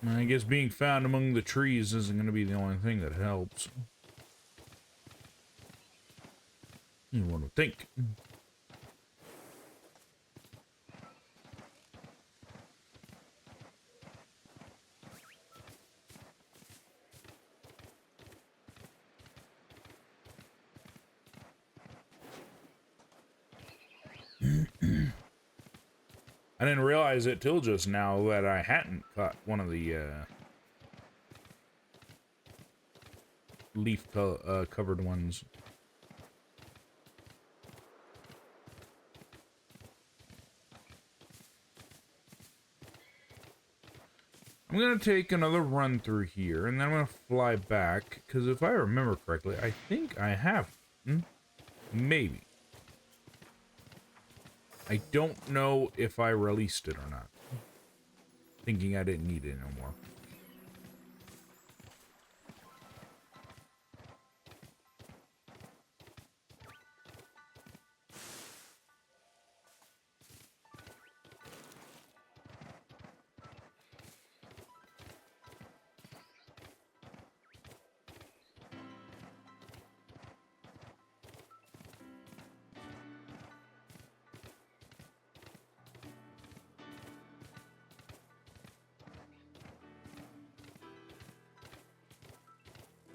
I guess being found among the trees isn't going to be the only thing that helps. You want to think. I didn't realize it till just now that I hadn't caught one of the leaf covered ones. I'm going to take another run through here, and then I'm going to fly back, because if I remember correctly, I think I have. Maybe. I don't know if I released it or not. Thinking I didn't need it anymore.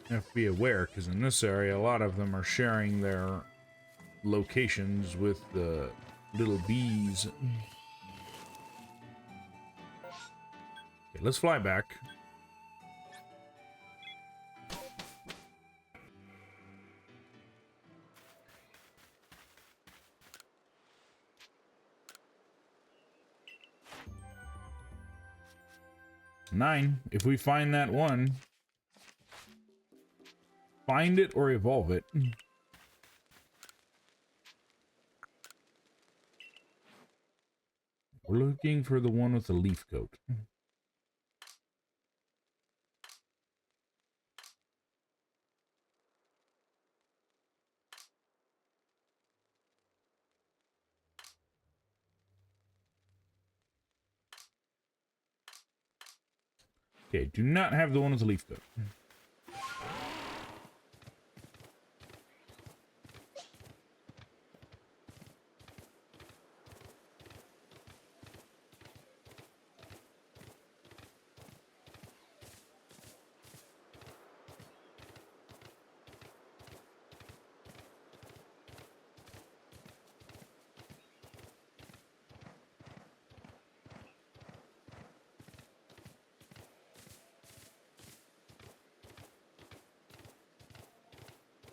You have to be aware, because in this area, a lot of them are sharing their locations with the little bees. Okay, let's fly back. Nine. If we find that one, find it or evolve it. We're looking for the one with the leaf coat. Okay, do not have the one with the leaf coat.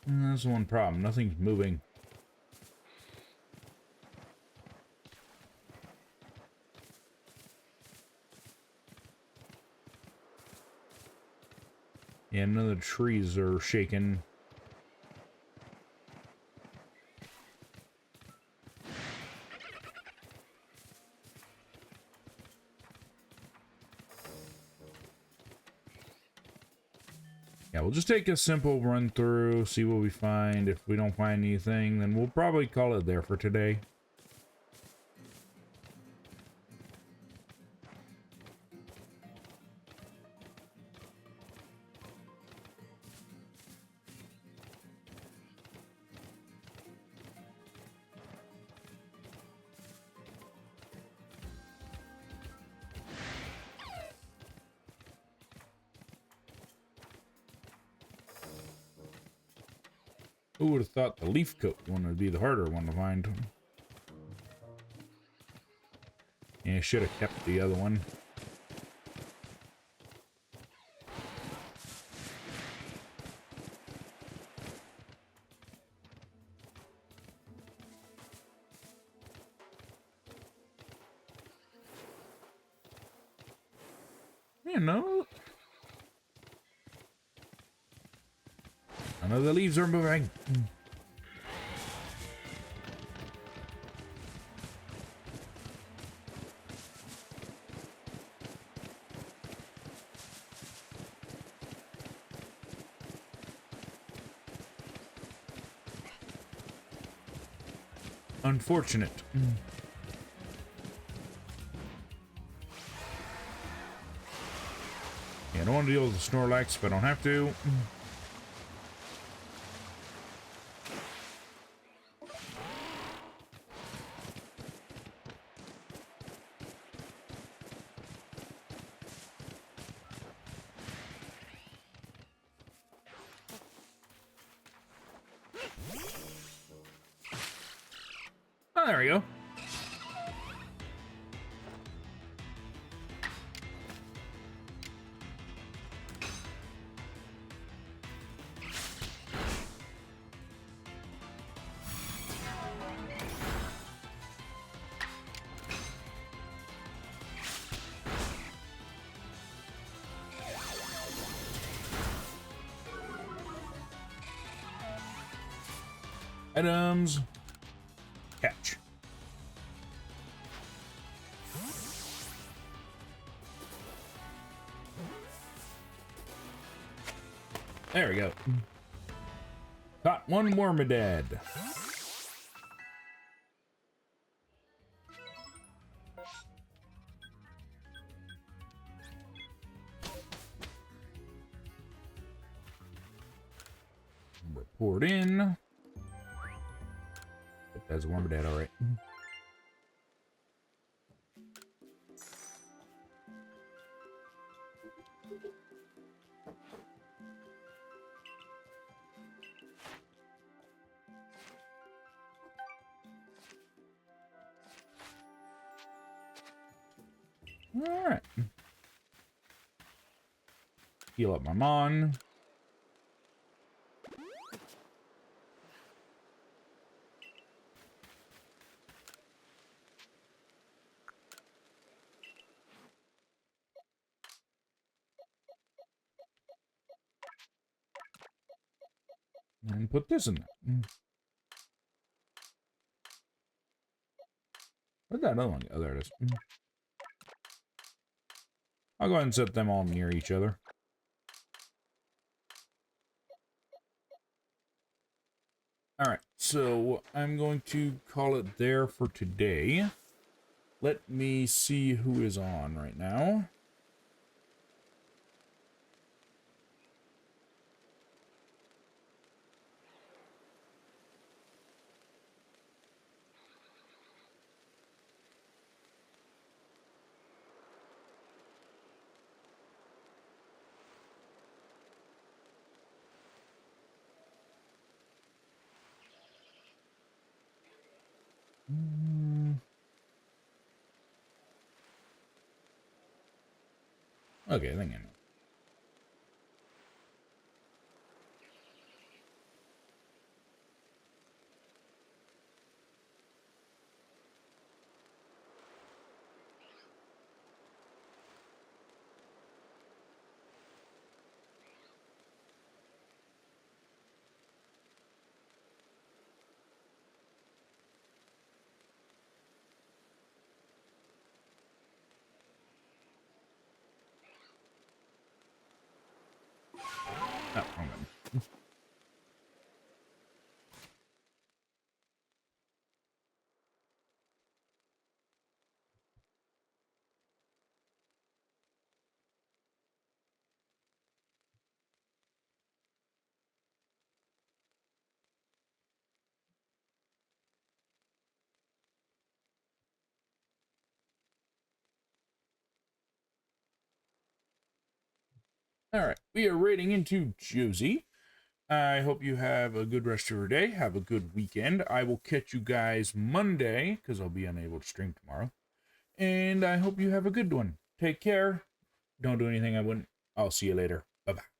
That's one problem. Nothing's moving. Yeah, none of the trees are shaking. Yeah, we'll just take a simple run through, see what we find. If we don't find anything, then we'll probably call it there for today. Who would have thought the leaf coat one would be the harder one to find? Yeah, should have kept the other one. You know, none of the leaves are moving. Unfortunate. Yeah, I don't want to deal with the Snorlax if I don't have to. Oh, there we go. Items. Catch. There we go. Caught one Wormadad. Report in. That's a Wormadad, all right. All right. Heal up my Mon. And put this in there. Where'd that other one go? Oh, there it is. I'll go ahead and set them all near each other. Alright, so I'm going to call it there for today. Let me see who is on right now. Okay, I think I know. Oh, wrong one. Alright, we are raiding into Josie. I hope you have a good rest of your day. Have a good weekend. I will catch you guys Monday, because I'll be unable to stream tomorrow. And I hope you have a good one. Take care. Don't do anything I wouldn't. I'll see you later. Bye-bye.